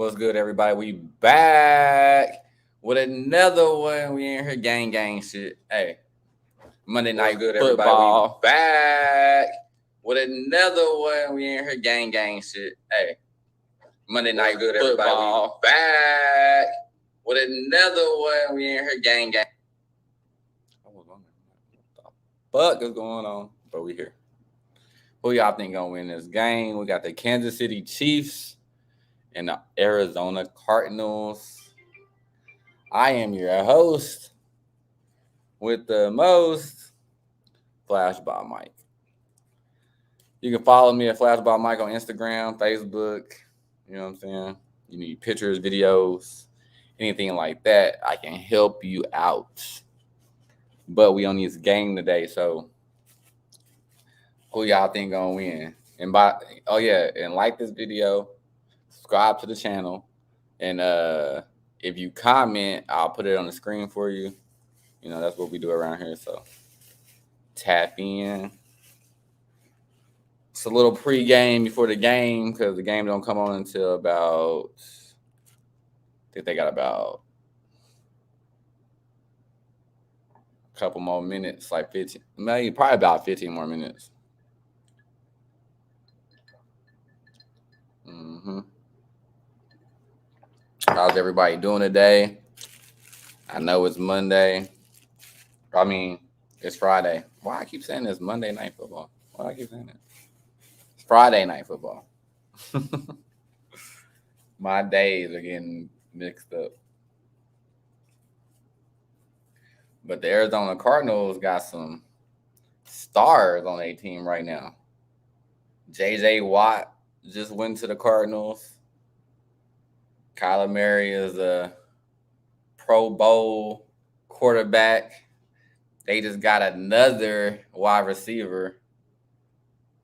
What's good, everybody? We back with another one. We in here gang shit. Hey, Monday night good, football. Everybody. We back with another one. We in here gang shit. Hey, Monday night good, football. Everybody. We back with another one. We in here gang. What the fuck is going on? But we here. Who y'all think gonna win this game? We got the Kansas City Chiefs and the Arizona Cardinals. I am your host with the most, Flashball Mike. You can follow me at Flashball Mike on Instagram, Facebook. You know what I'm saying? You need pictures, videos, anything like that. I can help you out. But we on this game today, so who y'all think gonna win? And and like this video, subscribe to the channel, and if you comment, I'll put it on the screen for you. You know, that's what we do around here. So tap in. It's a little pregame before the game because the game don't come on until about, I think they got about a couple more minutes, like 15, maybe probably about 15 more minutes. How's everybody doing today? I know it's Monday. I mean, it's Friday. Why I keep saying this Monday Night Football? Why I keep saying that? It's Friday Night Football. My days are getting mixed up. But the Arizona Cardinals got some stars on their team right now. J.J. Watt just went to the Cardinals. Kyler Murray is a Pro Bowl quarterback. They just got another wide receiver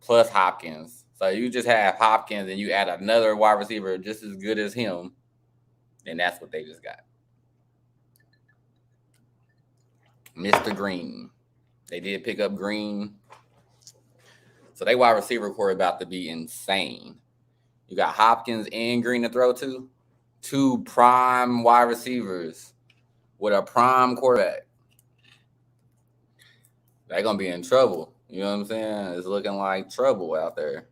plus Hopkins. So you just have Hopkins and you add another wide receiver just as good as him, and that's what they just got. Mr. Green. They did pick up Green. So they wide receiver core about to be insane. You got Hopkins and Green to throw to. Two prime wide receivers with a prime quarterback. They're going to be in trouble. You know what I'm saying? It's looking like trouble out there.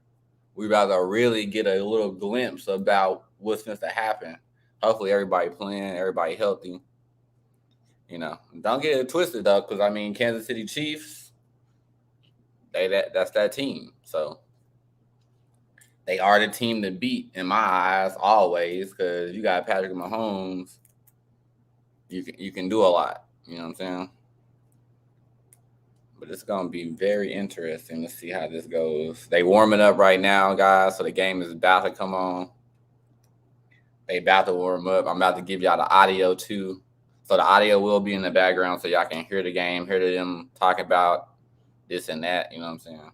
We're about to really get a little glimpse about what's going to happen. Hopefully everybody playing, everybody healthy. You know, don't get it twisted, though, because, I mean, Kansas City Chiefs, that's that team. So they are the team to beat in my eyes always, because you got Patrick Mahomes. You can do a lot. You know what I'm saying? But it's going to be very interesting to see how this goes. They warming up right now, guys, so the game is about to come on. They about to warm up. I'm about to give y'all the audio, too. So the audio will be in the background so y'all can hear the game, hear them talk about this and that. You know what I'm saying?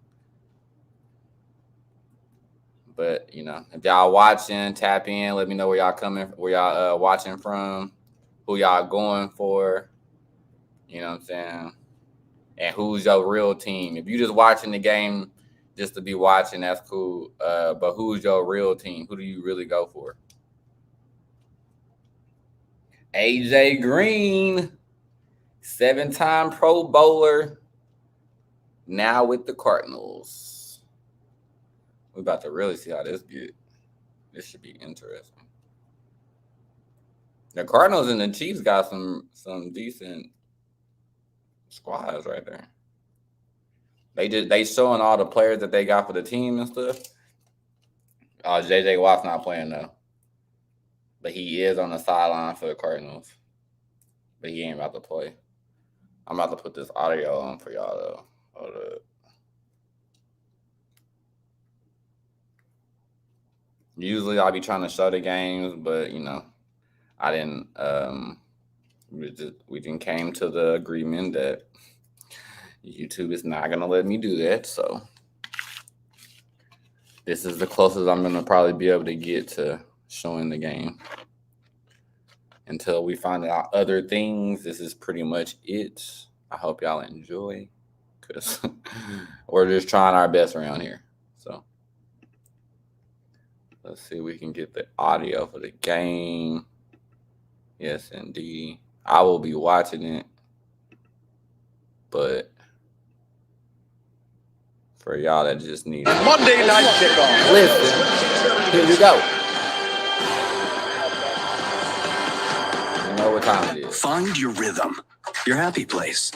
But, you know, if y'all watching, tap in. Let me know where y'all watching from, who y'all going for. You know what I'm saying? And who's your real team. If you just watching the game just to be watching, that's cool. But who's your real team? Who do you really go for? A.J. Green, 7-time Pro Bowler, now with the Cardinals. We're about to really see how this get. This should be interesting. The Cardinals and the Chiefs got some decent squads right there. They showing all the players that they got for the team and stuff. J.J. Watt's not playing though. But he is on the sideline for the Cardinals. But he ain't about to play. I'm about to put this audio on for y'all though. Hold up. Usually I'll be trying to show the games, but you know, I didn't we didn't came to the agreement that YouTube is not gonna let me do that, so this is the closest I'm gonna probably be able to get to showing the game. Until we find out other things, this is pretty much it. I hope y'all enjoy, because we're just trying our best around here. So Let's see if we can get the audio for the game. Yes, indeed. I will be watching it. But for y'all that just need Monday night kickoff. Listen, here we go. You know what time it is. Find your rhythm, your happy place.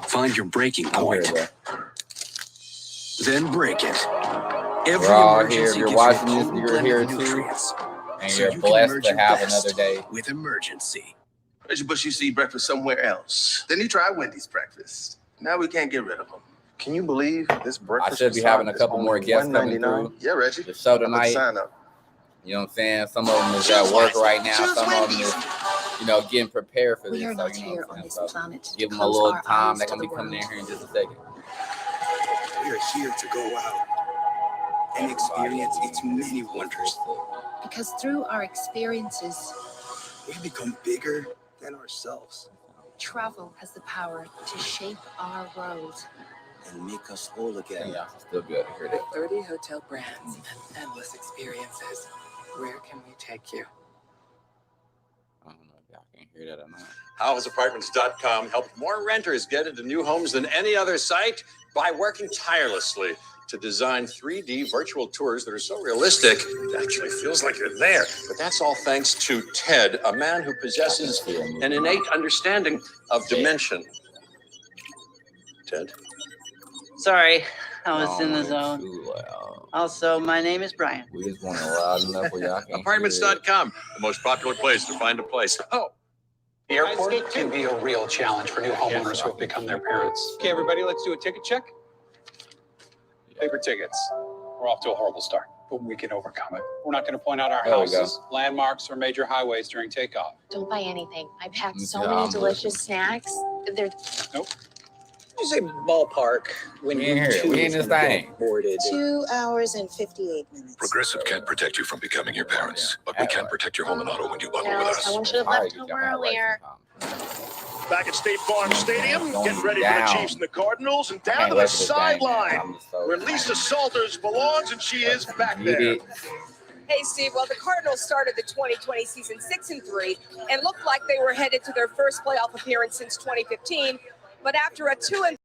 Find your breaking point. Then break it. Every We're all emergency here. If you're gives watching you a this, potent you're blend here of too. nutrients. And So you're you can blessed emerge to your have best another day. with emergency. Reggie Bush used to eat breakfast somewhere else. Then he tried Wendy's breakfast. Now we can't get rid of him. Can you believe this breakfast? I should be having a couple more guests coming through. Yeah, Reggie. The show tonight. Sign up. You know what I'm saying? Some of them is at work right now. Some of them is, you know, getting prepared for this. We are So, not you know here what on I'm this saying? So planet to give them a close little our time. eyes They're to going to the be coming in world. here in just a second. We are here to go out and experience its many wonders. Because through our experiences, We become bigger than ourselves travel has the power to shape our world. and make us whole again. Yeah, still good to hear With that. 30 hotel brands and endless experiences, where can we take you? I don't know if y'all can hear that or not. ARIvsKC helped more renters get into new homes than any other site by working tirelessly to design 3D virtual tours that are so realistic it actually feels like you're there. But that's all thanks to Ted, a man who possesses an innate understanding of dimension. Ted? Sorry, I was in the Oh, zone. too loud. Also, my name is Brian. We just want it loud enough where y'all can hear it. Apartments.com, the most popular place to find a place. Oh, The airport can be a real challenge for new homeowners who have become their parents. Okay, everybody, let's do a ticket check. Paper tickets. We're off to a horrible start, but we can overcome it. We're not going to point out our There we go. houses, landmarks, or major highways during takeoff. Don't buy anything. I packed so Yeah, many I'm delicious snacks. They're You say ballpark when We in you here. two We in this thing. boarded. 2 hours and 58 minutes. Progressive can't protect you from becoming your parents, but we can protect your home and auto when you bundle with us. Someone should have left home earlier. Back at State Farm Stadium, getting ready for down. the Chiefs and the Cardinals, and I down can't to wait the for this game, man. sideline, I'm just so where Lisa Salters belongs, and she is back Get there. it. Hey, Steve. Well, the Cardinals started the 2020 season 6-3 and looked like they were headed to their first playoff appearance since 2015. But after a 2-3That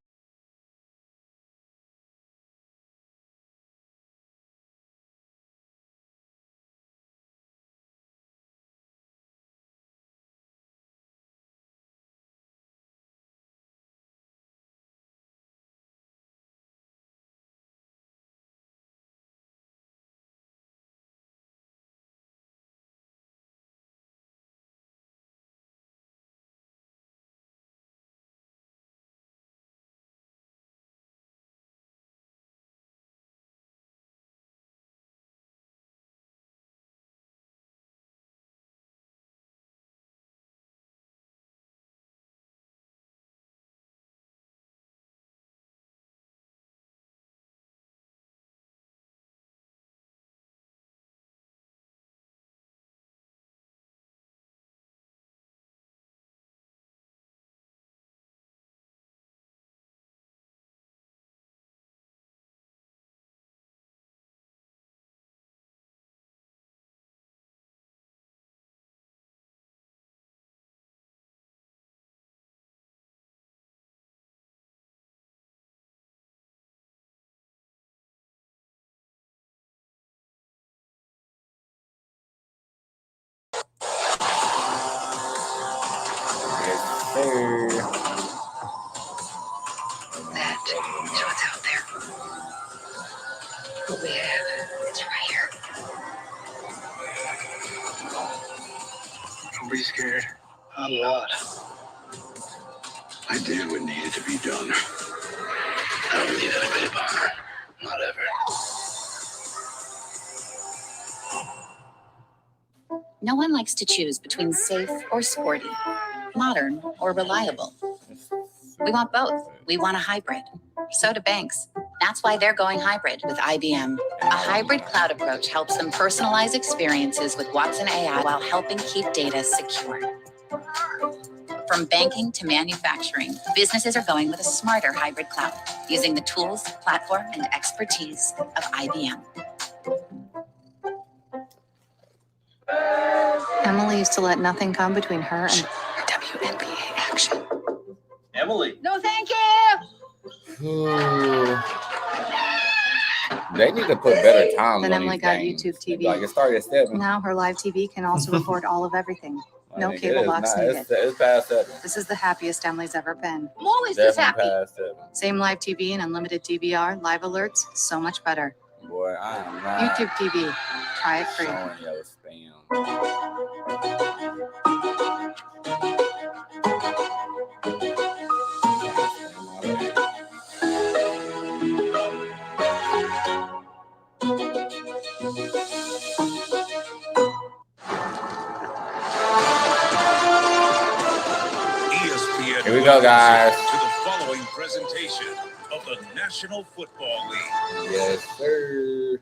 is what's out there. What we have, it's right here. Don't be scared. I'm not. I did what needed to be done. I don't leave anybody behind. Not ever. No one likes to choose between safe or sporty, modern or reliable. We want both. We want a hybrid. So do banks. That's why they're going hybrid with IBM. A hybrid cloud approach helps them personalize experiences with Watson AI while helping keep data secure. From banking to manufacturing, businesses are going with a smarter hybrid cloud, using the tools, platform, and expertise of IBM. Emily used to let nothing come between her and WNBA action. Emily. No, thank you. They need to put better times Then on Emily these got games. YouTube TV. Like, it started at 7. Now her live TV can also record all of everything. No Like, cable box needed. It's past 7. This is the happiest Emily's ever been. I'm always this Definitely happy. past 7. Same live TV and unlimited DVR, live alerts, so much better. Boy, I am not YouTube TV. Try it free. showing your spam. ESPN Here we go, guys. To the following presentation of the National Football League. Yes, sir.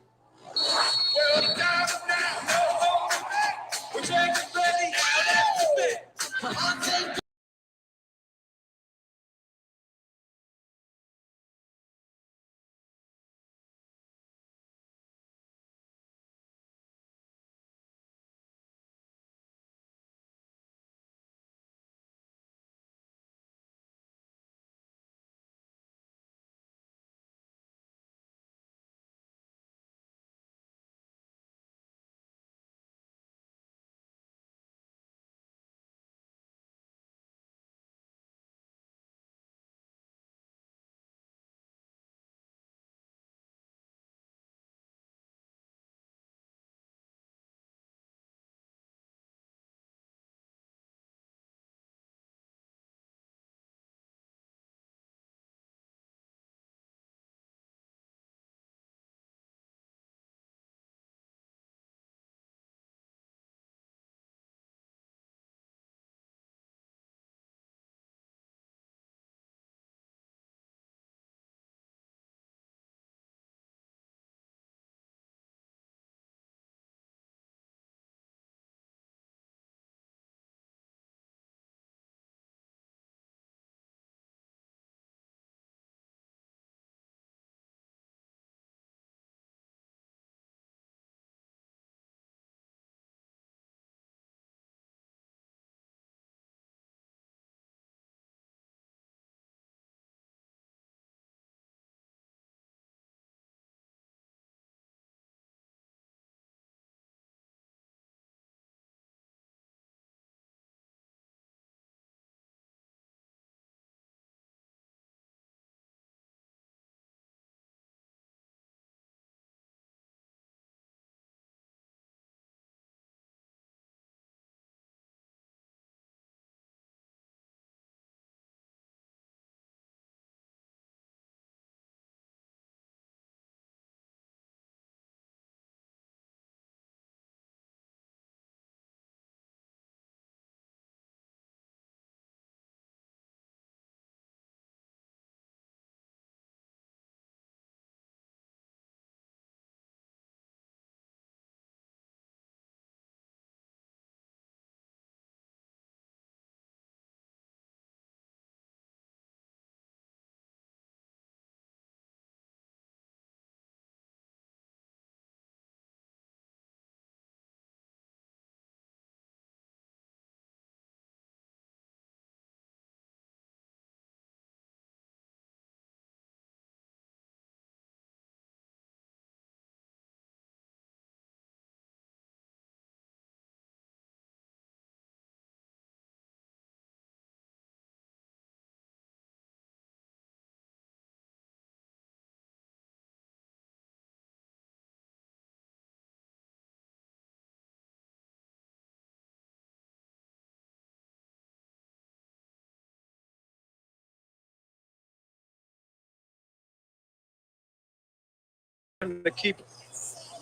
To keep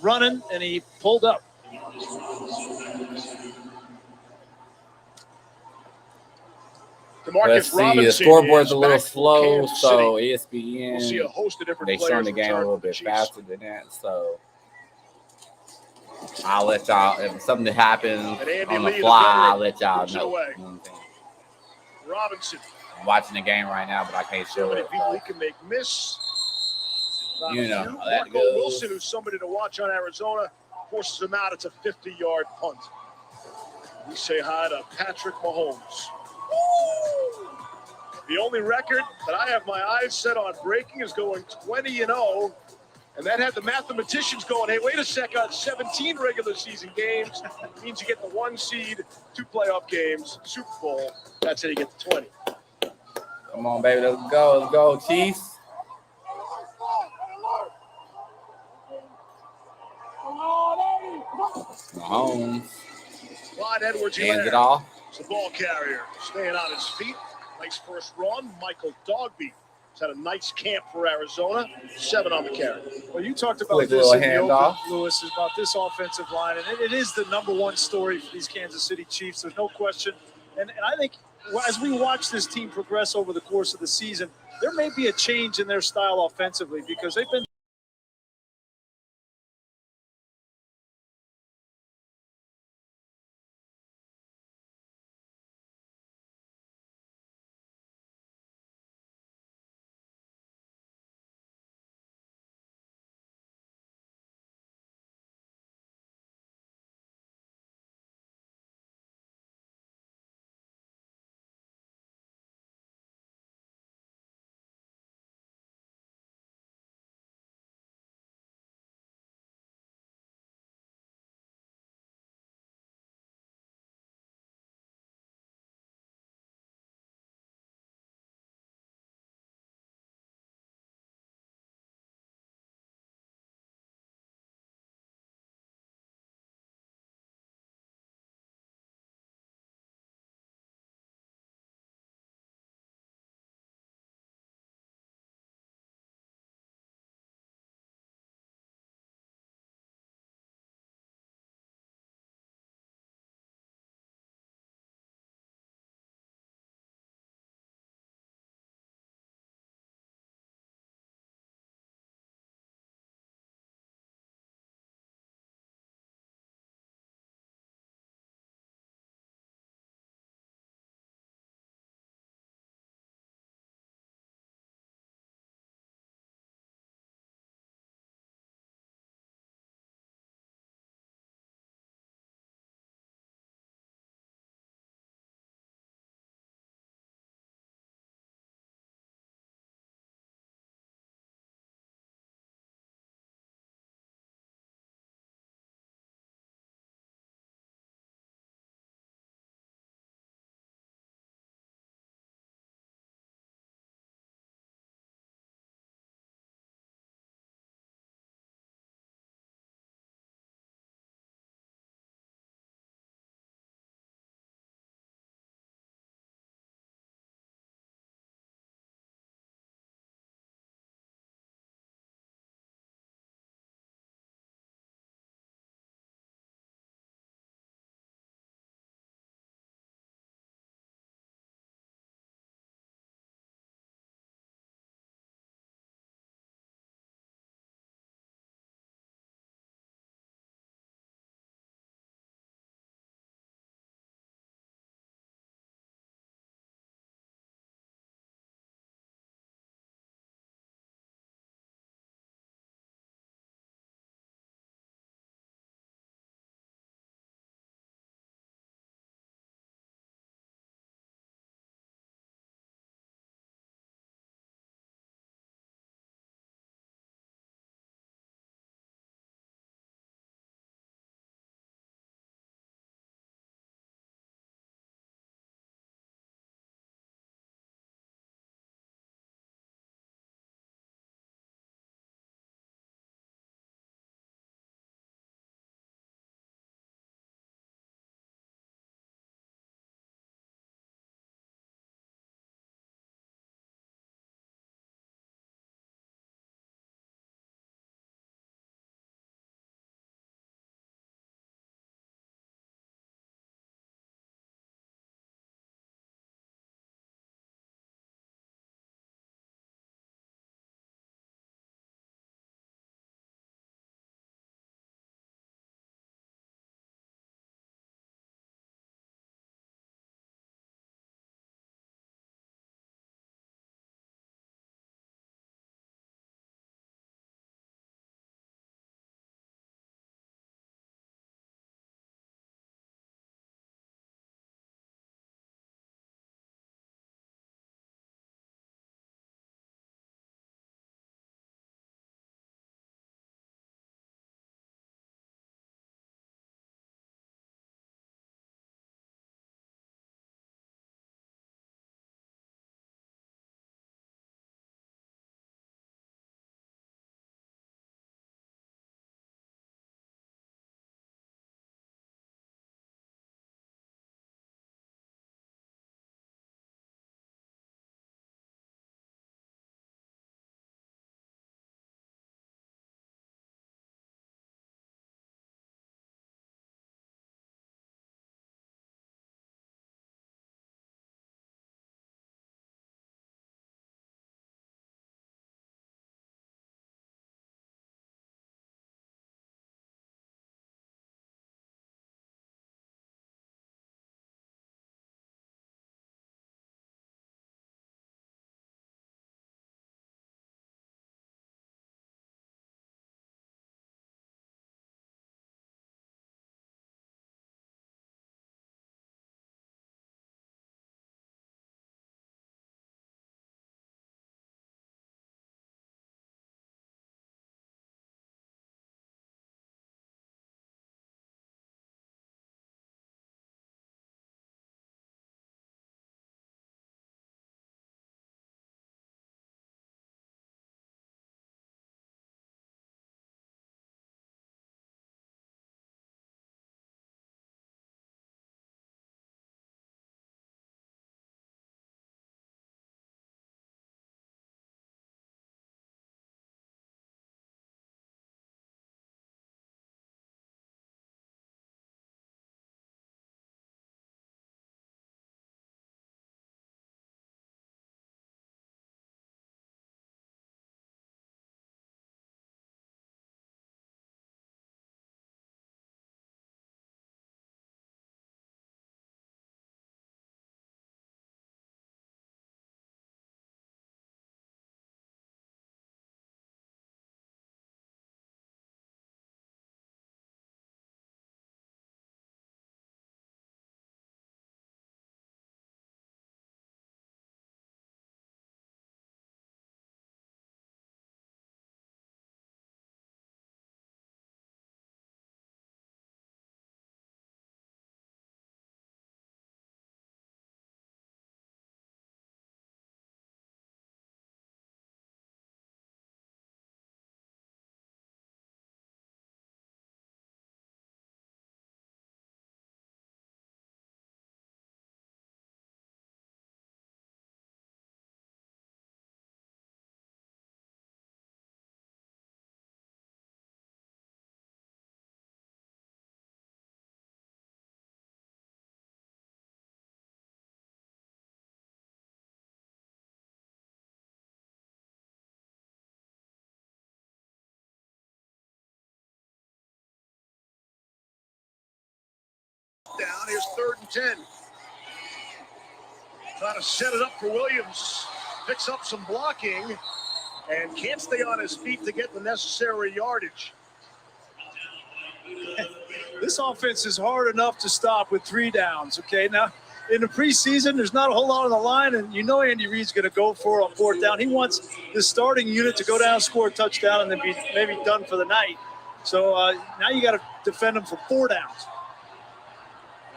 running, and he pulled up. Let's see, the scoreboard's a little slow, so ESPN, they showing the game a little bit faster than that, so I'll let y'all, if something happens on the fly, I'll let y'all know. You know Robinson. I'm watching the game right now, but I can't show it. He can make miss. You know how that Marco goes. Wilson, who's somebody to watch on Arizona, forces him out. It's a 50-yard punt. We say hi to Patrick Mahomes. The only record that I have my eyes set on breaking is going 20-0. And that had the mathematicians going, hey, wait a second, 17 regular season games means you get the 1 seed, 2 playoff games, Super Bowl. That's how you get the 20. Come on, baby. Let's go. Let's go, Chiefs. Mahomes. Clyde Edwards Hands it off. The ball carrier staying on his feet. Nice first run. Michael Dogby has had a nice camp for Arizona. 7 on the carry. Well, you talked about Quick this little in the handoff. open, Lewis, about this offensive line, and it is the #1 story for these Kansas City Chiefs. There's no question. And I think as we watch this team progress over the course of the season, there may be a change in their style offensively because they've been Here's 3rd and 10. Trying to set it up for Williams. Picks up some blocking and can't stay on his feet to get the necessary yardage. This offense is hard enough to stop with 3 downs, okay? Now, in the preseason, there's not a whole lot on the line, and you know Andy Reid's going to go for it on 4th down. He wants the starting unit to go down, score a touchdown, and then be maybe done for the night. So now you got to defend them for 4 downs.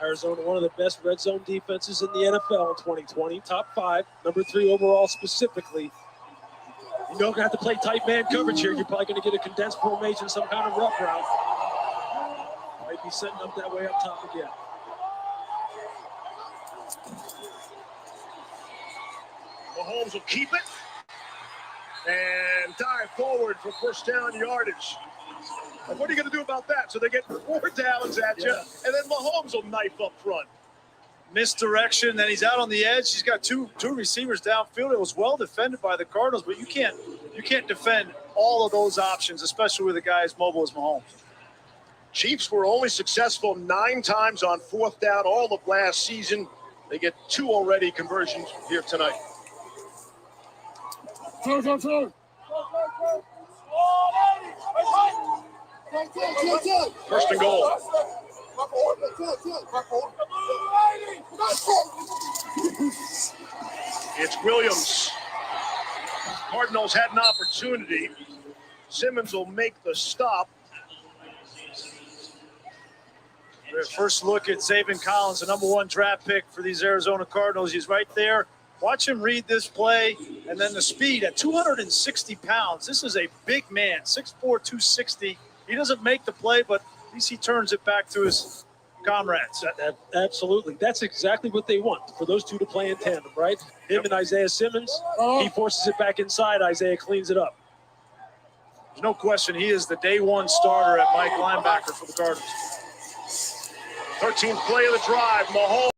Arizona, one of the best red zone defenses in the NFL in 2020, top 5, number 3 overall specifically. You don't have to play tight man coverage here. You're probably going to get a condensed formation, some kind of rough route. Might be setting up that way up top again. Mahomes will keep it and dive forward for 1st down yardage. And what are you going to do about that? So they get 4 downs at you, and then Mahomes will knife up front. Misdirection, then he's out on the edge. He's got two receivers downfield. It was well defended by the Cardinals, but you can't defend all of those options, especially with a guy as mobile as Mahomes. Chiefs were only successful 9 times on 4th down all of last season. They get 2 already conversions here tonight. First and goal. It's Williams. Cardinals had an opportunity. Simmons will make the stop. First look at Zaven Collins, the number 1 draft pick for these Arizona Cardinals. He's right there. Watch him read this play, and then the speed at 260 pounds. This is a big man, 6'4", 260. He doesn't make the play, but at least he turns it back to his comrades. Absolutely. That's exactly what they want, for those 2 to play in tandem, right? Him and Isaiah Simmons, he forces it back inside. Isaiah cleans it up. There's no question he is the day 1 starter at Mike linebacker for the Cardinals. 13th play of the drive. Mahomes.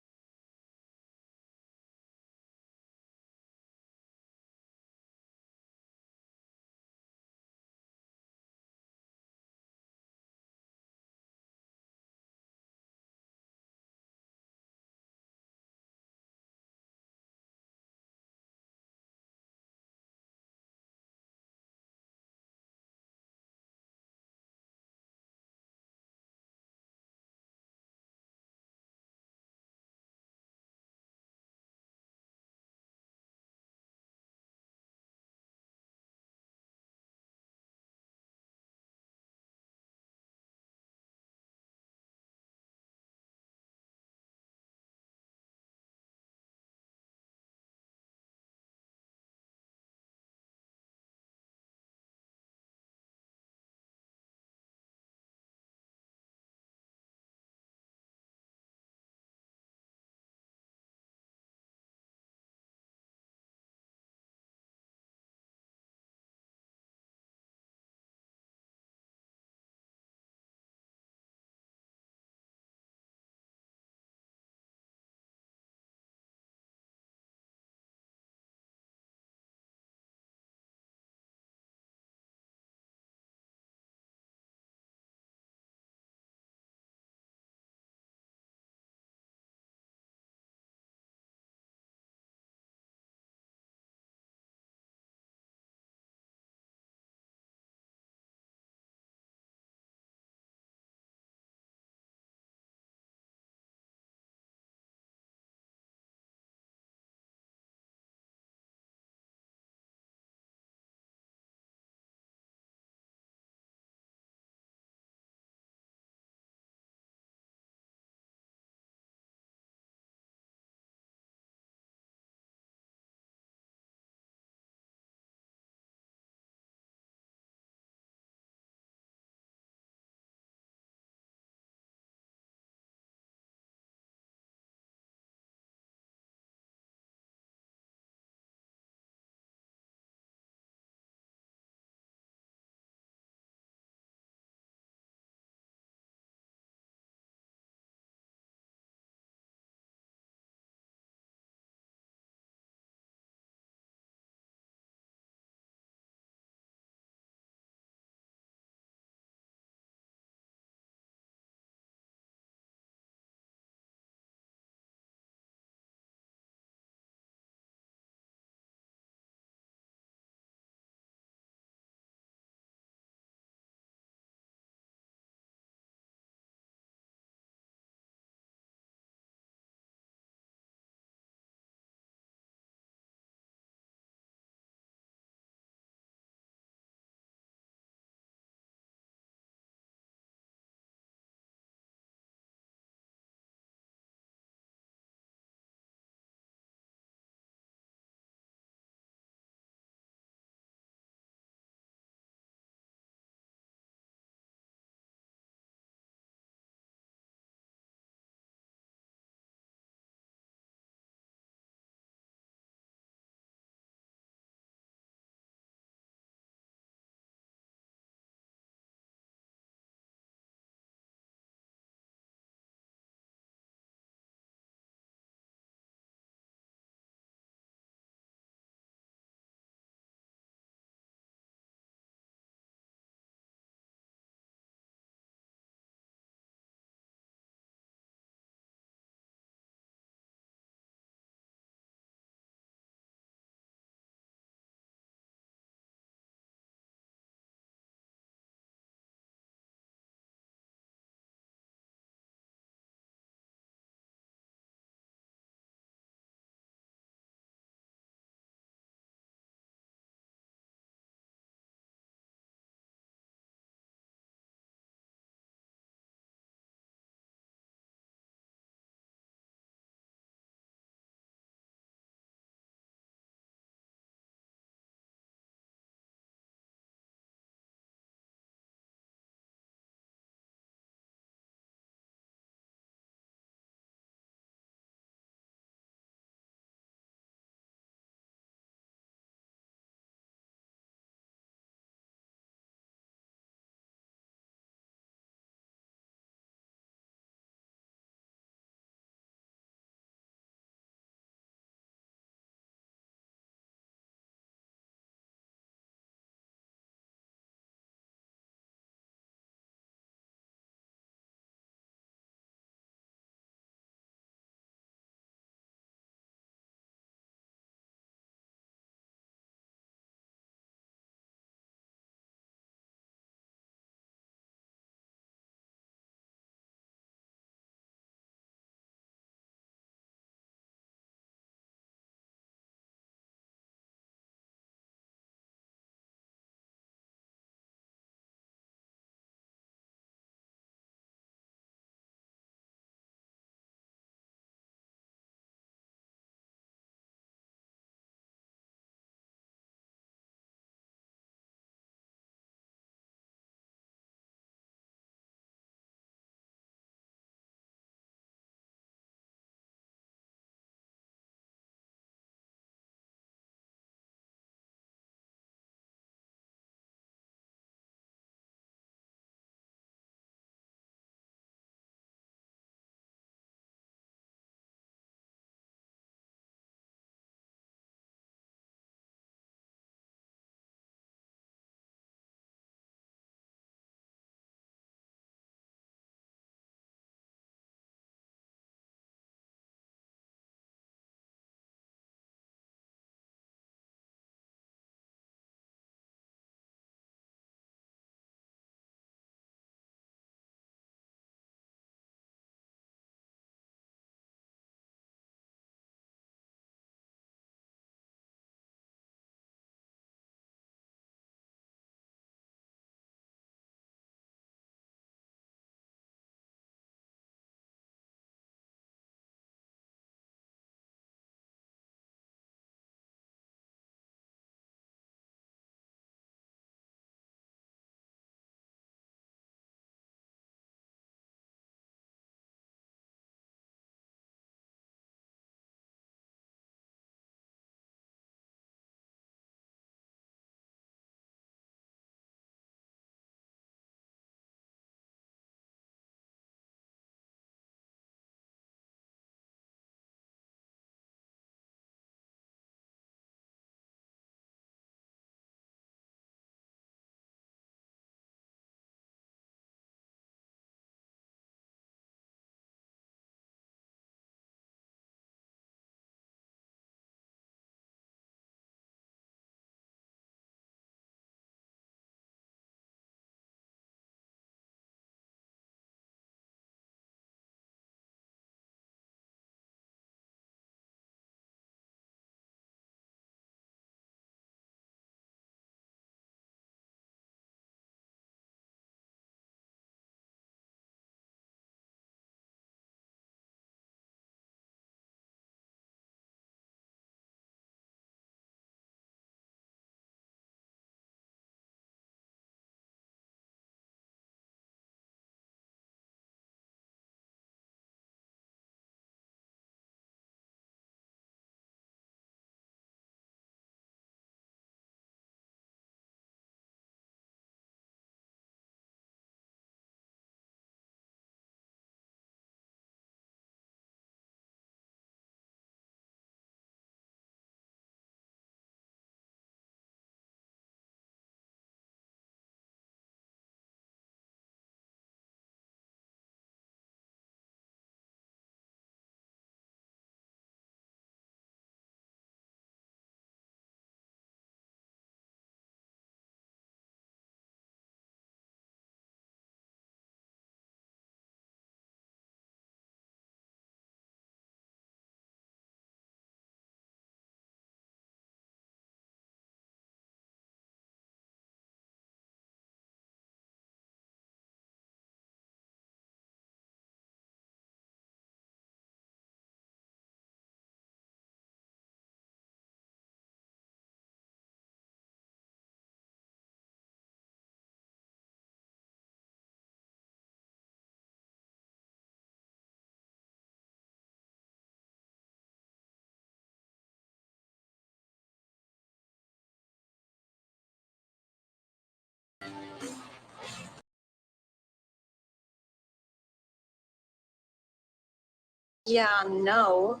Yeah, no.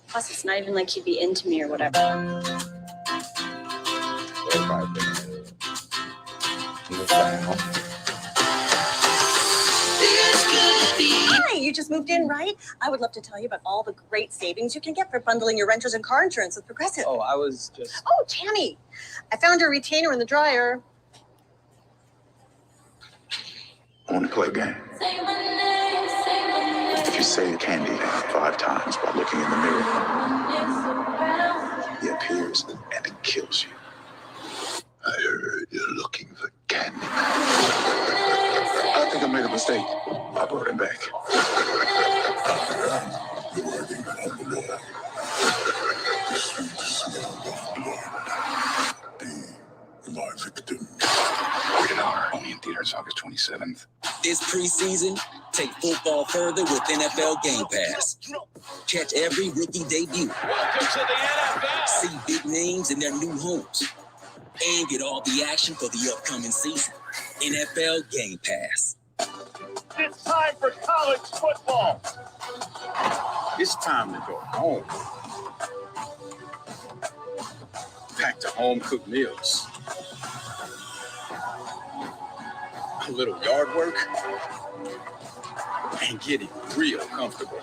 Plus, it's not even like he'd be into me or whatever. Hi, you just moved in, right? I would love to tell you about all the great savings you can get for bundling your renters and car insurance with Progressive. Oh, I was just... Oh, Tammy, I found your retainer in the dryer. I want to play a game. If you say candy 5 times while looking in the mirror, he appears and it kills you. I heard you're looking for candy. I think I made a mistake. I brought him back. My victim. Rated R. Only in theaters August 27th. This preseason, take football further with NFL Game Pass. Catch every rookie debut. Welcome to the NFL. See big names in their new homes. And get all the action for the upcoming season. NFL Game Pass. It's time for college football. It's time to go home. Back to home-cooked meals. A little yard work. And getting real comfortable.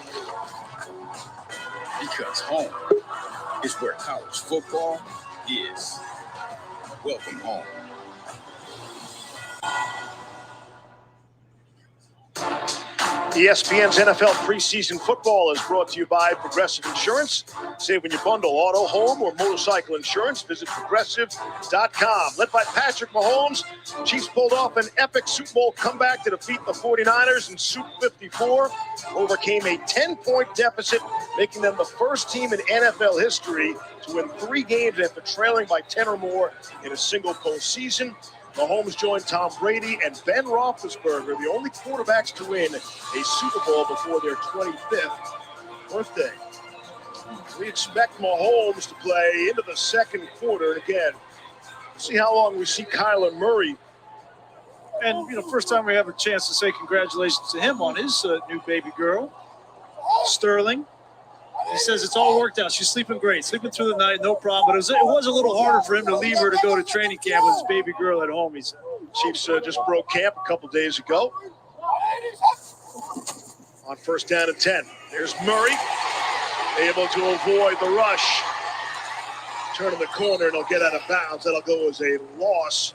Because home is where college football is. Welcome home. ESPN's NFL preseason football is brought to you by Progressive Insurance. Save when you bundle auto, home, or motorcycle insurance. Visit Progressive.com. Led by Patrick Mahomes, Chiefs pulled off an epic Super Bowl comeback to defeat the 49ers in Super 54. Overcame a 10-point deficit, making them the first team in NFL history to win 3 games after trailing by 10 or more in a single postseason. Mahomes joined Tom Brady and Ben Roethlisberger, the only quarterbacks to win a Super Bowl before their 25th birthday. We expect Mahomes to play into the second quarter. And again, see how long we see Kyler Murray. And, first time we have a chance to say congratulations to him on his new baby girl, Sterling. He says it's all worked out. She's sleeping great, sleeping through the night, no problem. But it was a little harder for him to leave her to go to training camp with his baby girl at home, he said. Chiefs just broke camp a couple days ago. On first down and 10. There's Murray, able to avoid the rush. Turning the corner, and he'll get out of bounds. That'll go as a loss.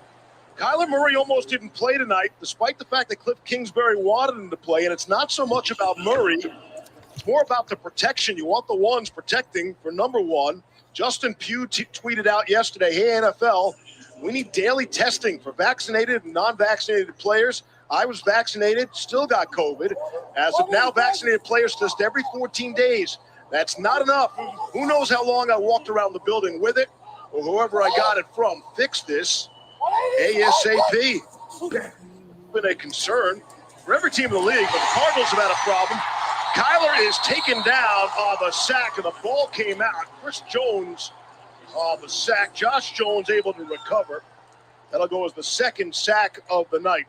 Kyler Murray almost didn't play tonight, despite the fact that Cliff Kingsbury wanted him to play. And it's not so much about Murray. It's more about the protection. You want the ones protecting for number one. Justin Pugh tweeted out yesterday, hey, NFL, we need daily testing for vaccinated and non-vaccinated players. I was vaccinated, still got COVID. As of now, vaccinated players test every 14 days. That's not enough. Who knows how long I walked around the building with it, or whoever I got it from. Fix this ASAP. Been a concern for every team in the league, but the Cardinals have had a problem. Kyler is taken down on the sack, and the ball came out. Chris Jones on the sack. Josh Jones able to recover. That'll go as the second sack of the night.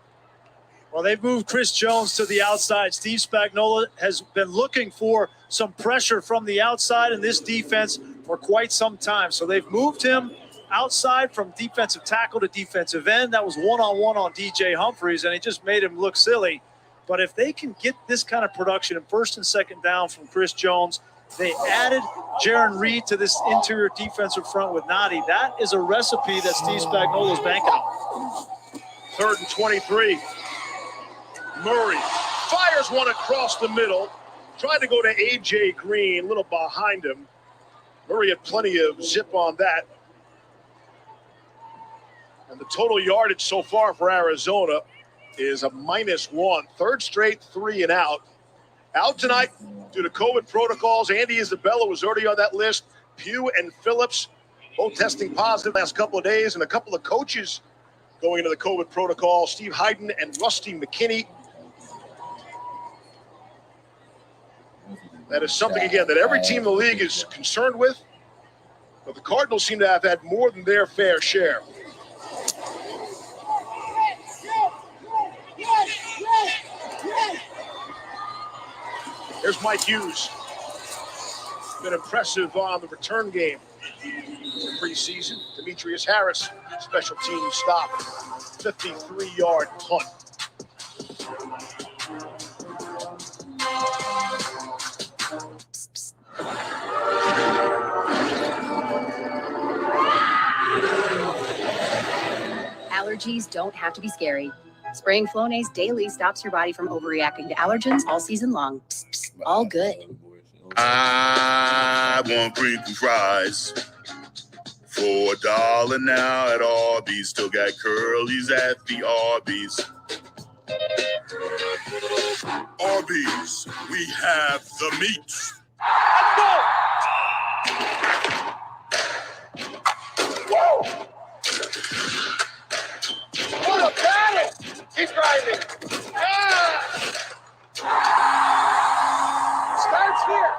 Well, they've moved Chris Jones to the outside. Steve Spagnuolo has been looking for some pressure from the outside in this defense for quite some time. So they've moved him outside from defensive tackle to defensive end. That was one-on-one on DJ Humphries, and it just made him look silly. But if they can get this kind of production in first and second down from Chris Jones, they added Jaron Reed to this interior defensive front with Nadi. That is a recipe that Steve Spagnuolo is banking on. 3rd and 23. Murray fires one across the middle. Tried to go to A.J. Green, a little behind him. Murray had plenty of zip on that. And the total yardage so far for Arizona is a -1. 3rd straight 3 and out. Out tonight due to COVID protocols. Andy Isabella was already on that list. Pugh and Phillips both testing positive last couple of days, and a couple of coaches going into the COVID protocol. Steve Hayden and Rusty McKinney. That is something, again, that every team in the league is concerned with. But the Cardinals seem to have had more than their fair share. There's Mike Hughes. been impressive on the return game. In preseason, Demetrius Harris, special team stop, 53-yard punt. Allergies don't have to be scary. Spraying Flonase daily stops your body from overreacting to allergens all season long. Psst, psst, all good. I want crinkle fries. $4 now at Arby's. Still got curlies at the Arby's. Arby's, we have the meat. Whoa! What a battle! He's driving. Starts here.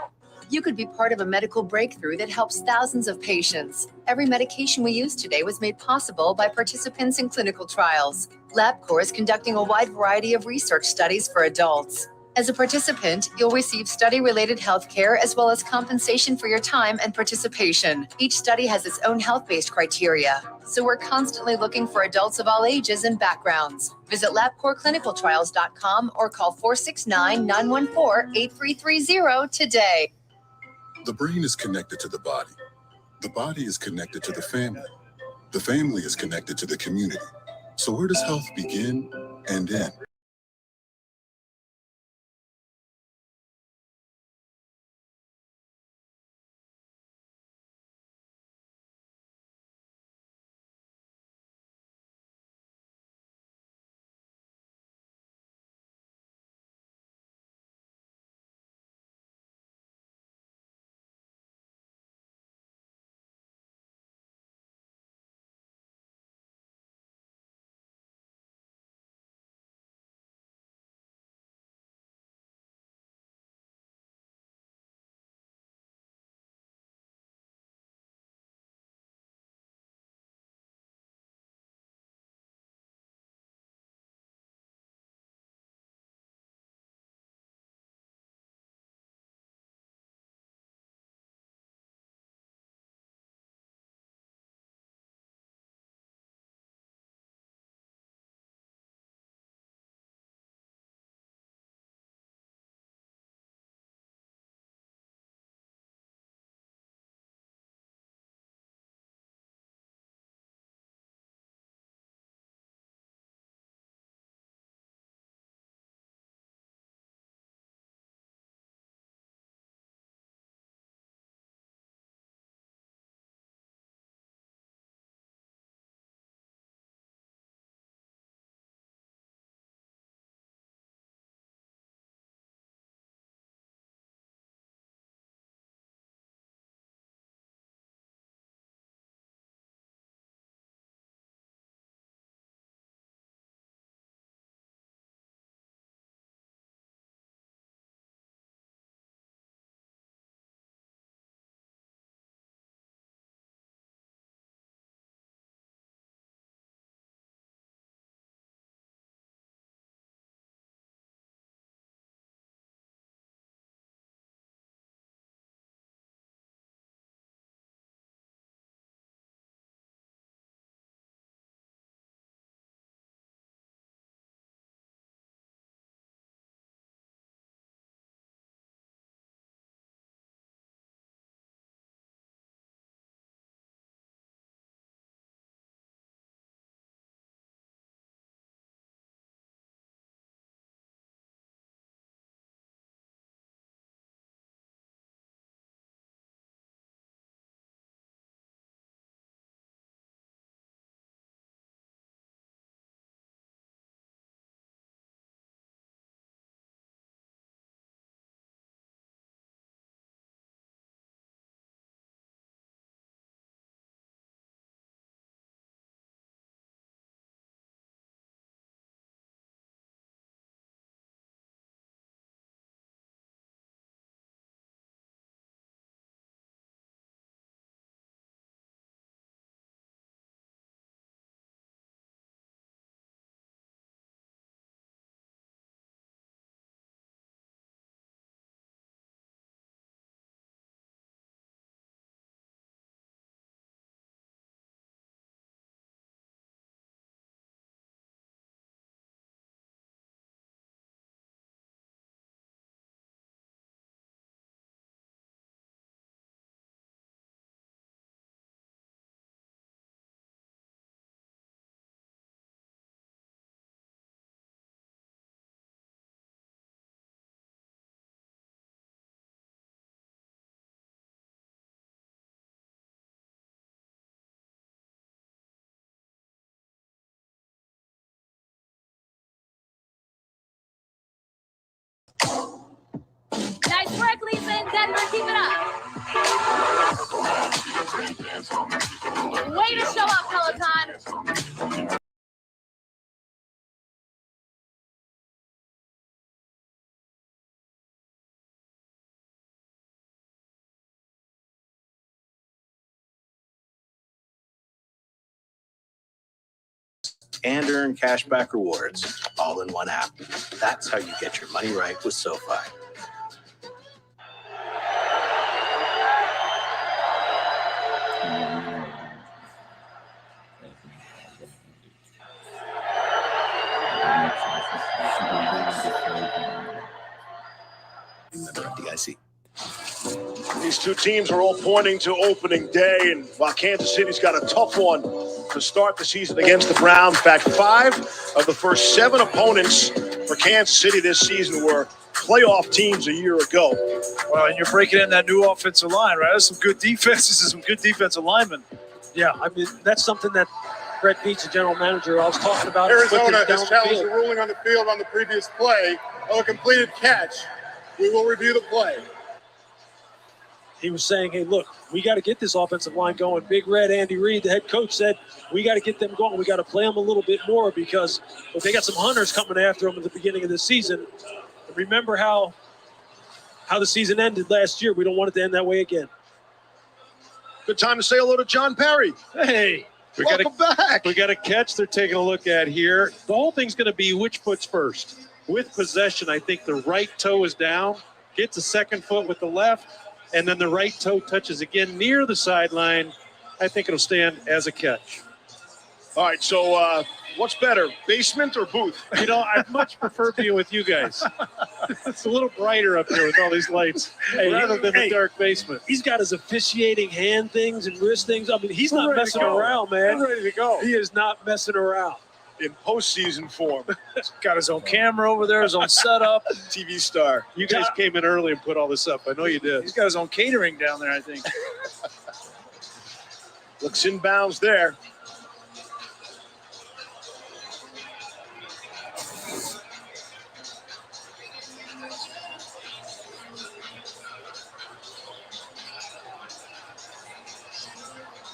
You could be part of a medical breakthrough that helps thousands of patients. Every medication we use today was made possible by participants in clinical trials. LabCorp is conducting a wide variety of research studies for adults. As a participant, you'll receive study-related health care as well as compensation for your time and participation. Each study has its own health-based criteria, so we're constantly looking for adults of all ages and backgrounds. Visit LabCorpClinicalTrials.com or call 469-914-8330 today. The brain is connected to the body. The body is connected to the family. The family is connected to the community. So where does health begin and end? work, Lisa and Denver. Keep it up. Way to show up, Peloton. And earn cashback rewards all in one app. That's how you get your money right with SoFi. FDIC. These two teams are all pointing to opening day, and while Kansas City's got a tough one to start the season against the Browns. In fact, 5 of the first 7 opponents for Kansas City this season were playoff teams a year ago. Well, and you're breaking in that new offensive line, right? There's some good defenses and some good defensive linemen. Yeah, I mean, that's something that Brett Veach, the general manager, I was talking about. Arizona has challenged the ruling on the field on the previous play of a completed catch. We will review the play. He was saying, hey, look, we got to get this offensive line going. Big Red Andy Reid, the head coach, said we got to get them going. We got to play them a little bit more because if they got some hunters coming after them at the beginning of the season. Remember how the season ended last year. We don't want it to end that way again. Good time to say hello to John Perry. Hey, welcome back. We got a catch they're taking a look at here. The whole thing's going to be which foot's first. With possession, I think the right toe is down, gets the second foot with the left, and then the right toe touches again near the sideline. I think it'll stand as a catch. All right, so what's better, basement or booth? You know, I'd much prefer being with you guys. It's a little brighter up here with all these lights rather than the dark basement. He's got his officiating hand things and wrist things. I mean, he's not messing around, man. We're ready to go. He is not messing around. In postseason form. Got his own camera over there, his own setup. TV star. You guys came in early and put all this up. I know you did. He's got his own catering down there, I think. Looks inbounds there.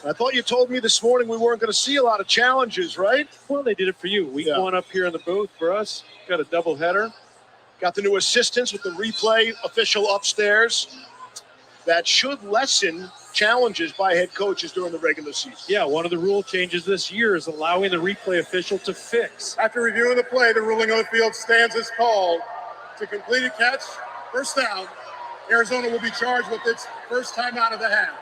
I thought you told me this morning we weren't going to see a lot of challenges, right? Well, they did it for you. Week one up here in the booth for us. Got a double header. Got the new assistants with the replay official upstairs. That should lessen challenges by head coaches during the regular season. Yeah, one of the rule changes this year is allowing the replay official to fix. After reviewing the play, the ruling on the field stands as called. To complete a catch, first down, Arizona will be charged with its first time out of the half.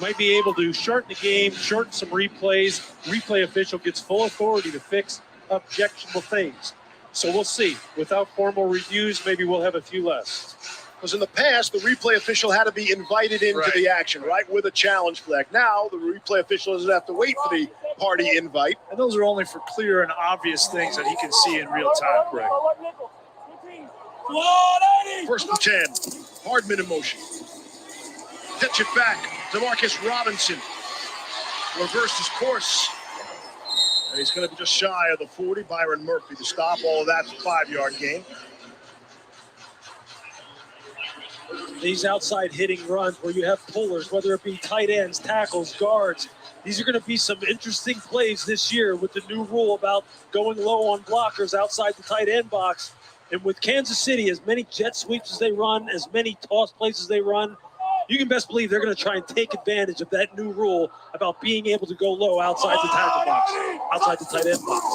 Might be able to shorten the game, shorten some replays. Replay official gets full authority to fix objectionable things. So we'll see. Without formal reviews, maybe we'll have a few less. Because in the past, the replay official had to be invited into the action, right, with a challenge flag. Now, the replay official doesn't have to wait for the party invite. And those are only for clear and obvious things that he can see in real time. Correct. First and 10. Hardman in motion. Catch it back. DeMarcus Robinson reversed his course. And he's going to be just shy of the 40. Byron Murphy to stop. All of that's a 5-yard gain. These outside hitting runs where you have pullers, whether it be tight ends, tackles, guards. These are going to be some interesting plays this year with the new rule about going low on blockers outside the tight end box. And with Kansas City, as many jet sweeps as they run, as many toss plays as they run, you can best believe they're going to try and take advantage of that new rule about being able to go low outside the tackle box, outside the tight end box.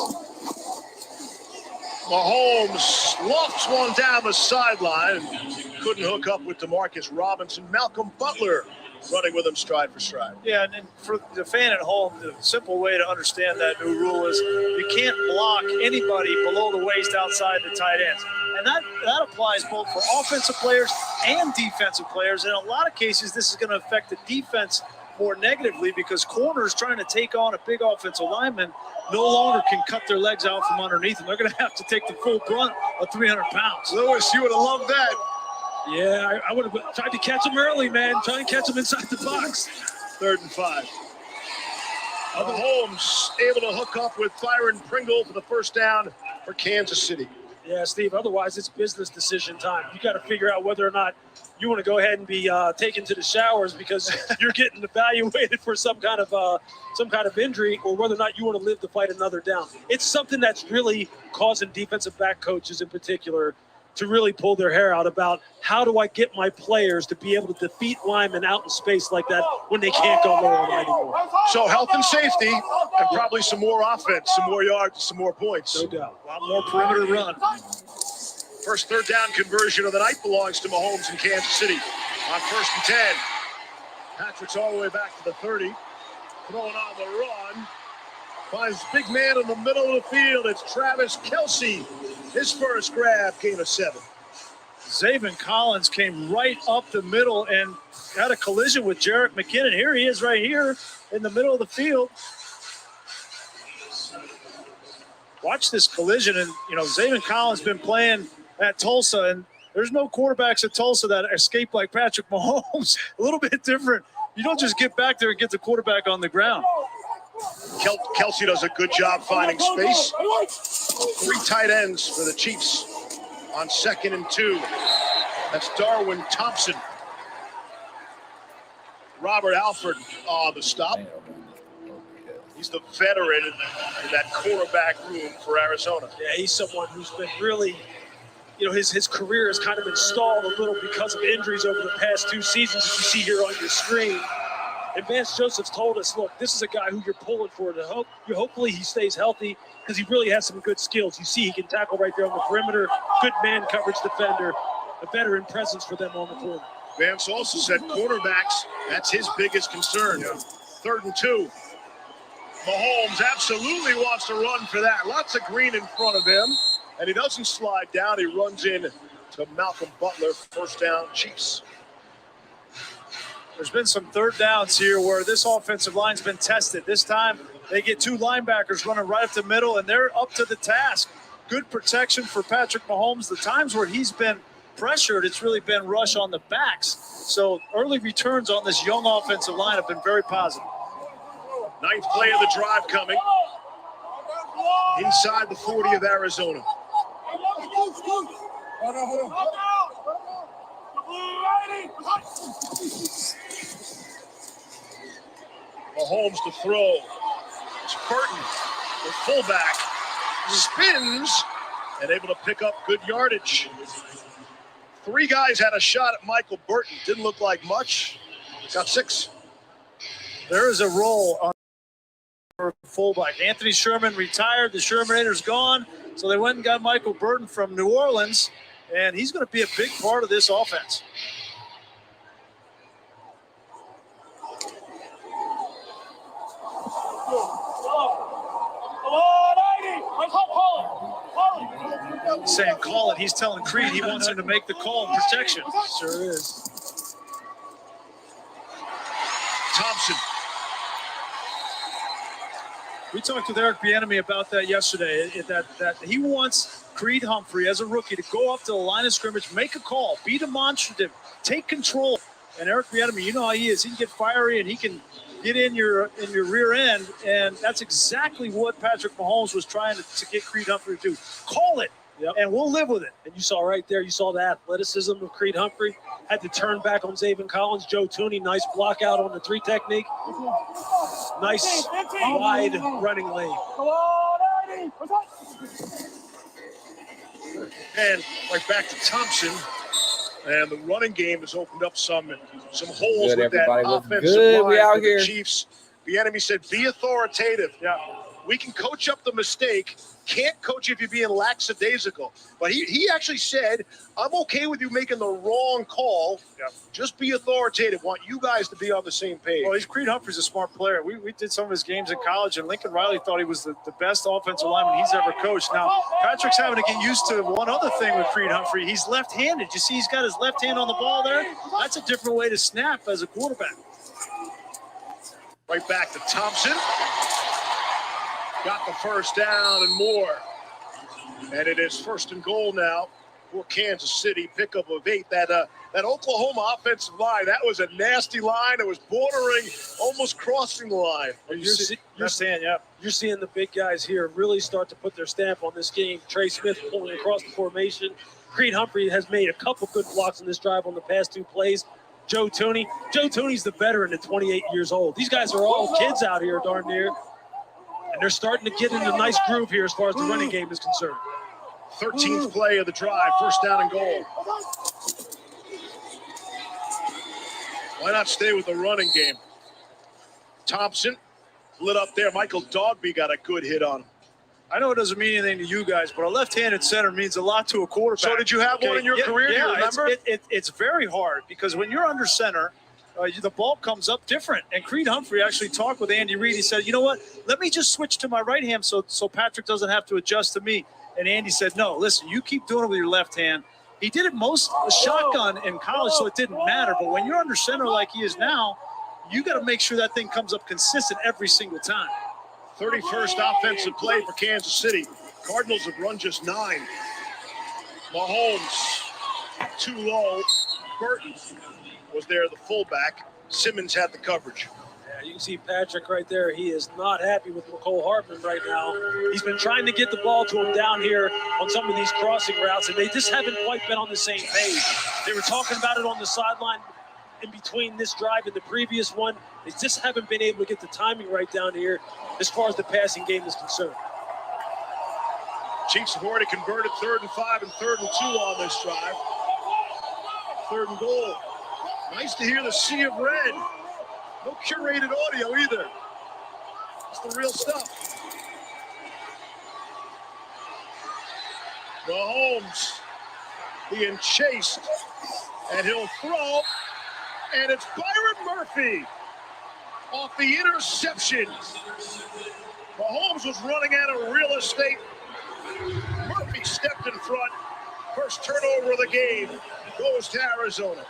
Mahomes lofts one down the sideline. Couldn't hook up with DeMarcus Robinson. Malcolm Butler running with him stride for stride. Yeah, and for the fan at home, the simple way to understand that new rule is you can't block anybody below the waist outside the tight ends. And that applies both for offensive players and defensive players. In a lot of cases, this is going to affect the defense more negatively because corners trying to take on a big offensive lineman no longer can cut their legs out from underneath them. They're going to have to take the full brunt of 300 pounds. Lewis, you would have loved that. Yeah, I would have tried to catch him early, man. Trying to catch him inside the box. 3rd and 5. Mahomes able to hook up with Byron Pringle for the first down for Kansas City. Yeah, Steve. Otherwise, it's business decision time. You got to figure out whether or not you want to go ahead and be taken to the showers because you're getting evaluated for some kind of injury, or whether or not you want to live to fight another down. It's something that's really causing defensive back coaches in particular to really pull their hair out about how do I get my players to be able to defeat linemen out in space like that when they can't go low on anymore. So health and safety, and probably some more offense, some more yards, some more points. No doubt. A lot more perimeter run. First third down conversion of the night belongs to Mahomes in Kansas City. On 1st and 10. Patrick's all the way back to the 30. Throwing on the run. Finds big man in the middle of the field. It's ARIvsKC. His first grab came to 7. Zaven Collins came right up the middle and had a collision with Jerick McKinnon. Here he is right here in the middle of the field. Watch this collision. And, Zaven Collins been playing at Tulsa, and there's no quarterbacks at Tulsa that escape like Patrick Mahomes. A little bit different. You don't just get back there and get the quarterback on the ground. Kelsey does a good job finding space. 3 tight ends for the Chiefs on 2nd and 2. That's Darwin Thompson. Robert Alford on the stop. He's the veteran in that quarterback room for Arizona. Yeah, he's someone who's been really, his career has kind of been stalled a little because of injuries over the past 2 seasons, as you see here on your screen. And Vance Joseph's told us, look, this is a guy who you're pulling for to hopefully he stays healthy because he really has some good skills. You see he can tackle right there on the perimeter, good man coverage defender, a veteran presence for them on the perimeter. Vance also said quarterbacks, that's his biggest concern. 3rd and 2. Mahomes absolutely wants to run for that. Lots of green in front of him, and he doesn't slide down. He runs in to Malcolm Butler. First down, Chiefs. There's been some third downs here where this offensive line's been tested. This time they get 2 linebackers running right up the middle, and they're up to the task. Good protection for Patrick Mahomes. The times where he's been pressured, it's really been rush on the backs. So early returns on this young offensive line have been very positive. 9th play of the drive coming. Inside the 40 of Arizona. Mahomes to throw. It's Burton, the fullback, spins and able to pick up good yardage. 3 guys had a shot at Michael Burton. Didn't look like much. Got 6. There is a roll on fullback. Anthony Sherman retired. The Shermanator's gone. So they went and got Michael Burton from New Orleans, and he's going to be a big part of this offense. Saying call it. He's telling Creed he wants him to make the call in protection. Sure is. Thompson. We talked with Eric Bieniemy about that yesterday, that he wants Creed Humphrey as a rookie to go up to the line of scrimmage, make a call, be demonstrative, take control. And Eric Bieniemy, you know how he is. He can get fiery and he can get in your rear end, and that's exactly what Patrick Mahomes was trying to get Creed Humphrey to do. Call it, and we'll live with it. And you saw right there, you saw the athleticism of Creed Humphrey. Had to turn back on Zaven Collins. Joe Tooney, nice block out on the 3 technique. Nice wide running lane. And right back to Thompson. And the running game has opened up some holes with that offensive line for the Chiefs. Bieniemy said, be authoritative. Yeah, we can coach up the mistake. Can't coach if you're being lackadaisical. But he actually said, I'm okay with you making the wrong call. Yeah. Just be authoritative. Want you guys to be on the same page. Well, Creed Humphrey's a smart player. We did some of his games in college, and Lincoln Riley thought he was the best offensive lineman he's ever coached. Now, Patrick's having to get used to one other thing with Creed Humphrey. He's left-handed. You see he's got his left hand on the ball there? That's a different way to snap as a quarterback. Right back to Thompson. Got the first down and more. And it is 1st and goal now for Kansas City. Pickup of 8. That Oklahoma offensive line, that was a nasty line. It was bordering, almost crossing the line. You're seeing the big guys here really start to put their stamp on this game. Trey Smith pulling across the formation. Creed Humphrey has made a couple good blocks in this drive on the past 2 plays. Joe Tooney's the veteran at 28 years old. These guys are all kids out here, darn near. And they're starting to get in a nice groove here as far as the running game is concerned. 13th play of the drive, first down and goal. Why not stay with the running game? Thompson lit up there. Michael Dogby got a good hit on him. I know it doesn't mean anything to you guys, but a left-handed center means a lot to a quarterback. So did you have one in your career? Yeah, do you remember? It's very hard because when you're under center, the ball comes up different. And Creed Humphrey actually talked with Andy Reid. He said, you know what, let me just switch to my right hand so Patrick doesn't have to adjust to me. And Andy said, no, listen, you keep doing it with your left hand. He did it most shotgun in college, so it didn't matter. But when you're under center like he is now, you got to make sure that thing comes up consistent every single time. 31st offensive play for Kansas City. Cardinals have run just 9. Mahomes too low. Burton was there, the fullback. Simmons had the coverage. Yeah, you can see Patrick right there. He is not happy with McCole Hardman right now. He's been trying to get the ball to him down here on some of these crossing routes, and they just haven't quite been on the same page. They were talking about it on the sideline in between this drive and the previous one. They just haven't been able to get the timing right down here as far as the passing game is concerned. Chiefs have already converted 3rd and 5 and 3rd and 2 on this drive. 3rd and goal. Nice to hear the sea of red. No curated audio either. It's the real stuff. Mahomes being chased, and he'll throw, and it's Byron Murphy off the interception. Mahomes was running out of real estate. Murphy stepped in front. First turnover of the game goes to Arizona.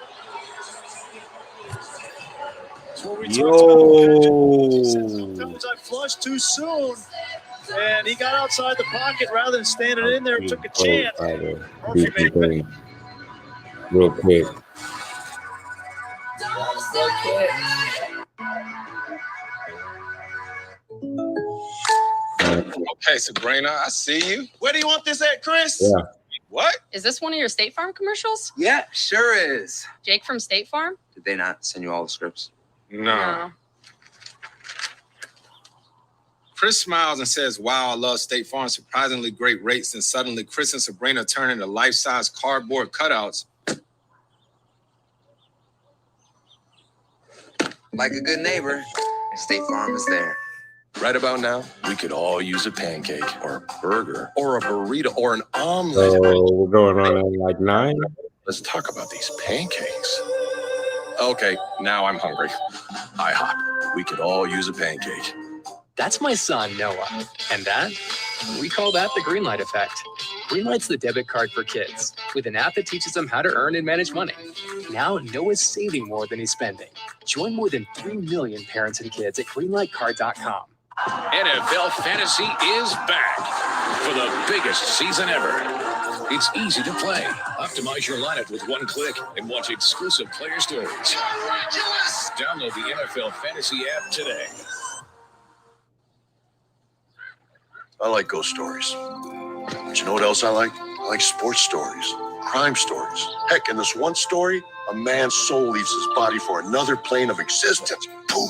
That's what we talked about. Sometimes I flushed too soon, and he got outside the pocket rather than standing in there and took a chance. Murphy made it. Real quick. Okay, Sabrina, I see you. Where do you want this at, Chris? Yeah. What? Is this one of your State Farm commercials? Yeah, sure is. Jake from State Farm? Did they not send you all the scripts? No. Chris smiles and says, wow, I love State Farm. Surprisingly great rates. And suddenly Chris and Sabrina turn into life-size cardboard cutouts. Like a good neighbor, State Farm is there. Right about now, we could all use a pancake or a burger or a burrito or an omelet. So we're going on at like 9. Let's talk about these pancakes. Okay, now I'm hungry. IHOP, we could all use a pancake. That's my son, Noah. And that? We call that the Greenlight effect. Greenlight's the debit card for kids, with an app that teaches them how to earn and manage money. Now Noah's saving more than he's spending. Join more than 3 million parents and kids at greenlightcard.com. NFL Fantasy is back for the biggest season ever. It's easy to play. Optimize your lineup with one click and watch exclusive player stories. Download the NFL Fantasy app today. I like ghost stories. But you know what else I like? I like sports stories, crime stories. Heck, in this one story, a man's soul leaves his body for another plane of existence. Pooh!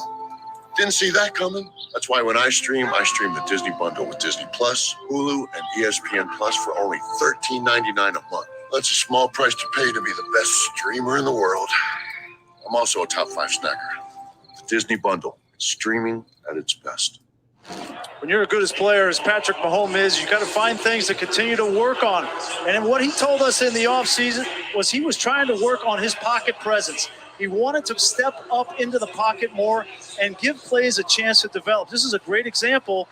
Didn't see that coming. That's why when I stream the Disney bundle with Disney Plus, Hulu, and ESPN Plus for only $13.99 a month. That's a small price to pay to be the best streamer in the world. I'm also a top 5 snacker. The Disney bundle, streaming at its best. When you're as good as player as Patrick Mahomes is, you got to find things to continue to work on. And what he told us in the offseason was he was trying to work on his pocket presence. He wanted to step up into the pocket more and give plays a chance to develop. This is a great example.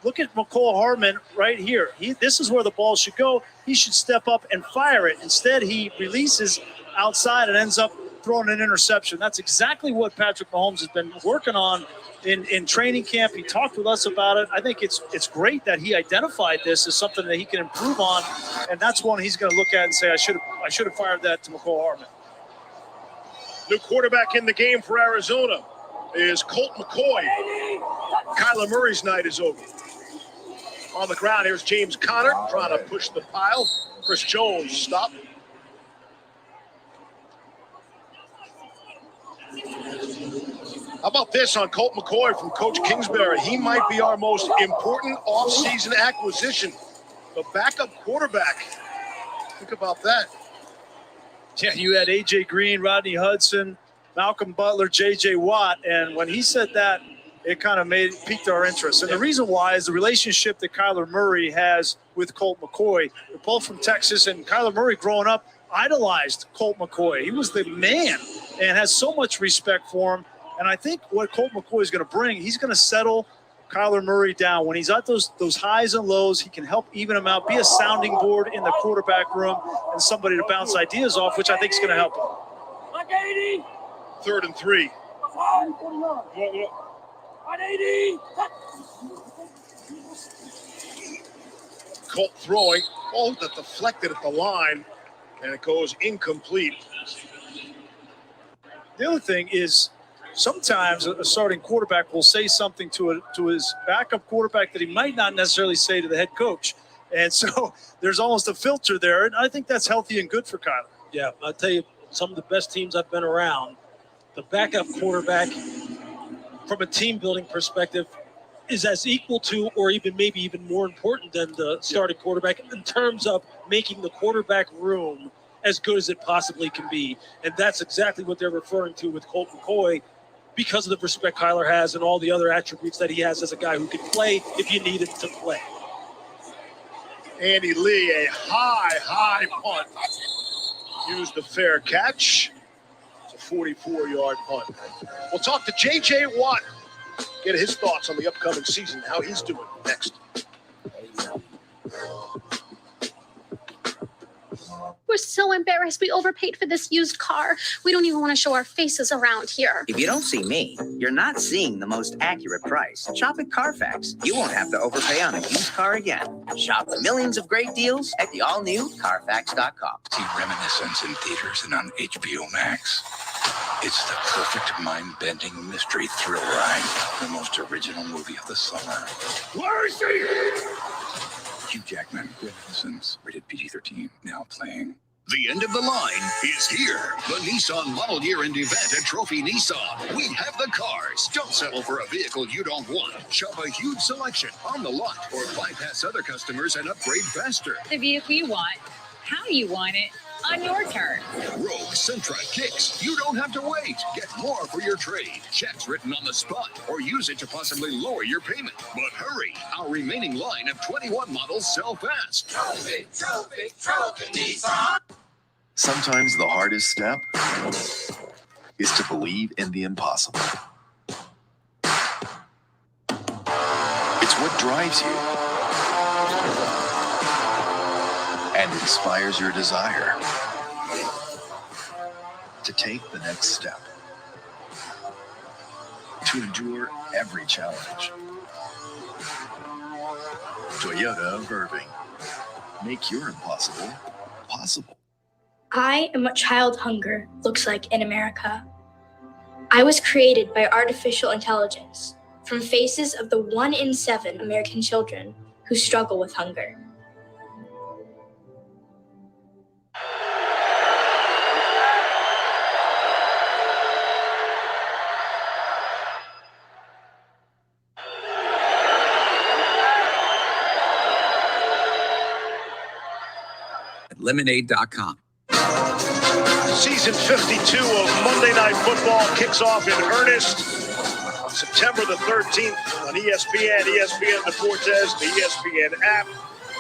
Look at McCole Hardman right here. This is where the ball should go. He should step up and fire it. Instead, he releases outside and ends up throwing an interception. That's exactly what Patrick Mahomes has been working on in training camp. He talked with us about it. I think it's great that he identified this as something that he can improve on, and that's one he's going to look at and say, I should have fired that to McCall Hardman. New quarterback in the game for Arizona is Colt McCoy. Kyler Murray's night is over. On the ground, here's James Conner trying to push the pile. Chris Jones stopped. How about this on Colt McCoy from Coach Kingsbury? He might be our most important offseason acquisition. The backup quarterback. Think about that. Yeah, you had A.J. Green, Rodney Hudson, Malcolm Butler, J.J. Watt, and when he said that, it kind of piqued our interest. And the reason why is the relationship that Kyler Murray has with Colt McCoy. They're both from Texas, and Kyler Murray growing up idolized Colt McCoy. He was the man and has so much respect for him. And I think what Colt McCoy is going to bring, he's going to settle Kyler Murray down. When he's at those highs and lows, he can help even him out, be a sounding board in the quarterback room and somebody to bounce ideas off, which I think is going to help him. 3rd and 3. Colt throwing, ball that deflected at the line, and it goes incomplete. The other thing is sometimes a starting quarterback will say something to his backup quarterback that he might not necessarily say to the head coach. And so there's almost a filter there, and I think that's healthy and good for Kyler. Yeah, I'll tell you, some of the best teams I've been around, the backup quarterback, from a team-building perspective, is as equal to or maybe even more important than the starting quarterback in terms of making the quarterback room as good as it possibly can be. And that's exactly what they're referring to with Colt McCoy because of the respect Kyler has and all the other attributes that he has as a guy who can play if you need him to play. Andy Lee, a high punt. Used the fair catch. It's a 44-yard punt. We'll talk to J.J. Watt. Get his thoughts on the upcoming season, how he's doing next. We're so embarrassed we overpaid for this used car. We don't even want to show our faces around here. If you don't see me, you're not seeing the most accurate price. Shop at Carfax. You won't have to overpay on a used car again. Shop the millions of great deals at the all-new Carfax.com. See Reminiscence in theaters and on HBO Max. It's the perfect mind-bending mystery thrill ride. The most original movie of the summer. Where is he? Hugh Jackman, Reminiscence, rated PG-13, now playing. The end of the line is here. The Nissan Model Year End event at Trophy Nissan. We have the cars. Don't settle for a vehicle you don't want. Shop a huge selection on the lot or bypass other customers and upgrade faster. The vehicle you want, how you want it, on your turn. Rogue, Sentra, Kicks. You don't have to wait. Get more for your trade. Checks written on the spot or use it to possibly lower your payment. But hurry. Our remaining line of 21 models sell fast. Trophy, trophy, trophy Nissan. Sometimes the hardest step is to believe in the impossible. It's what drives you and inspires your desire to take the next step, to endure every challenge. Toyota of Irving. Make your impossible possible. I am what child hunger looks like in America. I was created by artificial intelligence from faces of the 1 in 7 American children who struggle with hunger. Lemonade.com. Season 52 of Monday Night Football kicks off in earnest September the 13th on ESPN, ESPN Deportes, the ESPN app.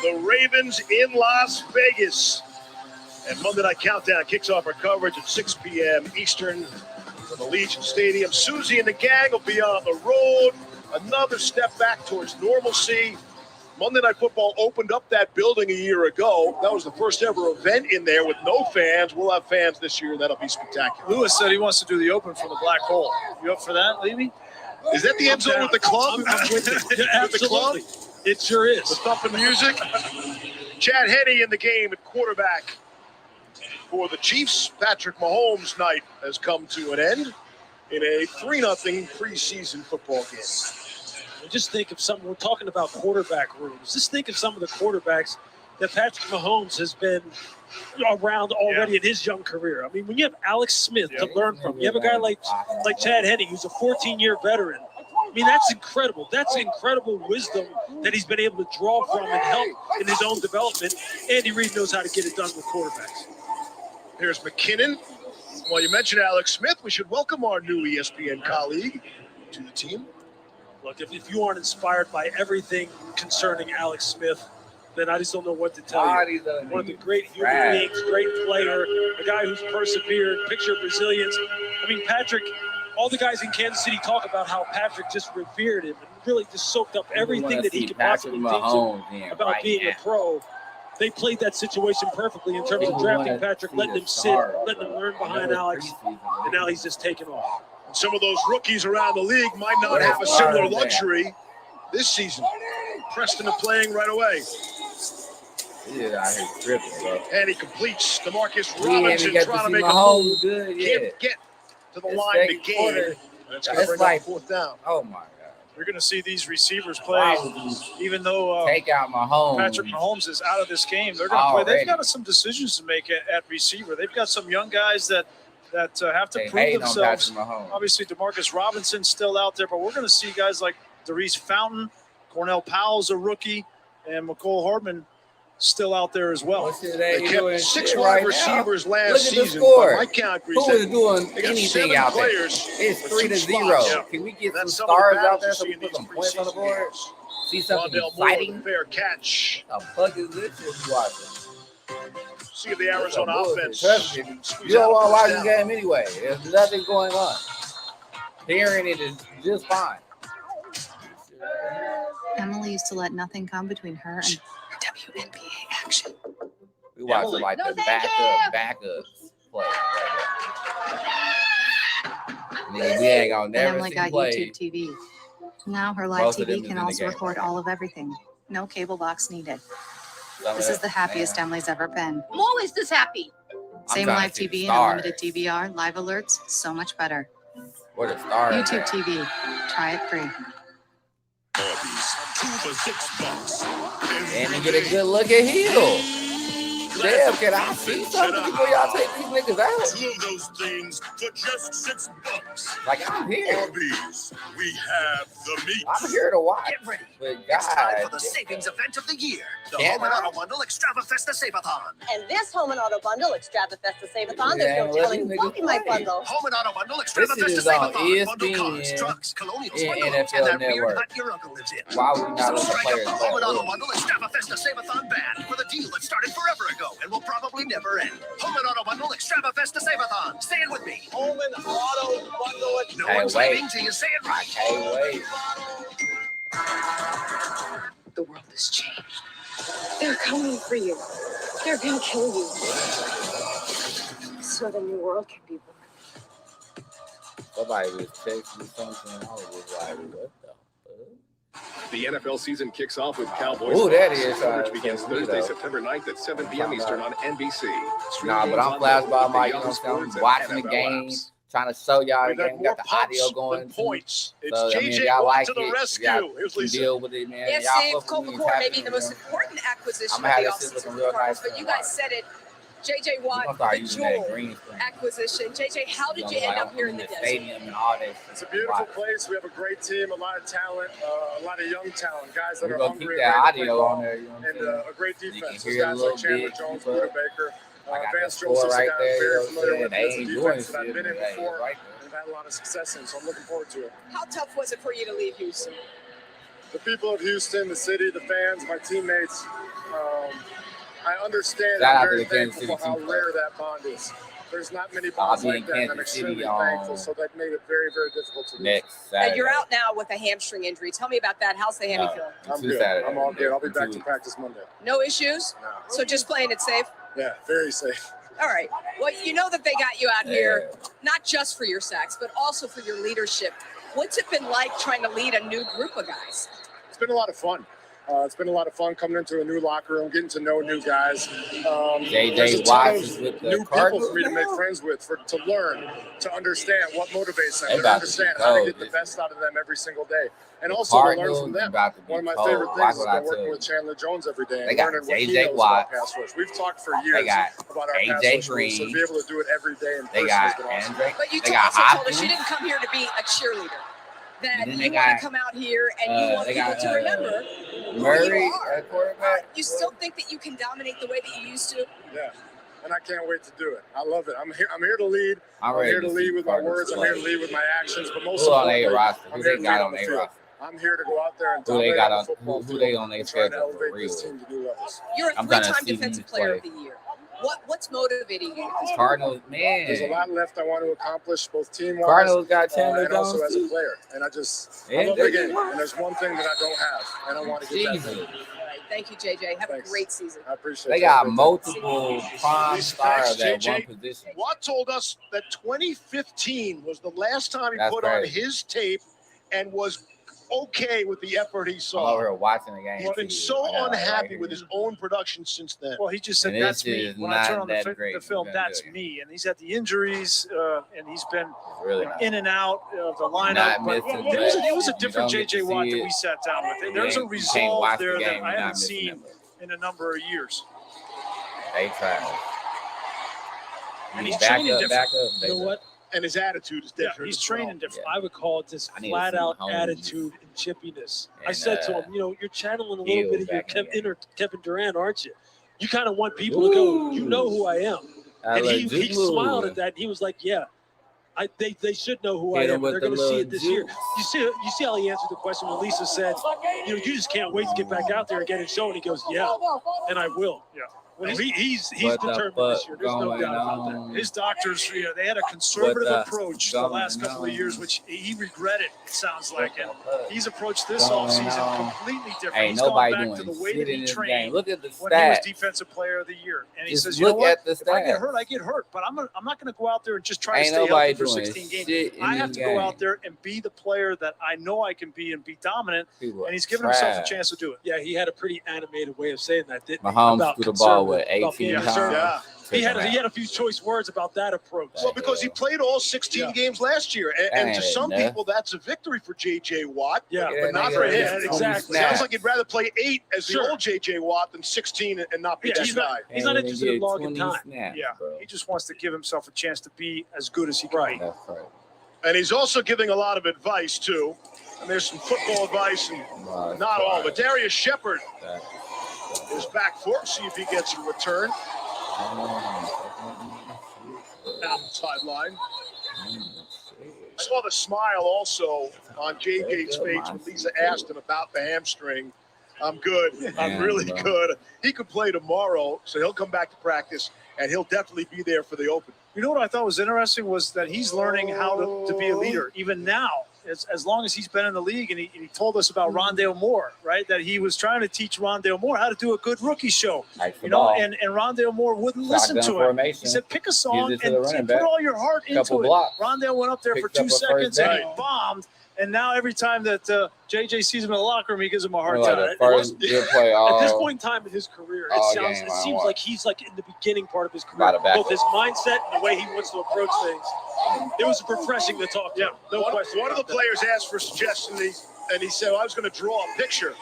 The Ravens in Las Vegas. And Monday Night Countdown kicks off our coverage at 6 p.m. Eastern from Allegiant Stadium. Susie and the gang will be on the road. Another step back towards normalcy. Monday Night Football opened up that building a year ago. That was the first ever event in there with no fans. We'll have fans this year. That'll be spectacular. Lewis said he wants to do the open from the black hole. You up for that, Levy? Is that the end zone with the club? I'm with you. Yeah, absolutely. With the club? It sure is. The thumping music. Chad Henne in the game at quarterback for the Chiefs. Patrick Mahomes' night has come to an end in a 3-0 preseason football game. Just think of something. We're talking about quarterback rooms. Just think of some of the quarterbacks that Patrick Mahomes has been around already in his young career. I mean, when you have Alex Smith to learn from, you have a guy like Chad Henne, who's a 14-year veteran. I mean, that's incredible. That's incredible wisdom that he's been able to draw from and help in his own development. Andy Reid knows how to get it done with quarterbacks. Here's McKinnon. Well, you mentioned Alex Smith. We should welcome our new ESPN colleague to the team. Look, if you aren't inspired by everything concerning Alex Smith, then I just don't know what to tell you. One of the great human beings, great player, a guy who's persevered, picture of resilience. I mean, Patrick, all the guys in Kansas City talk about how Patrick just revered him and really just soaked up everything that he could possibly think about being a pro. They played that situation perfectly in terms of drafting Patrick, letting him sit, letting him learn behind Alex, and now he's just taking off. And some of those rookies around the league might not have a similar luxury this season. Preston playing right away. And he completes. DeMarcus Robinson trying to make a move. Can't get to the line to gain. That's going to bring up fourth down. Oh, my God. You're going to see these receivers play, even though take out Mahomes. Patrick Mahomes is out of this game. They're going to play. They've got some decisions to make at receiver. They've got some young guys that have to prove themselves. Obviously, DeMarcus Robinson's still out there, but we're going to see guys like Darius Fountain, Cornell Powell's a rookie, and McCole Hardman still out there as well. They kept 6 wide receivers last season. By my count, who is doing anything out there? It's 3-0. Can we get some stars out there so we put some points on the board? See something exciting? Fair catch. A fuck is this you're watching? See the Arizona offense. You don't want to watch this game anyway. There's nothing going on. Hearing it is just fine. Emily used to let nothing come between her and WNBA action. We watch like the backup play. We ain't gonna never Emily see got play. YouTube TV. Now her live TV can also record all of everything. No cable box needed. This is the happiest Emily's ever been. I'm always this happy. Same live TV and unlimited DVR, live alerts, so much better. What a star. YouTube TV. Try it free. And you get a good look at Hill. Damn, can I see something before y'all take these niggas out? 2 of those things for just $6. Like, I'm here. Arby's, we have the meat. I'm here to watch. Get ready. But It's time for God, the savings event of the year. The Can't Home and I? Auto Bundle Extravafesta Save-a-thon. And this Home and Auto Bundle Extravafesta Save-a-thon, Yeah, there's no let telling these what niggas in my play. bundle. Home and Auto Bundle this Extravafesta is on Save-a-thon. Bundle cars, ESPN trucks, colonials, and bundles, and NFL that weird Network. hut your uncle lives in. Why would we not So let the strike up players the Home and Auto play? Bundle Extravafesta Save-a-thon band for the deal that started forever ago and will probably never end. Home and Auto Bundle Extravafesta Save-a-thon. Say it with me. Home and Auto Bundle. No Can't one's wait. leaving till you say it I right. can't wait. The world has changed. They're coming for you. They're gonna kill you. So the new world can be born. Somebody was texting me something. I was just like, what the fuck? The NFL season kicks off with Cowboys. Ooh, that is Coverage begins for me, Thursday, though. September 9th at 7 p.m. Eastern on NBC. Nah, but I'm flashed by my, you know what I'm saying, watching the game, trying to show y'all the game, got the audio going. Points. It's So, I mean, JJ y'all Watt like to the it, rescue. y'all Here's can Lisa. deal with it, man. Yes, Y'all Dave, fuck with me, Coca-Cola tap may in, be the you most know. important acquisition I'ma of have the this shit offseason looking for real Cardinals, nice but you for a guys said it. JJ I'm Watt, gonna start the using that jewel green screen. acquisition. JJ, how did you Like, end up I'm here in in the the desert? stadium and all that. It's a beautiful place. We have a great team, a lot of talent, a lot of young talent, guys that We're are gonna keep hungry that and ready to play audio ball, on there, you know what I'm and saying? a great You can defense. hear Those a guys little like Chandler bit, Jones, but Buda Baker, I got Vance the score Joseph, right guys there, very you know familiar what with I'm this saying? They defense ain't that I've been in doing shit, before. right They've had a lot of success in, so I'm looking forward to it. How tough was it for you to leave Houston? The people of Houston, the city, the fans, my teammates, I understand. Shout out I'm to very the Kansas thankful for City how Chiefs. rare that bond is. there's not many balls I'll be like in that. I'm Kansas extremely City thankful. on So that made it very, very difficult to lose. next Saturday. And you're out now with a hamstring injury. Tell me about that. How's the hammy feel? I'm good. I'm all good. I'll be back to practice Monday. No issues? No. So just playing it safe? Yeah, very safe. All right. Well, you know that they got you out here, not just for your sacks, but also for your leadership. What's it been like trying to lead a new group of guys? It's been a lot of fun. It's been a lot of fun coming into a new locker room, getting to know new guys. There's a ton of new people for me to make friends with, to learn, to understand what motivates them, to understand how to get the best out of them every single day. And also to learn from them. One of my favorite things has been working with Chandler Jones every day and learning what he knows about pass rush. We've talked for years about our pass rush rules, so to be able to do it every day in person has been awesome. But you also told us you didn't come here to be a cheerleader. That you want to come out here and you want people to remember Murray, who you are. quarterback. You still think that you can dominate the way that you used to? Yeah, and I can't wait to do it. I love it. I'm here to lead. I'm here to lead with my words. I'm here to lead with my actions. But most importantly, I'm here to lead on the field. I'm here to go out there and dominate the football field and try to elevate this team to new levels. You're a three-time defensive player of the year. What's motivating you? Cardinals, man. There's a lot left I want to accomplish, both team-wise Cardinals got Chandler and also Jones as a player. And I love the game. And there's one thing that I don't have, and I want to get that thing. Thank you, JJ. Have a great season. I appreciate it. They got multiple prime stars at one position. Watt told us that 2015 was the last time he That's put on crazy. his tape and was okay with the effort he I'm saw. over here watching the game. He's been so unhappy with his own production since then. Well, he just said, And that's this me. is When I turn not on that the great. film, He's been that's good. me. And he's had the injuries, and he's been Really not. in and out of the lineup. Not But missing it was a that. different You don't get JJ to Watt see that it. we sat down with. There's a You can't resolve watch the there game, that you're I not haven't missing seen it. in a number of years. They try. And he's training different. You know what? And his attitude is Yeah, different. he's as training well. different. I would call it this I need to flat see out Mahomes attitude and chippiness. I and, said to him, you're channeling a little Hill bit of your back in the inner Kevin Durant, aren't you? You kind of want people to go, you know who I am. And he smiled at that. And he was like, yeah, they should know who Hit I him am. with They're the going to see little it this year. juice. You see how he answered the question when Lisa said, you just can't wait to get back out there and get it shown. And he goes, yeah, and I will. Yeah. Well, he's What the determined fuck this year. There's no going doubt about that. on? His doctors, they had a conservative What the approach the going last couple of on? years, which he regretted, it sounds like. And he's approached this Going offseason on? completely different. Ain't He's gone nobody back doing to the way shit that in he this trained game. Look at the when he was stats. defensive player of the year. And he Just says, you know look what? at the If I get stats. hurt, I get hurt. But I'm not going to go out there and just try Ain't to stay nobody healthy for doing 16 shit games. in I have this to go game. out there and be the player that I know I can be and be dominant. People And he's are given himself a trash. chance to do it. Yeah, he had a pretty animated way of saying that, didn't he? Mahomes About threw the ball, what, conservative, about 18 being times? conservative. Yeah. He had a few choice words about that approach. Well, because he played all 16 games last year. And to some Ain't people, that's a victory for J.J. Watt. Yeah, but not for him. Yeah, exactly. Sounds like he'd rather play 8 as the old J.J. Watt than 16 and not be Yeah, that he's guy. not, he's not interested in logging 20 time. snaps, Yeah, bro. he just wants to give himself a chance to be as good as he can be. That's right. And he's also giving a lot of advice, too. And there's some football advice, and not all. But Darius Shepard is back for it. See if he gets a return. Down the sideline. I saw the smile also on JJ's face when Lisa asked him about the hamstring. I'm good. I'm really good. He could play tomorrow, so he'll come back to practice, and he'll definitely be there for the open. You know what I thought was interesting was that he's learning how to be a leader, even now, as long as he's been in the league. And he told us about Rondale Moore, right? That he was trying to teach Rondale Moore how to do a good rookie show. And Rondale Moore wouldn't listen to him. formation. He said, pick a song Gives it to the and running put back. all your heart Couple into it. blocks. Rondale went up there for Picked up 2 a first seconds and he down. bombed. And now every time that JJ sees him in the locker room, he gives him a hard Like time. the first good play At this all- point in time in his career, all it game, I seems want. like he's like in the beginning part of his Lot career. of backup. Both his mindset and the way he wants to approach things. It was refreshing to talk to him. No question. One of the players asked for a suggestion, and he said, well, I was going to draw a picture.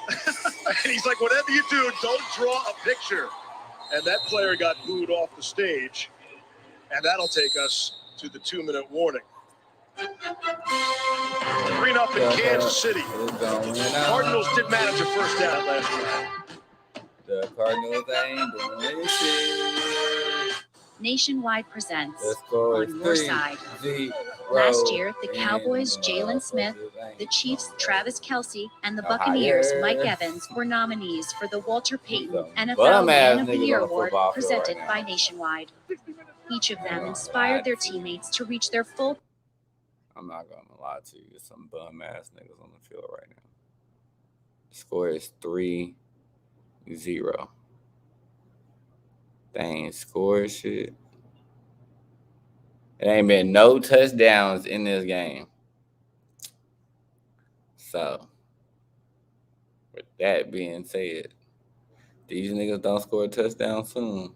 And he's like, whatever you do, don't draw a picture. And that player got booed off the stage. And that'll take us to the 2-minute warning. 3-0 Kansas City. Cardinals did manage a first down last week. The Cardinals ain't doing shit. Nationwide presents The score is On Your Side. 3-0. Last year, the Cowboys' And, Jalen Smith, the Chiefs' Travis Kelce, and the Ohio. Buccaneers' Mike Evans were nominees for the Walter Payton Bum NFL ass Man of the niggas Year on the Award football field presented right now. by Nationwide. Each of them inspired their teammates to reach their full. I'm not going to lie to you. There's some bum-ass niggas on the field right now. The score is 3-0. They ain't scored shit. There ain't been no touchdowns in this game. So, with that being said, these niggas don't score a touchdown soon.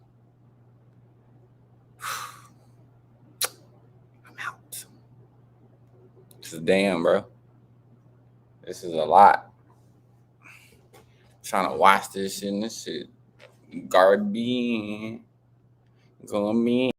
I'm out. This is damn, bro. This is a lot. Trying to watch this shit and this shit. Garbage. Going me.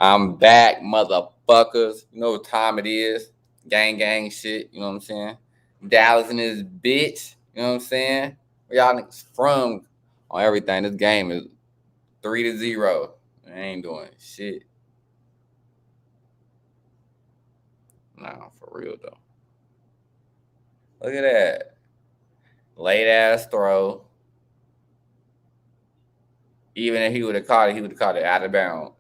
I'm back, motherfuckers. You know what time it is. Gang shit. You know what I'm saying? Dallas and his bitch. You know what I'm saying? Where y'all niggas from on everything. This game is 3-0. I ain't doing shit. Nah, for real though. Look at that. Late ass throw. Even if he would have caught it out of bounds.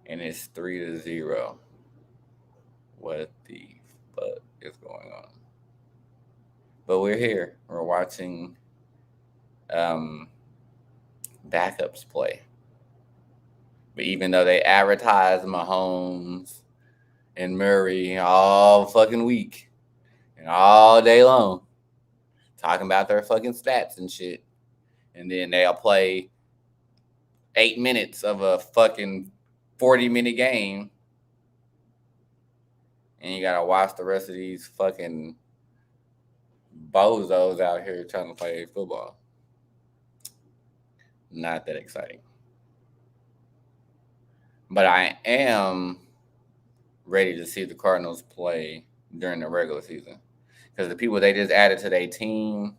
And it's 3-0. What the fuck is going on? But we're here. We're watching backups play. But even though they advertise Mahomes and Murray all fucking week and all day long, talking about their fucking stats and shit, and then they'll play 8 minutes of a fucking 40-minute game, and you gotta watch the rest of these fucking bozos out here trying to play football. Not that exciting. But I am ready to see the Cardinals play during the regular season. Because the people they just added to their team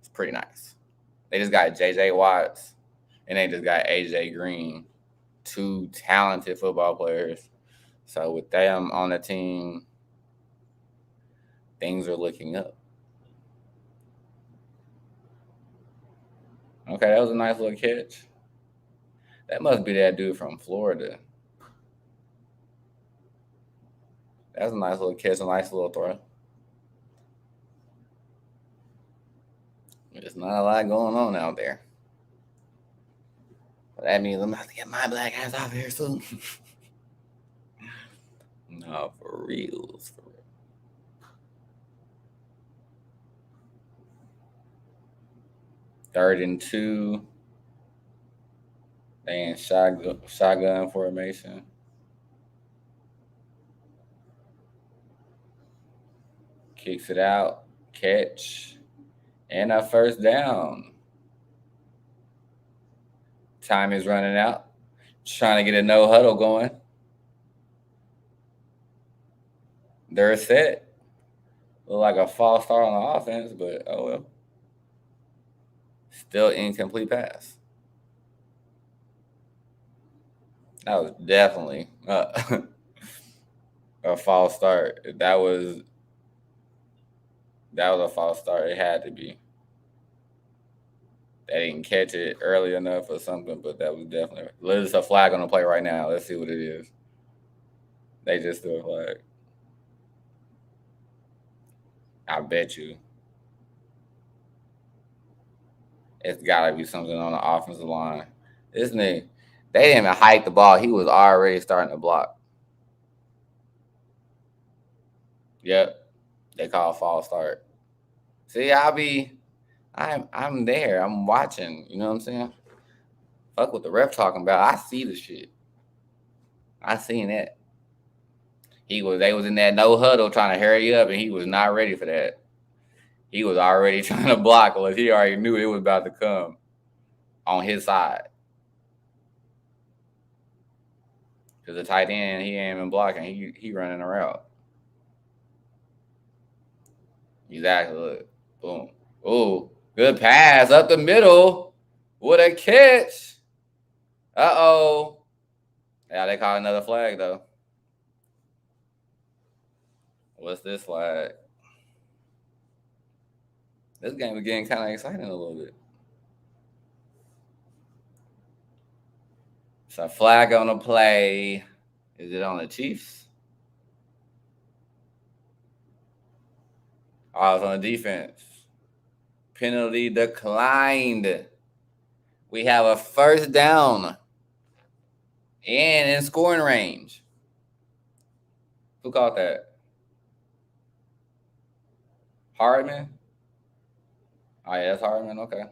is pretty nice. They just got J.J. Watts and they just got A.J. Green. 2 talented football players. So with them on the team, things are looking up. Okay, that was a nice little catch. That must be that dude from Florida. That was a nice little catch, a nice little throw. There's not a lot going on out there. But that means I'm about to get my black ass out here soon. No, for real. 3rd and 2. They in shotgun formation. Kicks it out. Catch. And a first down. Time is running out. Trying to get a no huddle going. They're set. Look like a false start on the offense, but oh well. Still incomplete pass. That was definitely a false start. That was a false start. It had to be. They didn't catch it early enough or something, but that was definitely. There's a flag on the play right now. Let's see what it is. They just threw a flag. I bet you. It's got to be something on the offensive line. This nigga, they didn't even hike the ball. He was already starting to block. Yep. They call false start. See, I'm there. I'm watching. You know what I'm saying? Fuck what the ref talking about. I see the shit. I seen that. They was in that no huddle trying to hurry up, and he was not ready for that. He was already trying to block, unless he already knew it was about to come on his side. Because the tight end, he ain't even blocking. He running around. Exactly. Look. Boom. Ooh. Good pass up the middle. What a catch. Uh-oh. Yeah, they caught another flag, though. What's this flag? This game is getting kind of exciting a little bit. It's a flag on the play. Is it on the Chiefs? Oh, it's on the defense. Penalty declined. We have a first down and in scoring range. Who caught that? Hardman? Oh, yeah, that's Hardman. Okay.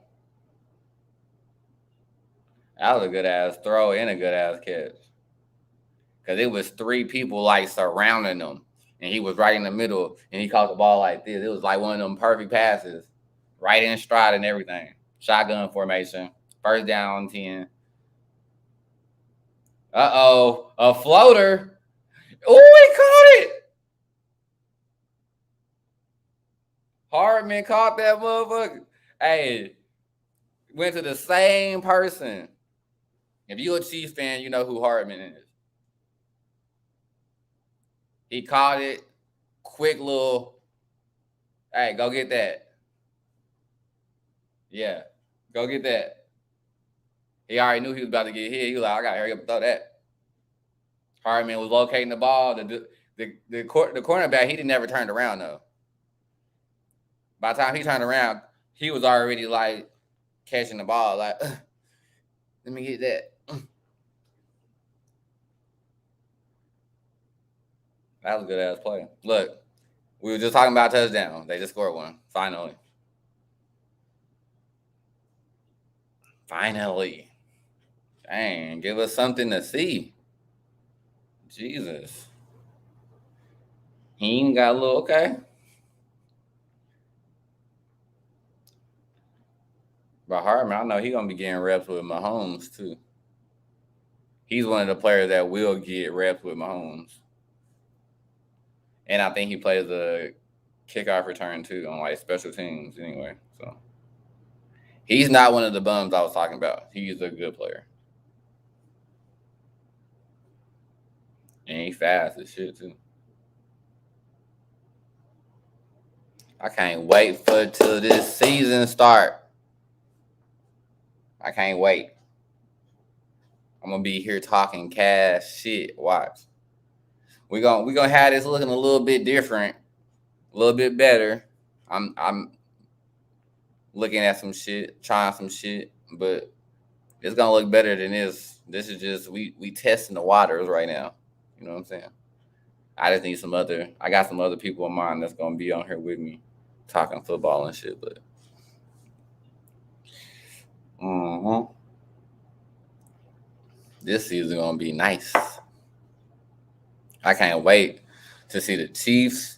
That was a good-ass throw and a good-ass catch. Because it was 3 people, like, surrounding him. And he was right in the middle, and he caught the ball like this. It was like one of them perfect passes. Right in stride and everything. Shotgun formation. First down, 10. Uh-oh. A floater. Oh, he caught it. Hardman caught that motherfucker. Hey, went to the same person. If you're a Chiefs fan, you know who Hardman is. He caught it. Quick little, hey, go get that. Yeah, go get that. He already knew he was about to get hit. He was like, I got to hurry up and throw that. Hardman was locating the ball. The cornerback, he never turned around, though. By the time he turned around, he was already, like, catching the ball. Like, let me get that. That was a good-ass play. Look, we were just talking about touchdowns. They just scored one. Finally. Dang, give us something to see. Jesus. He ain't got a little, okay. But Hardman, I know he's going to be getting reps with Mahomes, too. He's one of the players that will get reps with Mahomes. And I think he plays a kickoff return, too, on, like, special teams anyway. So he's not one of the bums I was talking about. He's a good player. And he's fast as shit, too. I can't wait till this season start. I can't wait. I'm going to be here talking cash shit. Watch. We're gonna have this looking a little bit different, a little bit better. I'm looking at some shit, trying some shit, but it's gonna look better than this. This is just we testing the waters right now. You know what I'm saying? I just need I got some other people in mind that's gonna be on here with me talking football and shit, but this season gonna be nice. I can't wait to see the Chiefs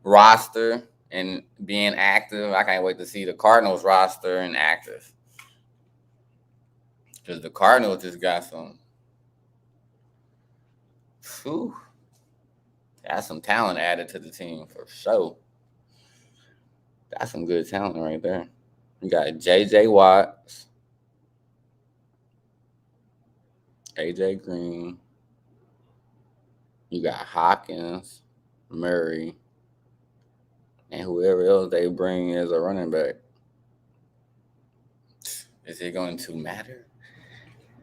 roster and being active. I can't wait to see the Cardinals roster and active. Because the Cardinals just got some, that's some talent added to the team for sure. That's some good talent right there. You got J.J. Watts, A.J. Green. You got Hopkins, Murray, and whoever else they bring as a running back. Is it going to matter?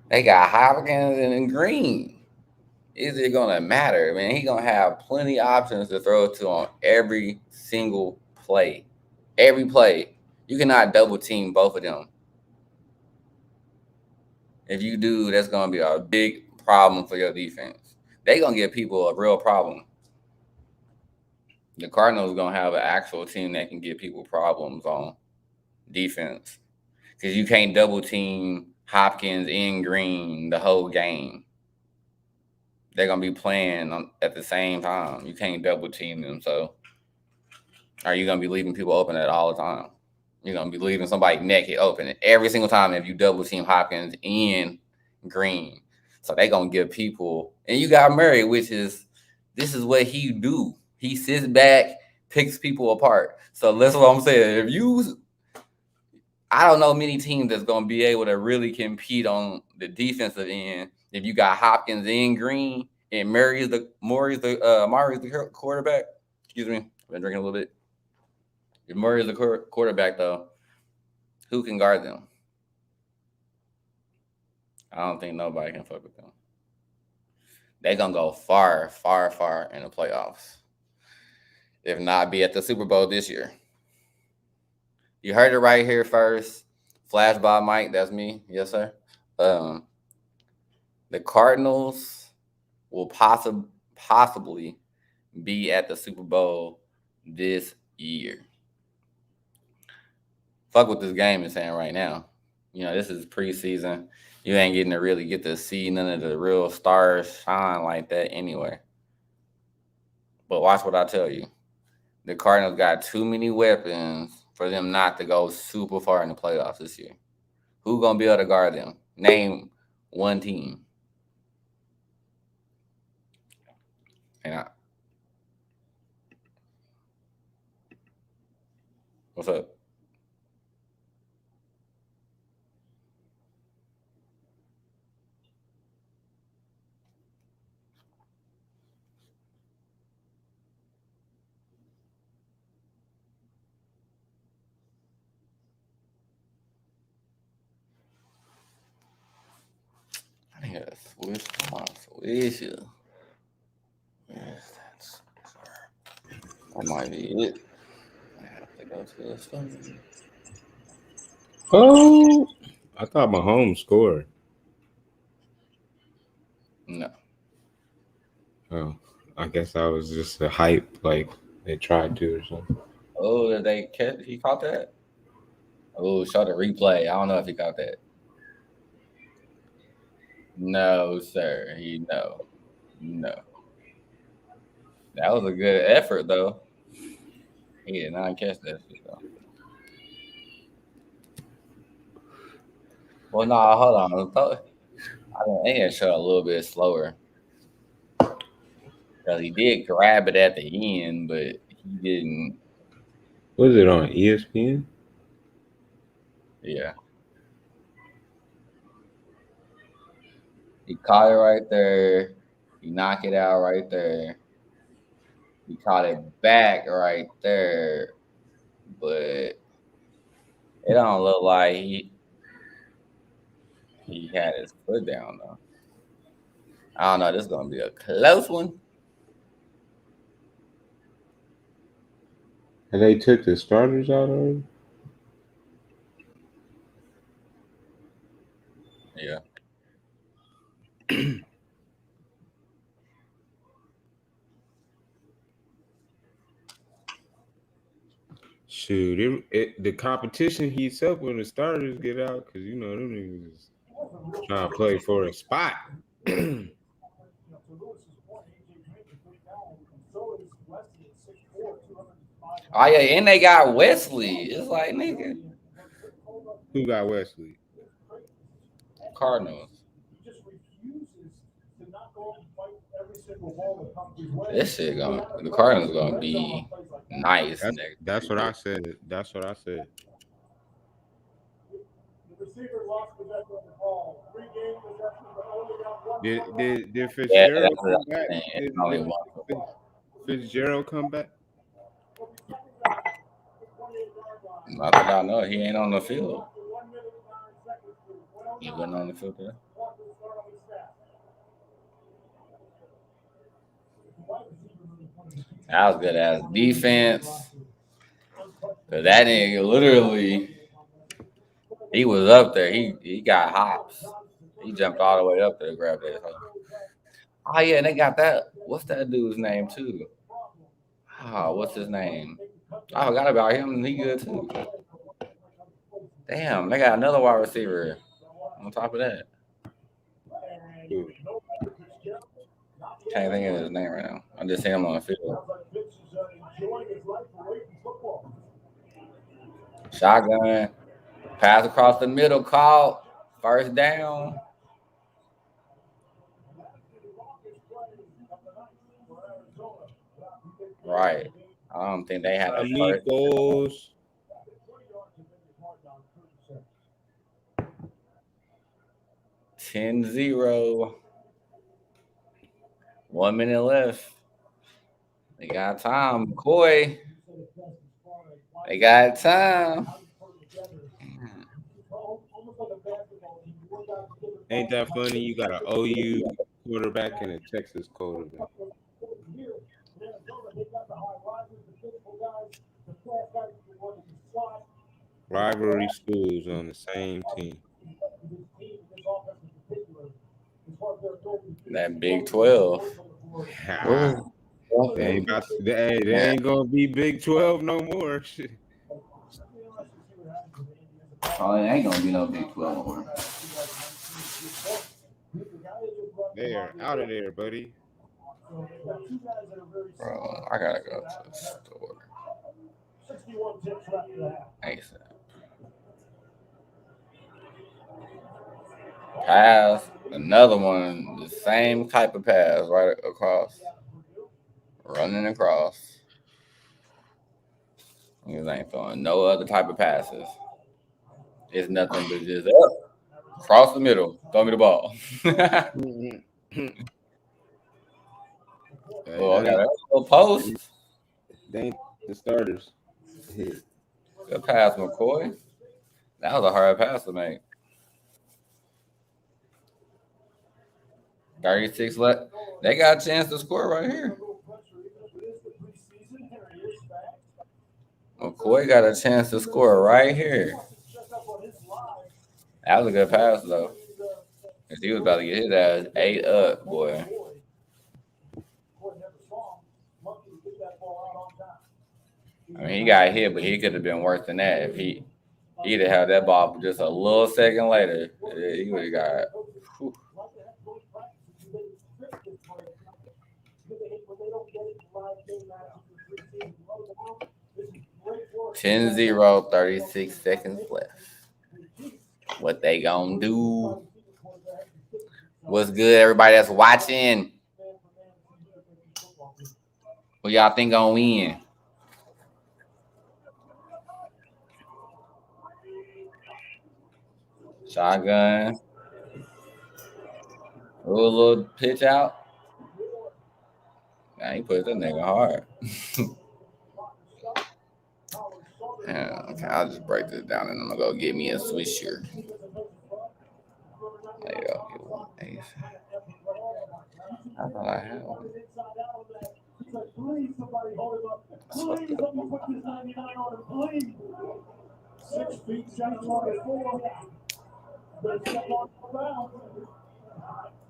They got Hopkins and Green. Is it going to matter? Man, he's going to have plenty of options to throw to on every single play. Every play. You cannot double team both of them. If you do, that's going to be a big problem for your defense. They're going to give people a real problem. The Cardinals going to have an actual team that can give people problems on defense because you can't double team Hopkins and Green the whole game. They're going to be playing at the same time. You can't double team them. So are you going to be leaving people open at all the time? You're going to be leaving somebody naked open every single time if you double team Hopkins and Green. So they're going to give people, and you got Murray, this is what he do. He sits back, picks people apart. So that's what I'm saying. I don't know many teams that's going to be able to really compete on the defensive end. If you got Hopkins and Green and Murray's the quarterback. Excuse me, I've been drinking a little bit. If Murray's the quarterback, though, who can guard them? I don't think nobody can fuck with them. They're going to go far, far, far in the playoffs. If not, be at the Super Bowl this year. You heard it right here first. Flash by Mike, that's me. Yes, sir. The Cardinals will possibly be at the Super Bowl this year. Fuck what this game is saying right now. This is preseason. You ain't getting to really get to see none of the real stars shine like that anyway. But watch what I tell you. The Cardinals got too many weapons for them not to go super far in the playoffs this year. Who gonna be able to guard them? Name one team. What's up? Switch. Yes, that might be it. I have to go to this one. Oh, I thought Mahomes scored. No. Oh, I guess that was just a hype, like they tried to or something. Oh, did they catch? He caught that? Oh, show the replay. I don't know if he caught that. No, sir. No. That was a good effort, though. He did not catch that shit, though. Well, no, hold on. I think it showed a little bit slower. Because he did grab it at the end, but he didn't. Was it on ESPN? Yeah. He caught it right there. He knocked it out right there. He caught it back right there. But it don't look like he had his foot down, though. I don't know. This is going to be a close one. And they took the starters out already? Yeah. Shoot, the competition heats up when the starters get out because, them niggas trying to play for a spot. Oh, yeah, and they got Wesley. It's like, nigga. Who got Wesley? Cardinals. This shit the Cardinals gonna be nice. That's what I said. Did Fitzgerald come back? Did Fitzgerald come back? Not that I know. He ain't on the field. He wasn't on the field there. That was good as defense. But that nigga literally, he was up there. He got hops. He jumped all the way up there to grab that. Oh, yeah, and they got that. What's that dude's name, too? Oh, what's his name? I forgot about him. He good too. Damn, they got another wide receiver on top of that. Can't think of his name right now. I just see him on the field. Shotgun. Pass across the middle. Call. First down. Right. I don't think they had a first. Amigos. 10-0. 1 minute left. They got time. McCoy. They got time. Ain't that funny? You got an OU quarterback and a Texas quarterback. Rivalry schools on the same team. That Big 12. They ain't gonna be Big 12 no more. Oh, it ain't gonna be no Big 12 no more. They are out of there, buddy. Bro, I gotta go to the store. ASAP. Pass. Another one. The same type of pass right across. Running across. Niggas ain't throwing no other type of passes. It's nothing but just up. Cross the middle. Throw me the ball. Oh, I got a little post. They ain't the starters. Good pass, McCoy. That was a hard pass to make. 36 left. They got a chance to score right here. McCoy got a chance to score right here. That was a good pass, though. Because he was about to get his ass 8 up, boy. I mean, he got hit, but he could have been worse than that if he'd have had that ball just a little second later. He would have got. Whew. 10-0, 36 seconds left. What they gonna do? What's good, everybody that's watching? Who y'all think gonna win? Shotgun. A little pitch out. Nah, he put that nigga hard. Yeah, okay, I'll just break this down and I'm gonna go get me a swisher. There you go. I thought I had one.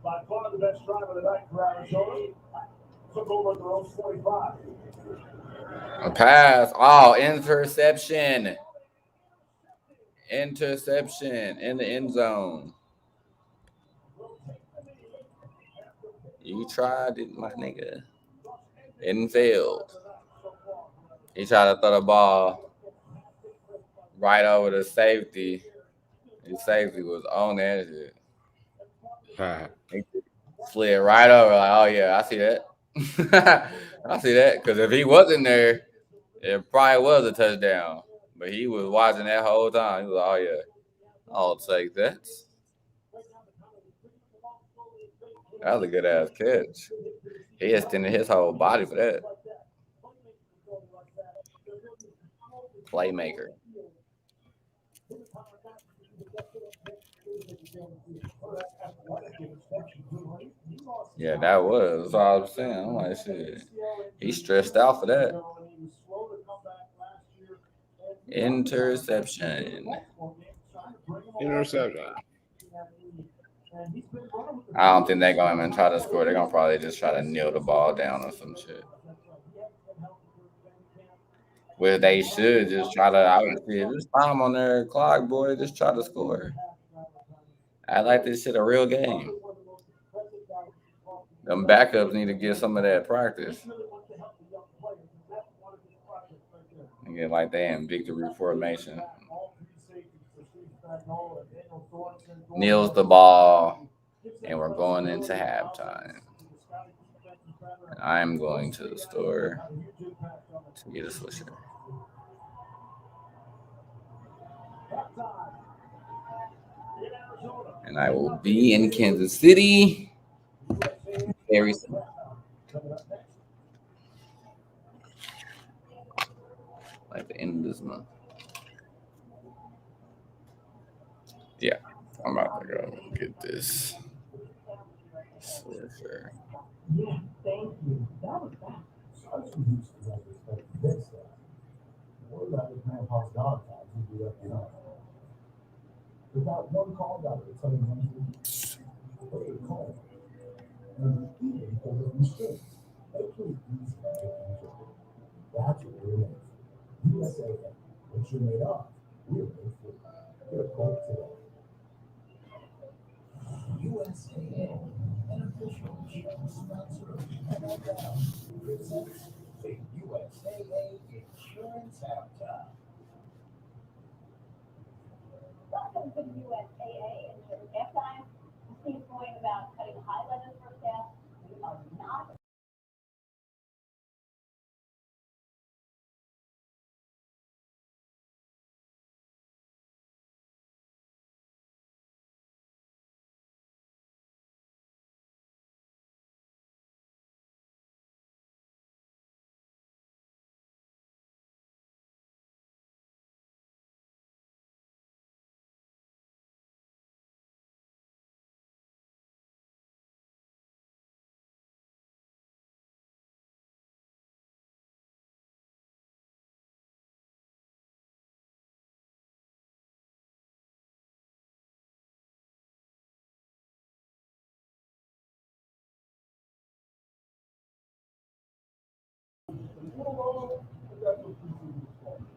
By far the best drive of the night for Arizona. Took over at their own 25. A pass. Oh, interception. Interception in the end zone. You tried it, my nigga. And failed. He tried to throw the ball right over the safety. His safety was on that shit. He slid right over. Like, oh, yeah, I see that. I see that. Because if he wasn't there, it probably was a touchdown. But he was watching that whole time. He was like, oh, yeah, I'll take that. That was a good-ass catch. He extended his whole body for that. Playmaker. Yeah, that was. That's all I was saying. I'm like, shit. He stressed out for that. Interception. I don't think they're going to even try to score. They're going to probably just try to kneel the ball down or some shit. Where they should just try to, I would say, there's time on their clock, boy. Just try to score. I like this shit a real game. Them backups need to get some of that practice. And get like they in victory formation. Kneels the ball, and we're going into halftime. And I'm going to the store to get a swisher. And I will be in Kansas City very soon. Like the end of this month. Yeah, I'm about to go get this swisher. Yeah, thank you. That was bad. What about the grandpa's dog tags? You do that, you know. Without one call out of the telling them what they call. And even for the mistake, they can easily get things right. That's what we're made for. USA, what you're made of, we're made for. Get a quote today. USAA, an official insurance sponsor of NFL, presents the USAA Insurance Halftime. Welcome to the USAA Insurance Halftime. This team's going about cutting high limits for staff. We are not.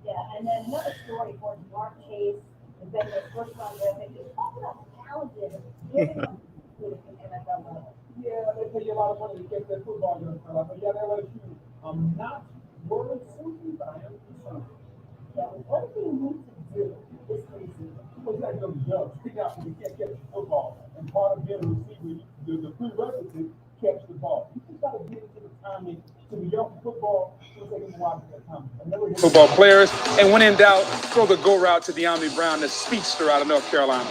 Yeah, and then another story for Mark Chase, the Bengals first round draft pick. He talked about the challenges of getting up to the NFL level. Yeah, they pay you a lot of money to get their football done. But yeah, they're like you. I'm not worried, Susie, but I am concerned. Yeah, what does he need to do this preseason? Well, you got to go to the judge. Figure out when you can't catch the football. And part of being a receiver, the prerequisite, catch the ball. You just got to get into the timing to be young football. It'll take him a while to get time. Football players, and when in doubt, throw the go route to De'Ami Brown, the speedster out of North Carolina.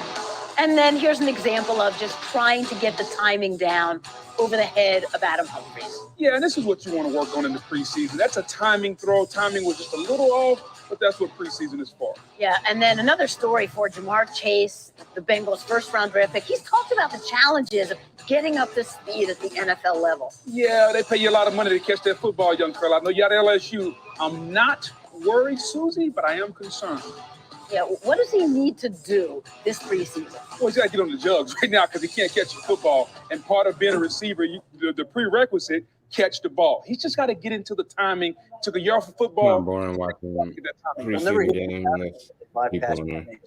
And then here's an example of just trying to get the timing down over the head of Adam Humphries. Yeah, and this is what you want to work on in the preseason. That's a timing throw. Timing was just a little off, but that's what preseason is for. Yeah, and then another story for Jamar Chase, the Bengals' first-round draft pick. He's talked about the challenges of getting up to speed at the NFL level. Yeah, they pay you a lot of money to catch that football, young fella. I know you're at LSU. I'm not worried, Susie, but I am concerned. Yeah, what does he need to do this preseason? Well, he's got to get on the jugs right now because he can't catch the football. And part of being a receiver, the prerequisite, catch the ball. He's just got to get into the timing to the yard for football. Not boring watching preseason game. Bypass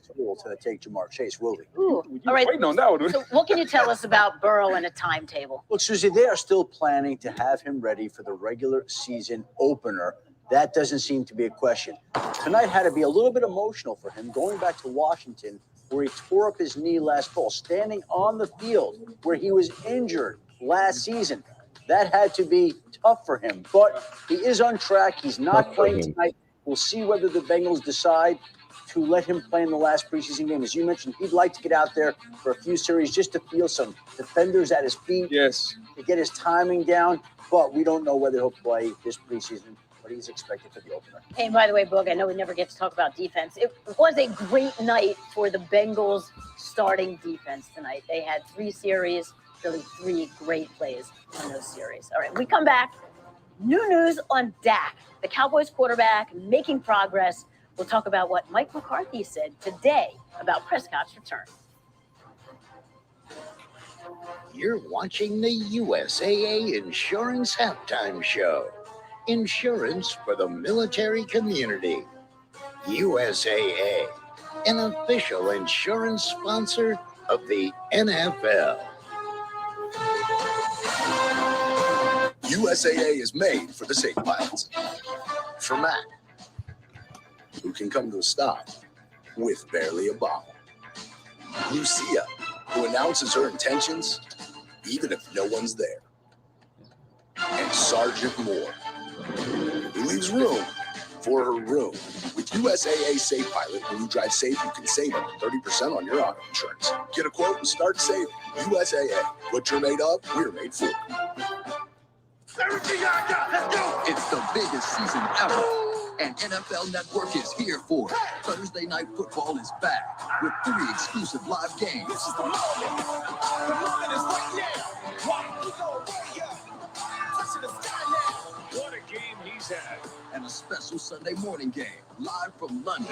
school to take Jamar Chase, will he? Ooh, all right. Waiting on that one. So what can you tell us about Burrow and a timetable? Look, Susie, they are still planning to have him ready for the regular season opener. That doesn't seem to be a question. Tonight had to be a little bit emotional for him, going back to Washington, where he tore up his knee last fall, standing on the field where he was injured last season. That had to be tough for him, but he is on track. He's not playing tonight. We'll see whether the Bengals decide to let him play in the last preseason game. As you mentioned, he'd like to get out there for a few series just to feel some defenders at his feet. Yes. To get his timing down, but we don't know whether he'll play this preseason. He's expected for the opener. Hey, and by the way, Boog, I know we never get to talk about defense. It was a great night for the Bengals starting defense tonight. They had 3 series, really 3 great plays in those series. All right, we come back. New news on Dak, the Cowboys quarterback, making progress. We'll talk about what Mike McCarthy said today about Prescott's return. You're watching the USAA Insurance Halftime Show. Insurance for the military community. USAA, an official insurance sponsor of the NFL. USAA is made for the safe pilots. For Matt, who can come to a stop with barely a bobble. Lucia, who announces her intentions even if no one's there. And Sergeant Moore, who leaves room for her room. With USAA Safe Pilot, when you drive safe, you can save up to 30% on your auto insurance. Get a quote and start saving. USAA. What you're made of, we're made for. Everything I got, let's go! It's the biggest season ever, and NFL Network is here for it. Thursday Night Football is back with 3 exclusive live games. This is the moment. The moment is right now. Watch me go warrior. Touching the sky now. What a game he's had. And a special Sunday morning game, live from London.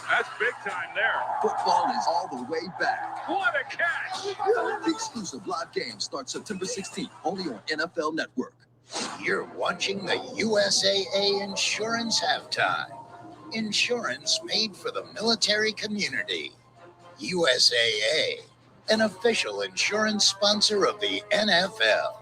That's big time there. Football is all the way back. What a catch! The exclusive live game starts September 16th, only on NFL Network. You're watching the USAA Insurance Halftime. Insurance made for the military community. USAA, an official insurance sponsor of the NFL.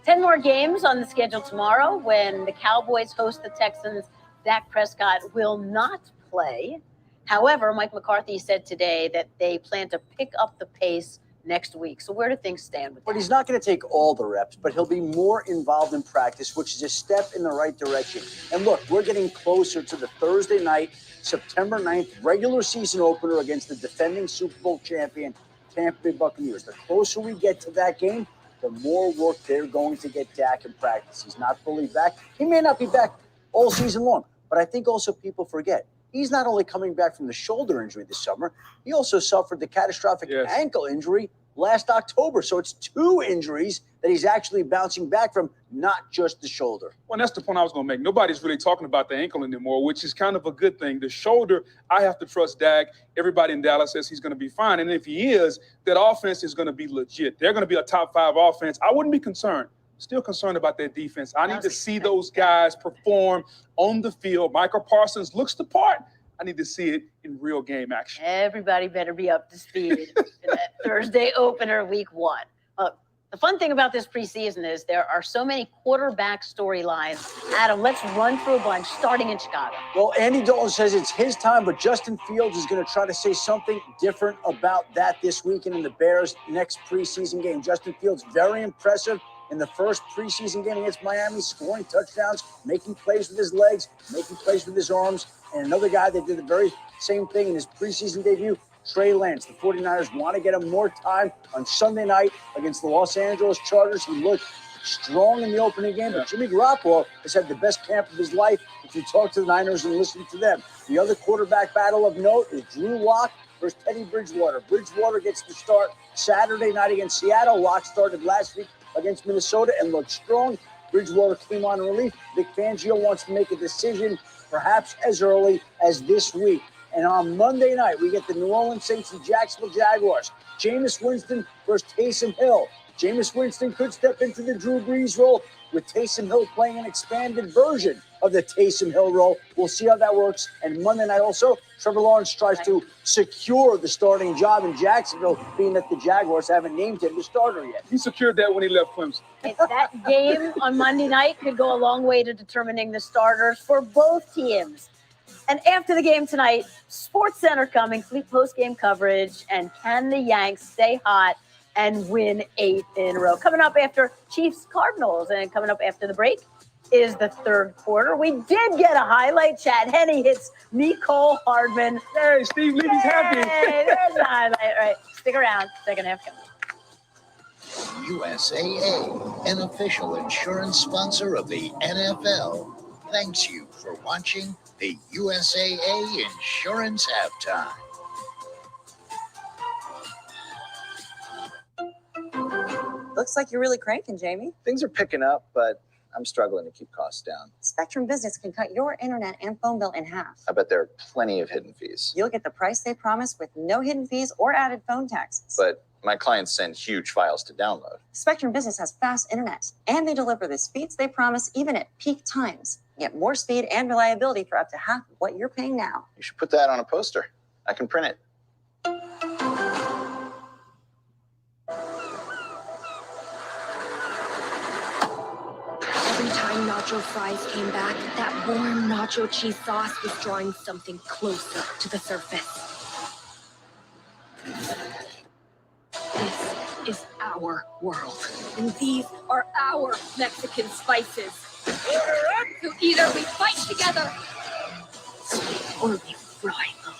10 more games on the schedule tomorrow when the Cowboys host the Texans. Dak Prescott will not play. However, Mike McCarthy said today that they plan to pick up the pace next week. So where do things stand with that? But he's not going to take all the reps, but he'll be more involved in practice, which is a step in the right direction. And look, we're getting closer to the Thursday night, September 9th, regular season opener against the defending Super Bowl champion, Tampa Bay Buccaneers. The closer we get to that game, the more work they're going to get Dak in practice. He's not fully back. He may not be back all season long, but I think also people forget. He's not only coming back from the shoulder injury this summer, he also suffered the catastrophic ankle injury last October. So it's 2 injuries that he's actually bouncing back from, not just the shoulder. Well, that's the point I was going to make. Nobody's really talking about the ankle anymore, which is kind of a good thing. The shoulder, I have to trust Dak. Everybody in Dallas says he's going to be fine. And if he is, that offense is going to be legit. They're going to be a top 5 offense. I wouldn't be concerned. Still concerned about their defense. I need to see those guys perform on the field. Michael Parsons looks the part. I need to see it in real game action. Everybody better be up to speed in that Thursday opener, week 1. The fun thing about this preseason is there are so many quarterback storylines. Adam, let's run through a bunch, starting in Chicago. Well, Andy Dalton says it's his time, but Justin Fields is going to try to say something different about that this weekend in the Bears' next preseason game. Justin Fields, very impressive in the first preseason game against Miami, scoring touchdowns, making plays with his legs, making plays with his arms. And another guy that did the very same thing in his preseason debut, Trey Lance. The 49ers want to get him more time on Sunday night against the Los Angeles Chargers. He looked strong in the opening game, but Jimmy Garoppolo has had the best camp of his life if you talk to the Niners and listen to them. The other quarterback battle of note is Drew Lock versus Teddy Bridgewater. Bridgewater gets the start Saturday night against Seattle. Lock started last week against Minnesota and looked strong. Bridgewater came on in relief. Vic Fangio wants to make a decision perhaps as early as this week. And on Monday night, we get the New Orleans Saints and Jacksonville Jaguars. Jameis Winston versus Taysom Hill. Jameis Winston could step into the Drew Brees role with Taysom Hill playing an expanded version of the Taysom Hill role. We'll see how that works. And Monday night also, Trevor Lawrence tries to secure the starting job in Jacksonville, being that the Jaguars haven't named him the starter yet. He secured that when he left Clemson. That game on Monday night could go a long way to determining the starters for both teams. And after the game tonight, SportsCenter coming, complete post-game coverage, and can the Yanks stay hot and win 8 in a row? Coming up after Chiefs Cardinals, and coming up after the break is the third quarter. We did get a highlight. Chad Henne hits Nicole Hardman. Hey, Steve Levy's happy. Hey, there's the highlight. All right, stick around. Second half coming. USAA, an official insurance sponsor of the NFL, thanks you for watching the USAA Insurance Halftime. Looks like you're really cranking, Jamie. Things are picking up, but I'm struggling to keep costs down. Spectrum Business can cut your internet and phone bill in half. I bet there are plenty of hidden fees. You'll get the price they promise with no hidden fees or added phone taxes. But My clients send huge files to download. Spectrum Business has fast internet, and they deliver the speeds they promise even at peak times. Get more speed and reliability for up to half of what you're paying now. You should put that on a poster. I can print it. Every time nacho fries came back, that warm nacho cheese sauce was drawing something closer to the surface. This is our world, and these are our Mexican spices. So either we fight together, or we fry alone.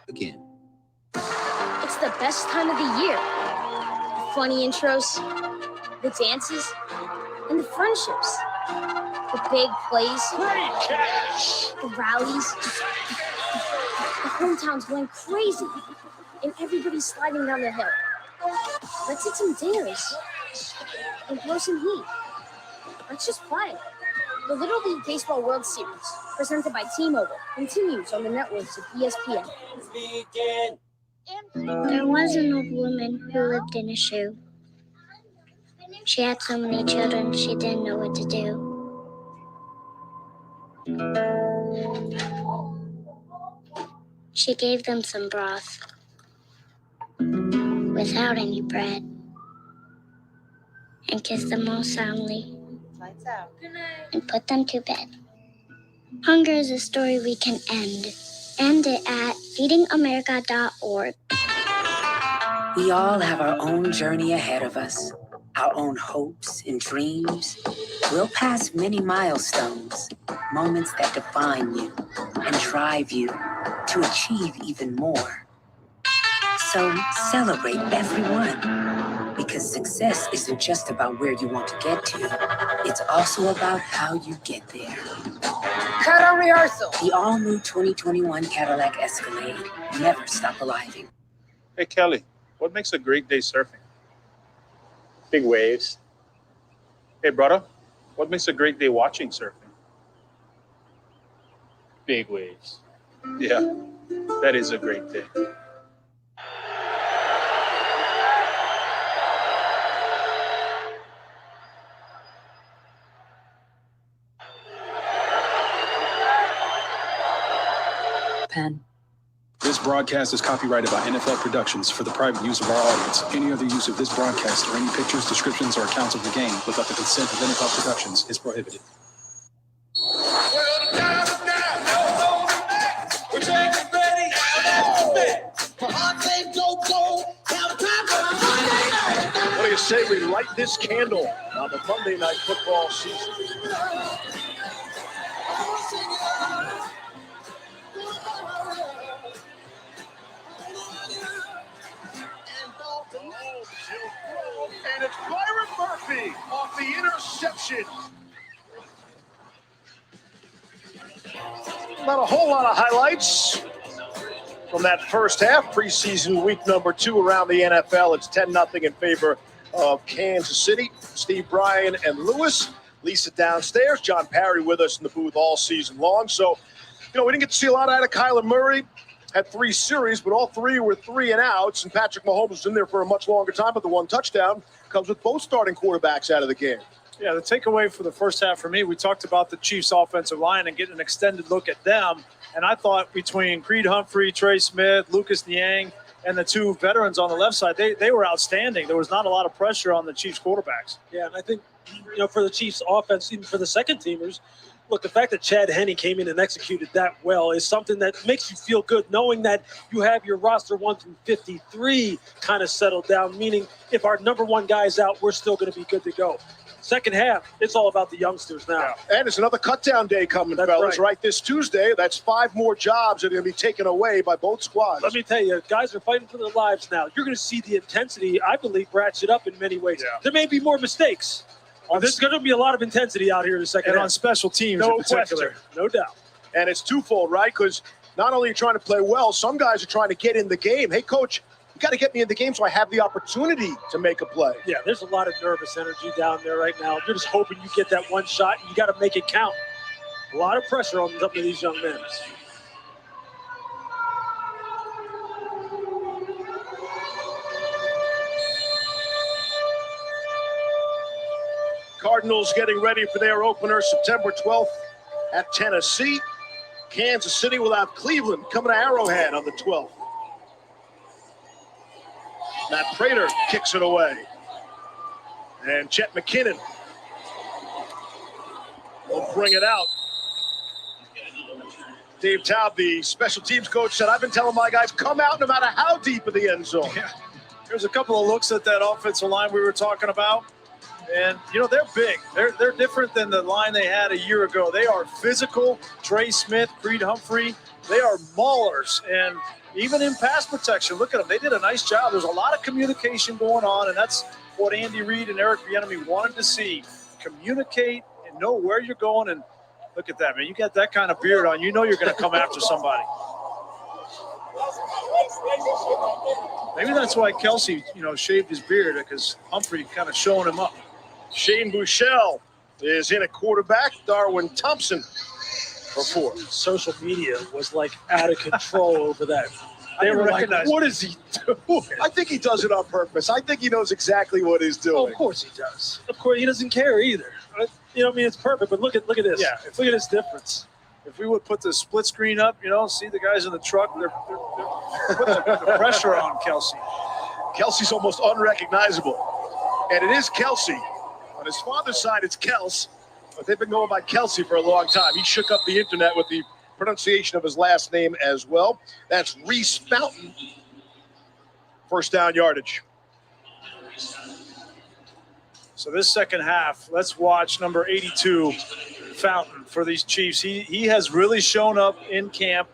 Again. It's the best time of the year. The funny intros, the dances, and the friendships. The big plays, the rallies, the hometowns going crazy, and everybody's sliding down the hill. Let's eat some dinners and blow some heat. Let's just play. The Little League Baseball World Series, presented by T-Mobile, continues on the networks of ESPN. There was an old woman who lived in a shoe. She had so many children, she didn't know what to do. She gave them some broth without any bread and kissed them all soundly and put them to bed. Hunger is a story we can end. End it at feedingamerica.org. We all have our own journey ahead of us, our own hopes and dreams. We'll pass many milestones, moments that define you and drive you to achieve even more. So celebrate every one, because success isn't just about where you want to get to, it's also about how you get there. Cut on rehearsal. The all-new 2021 Cadillac Escalade. Never stop arriving. Hey, Kelly, what makes a great day surfing? Big waves. Hey, brother, what makes a great day watching surfing? Big waves. Yeah, that is a great day. Pen. This broadcast is copyrighted by NFL Productions for the private use of our audience. Any other use of this broadcast or any pictures, descriptions, or accounts of the game without the consent of NFL Productions is prohibited. What do you say we light this candle on the Monday Night Football season? And it's Byron Murphy off the interception. Not a whole lot of highlights from that first half, preseason week number 2 around the NFL. It's 10-0 in favor of Kansas City. Steve, Brian, and Lewis. Lisa downstairs. John Parry with us in the booth all season long. So, we didn't get to see a lot out of Kyler Murray. Had 3 series, but all 3 were 3 and outs. And Patrick Mahomes was in there for a much longer time, but the 1 touchdown comes with both starting quarterbacks out of the game. Yeah, the takeaway for the first half for me, we talked about the Chiefs' offensive line and getting an extended look at them. And I thought between Creed Humphrey, Trey Smith, Lucas Niang, and the 2 veterans on the left side, they were outstanding. There was not a lot of pressure on the Chiefs quarterbacks. Yeah, and I think, for the Chiefs offense, even for the second teamers, look, the fact that Chad Henne came in and executed that well is something that makes you feel good, knowing that you have your roster 1 through 53 kind of settled down, meaning if our number 1 guy is out, we're still going to be good to go. Second half, it's all about the youngsters now. Yeah. And it's another cut-down day coming, fellas, right this Tuesday. That's 5 more jobs that are going to be taken away by both squads. Let me tell you, guys are fighting for their lives now. You're going to see the intensity, I believe, ratchet up in many ways. Yeah. There may be more mistakes. There's going to be a lot of intensity out here in the second And half. on special teams No in particular. question. No doubt. And it's twofold, right? Because not only are you trying to play well, some guys are trying to get in the game. Hey, coach, you got to get me in the game so I have the opportunity to make a play. Yeah, there's a lot of nervous energy down there right now. You're just hoping you get that one shot, and you got to make it count. A lot of pressure on some of these young men. Cardinals getting ready for their opener September 12th at Tennessee. Kansas City will have Cleveland coming to Arrowhead on the 12th. Matt Prater kicks it away. And Chet McKinnon will bring it out. Dave Taub, the special teams coach, said, I've been telling my guys, come out no matter how deep in the end zone. Yeah. There's a couple of looks at that offensive line we were talking about. And, you know, they're big. They're different than the line they had a year ago. They are physical. Trey Smith, Creed Humphrey, they are maulers. And even in pass protection, look at them. They did a nice job. There's a lot of communication going on, and that's what Andy Reid and Eric Bieniemy wanted to see. Communicate and know where you're going. And look at that, man. You got that kind of beard on. You know you're going to come after somebody. Maybe that's why Kelsey, shaved his beard, because Humphrey kind of showing him up. Shane Buechele is in at quarterback. Darwin Thompson for 4. Social media was like out of control over that. They were like, what is he doing? I think he does it on purpose. I think he knows exactly what he's doing. Oh, of course he does. Of course, he doesn't care either. It's perfect, but look at this. Yeah, look at this difference. If we would put the split screen up, see the guys in the truck, they're putting the pressure on Kelsey. Kelsey's almost unrecognizable. And it is Kelsey. On his father's side, it's Kels, but they've been going by Kelsey for a long time. He shook up the internet with the pronunciation of his last name as well. That's Reese Fountain. First down yardage. So this second half, let's watch number 82, Fountain, for these Chiefs. He has really shown up in camp.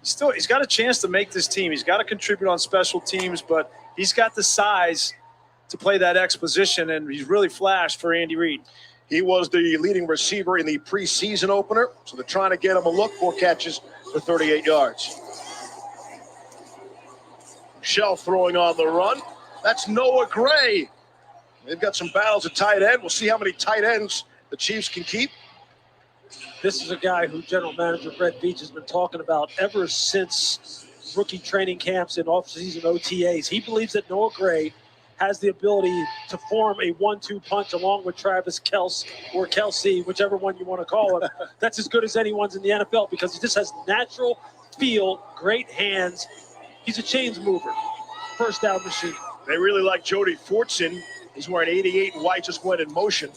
He's got a chance to make this team. He's got to contribute on special teams, but he's got the size to play that X position, and he's really flashed for Andy Reid. He was the leading receiver in the preseason opener, so they're trying to get him a look. 4 catches for 38 yards. Shell throwing on the run. That's Noah Gray. They've got some battles at tight end. We'll see how many tight ends the Chiefs can keep. This is a guy who General Manager Brett Veach has been talking about ever since rookie training camps and off-season OTAs. He believes that Noah Gray has the ability to form a 1-2 punch along with Travis Kelce or Kelsey, whichever one you want to call him. That's as good as anyone's in the NFL because he just has natural feel, great hands. He's a chains mover, first down machine. They really like Jody Fortson. He's wearing 88 white, just went in motion.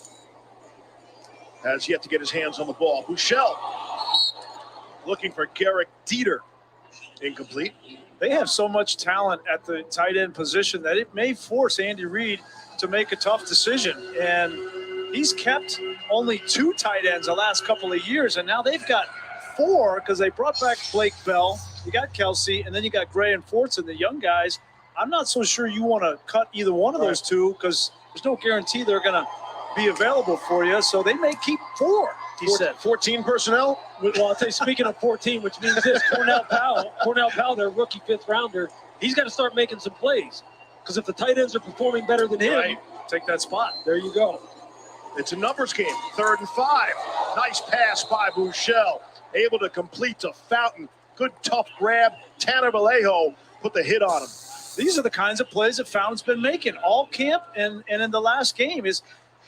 Has yet to get his hands on the ball. Buechele looking for Garrett Dieter. Incomplete. They have so much talent at the tight end position that it may force Andy Reid to make a tough decision. And he's kept only 2 tight ends the last couple of years, and now they've got 4 because they brought back Blake Bell. You got Kelsey, and then you got Gray and Fortson, the young guys. I'm not so sure you want to cut either one of those 2 because there's no guarantee they're going to be available for you. So they may keep 4, he said. 14 personnel? Well, I'll tell you, speaking of 14, which means this, Cornell Powell, their rookie 5th rounder, he's got to start making some plays. Because if the tight ends are performing better than him, take that spot. There you go. It's a numbers game, 3rd and 5. Nice pass by Buechele. Able to complete to Fountain. Good tough grab. Tanner Vallejo put the hit on him. These are the kinds of plays that Fountain's been making all camp and in the last game is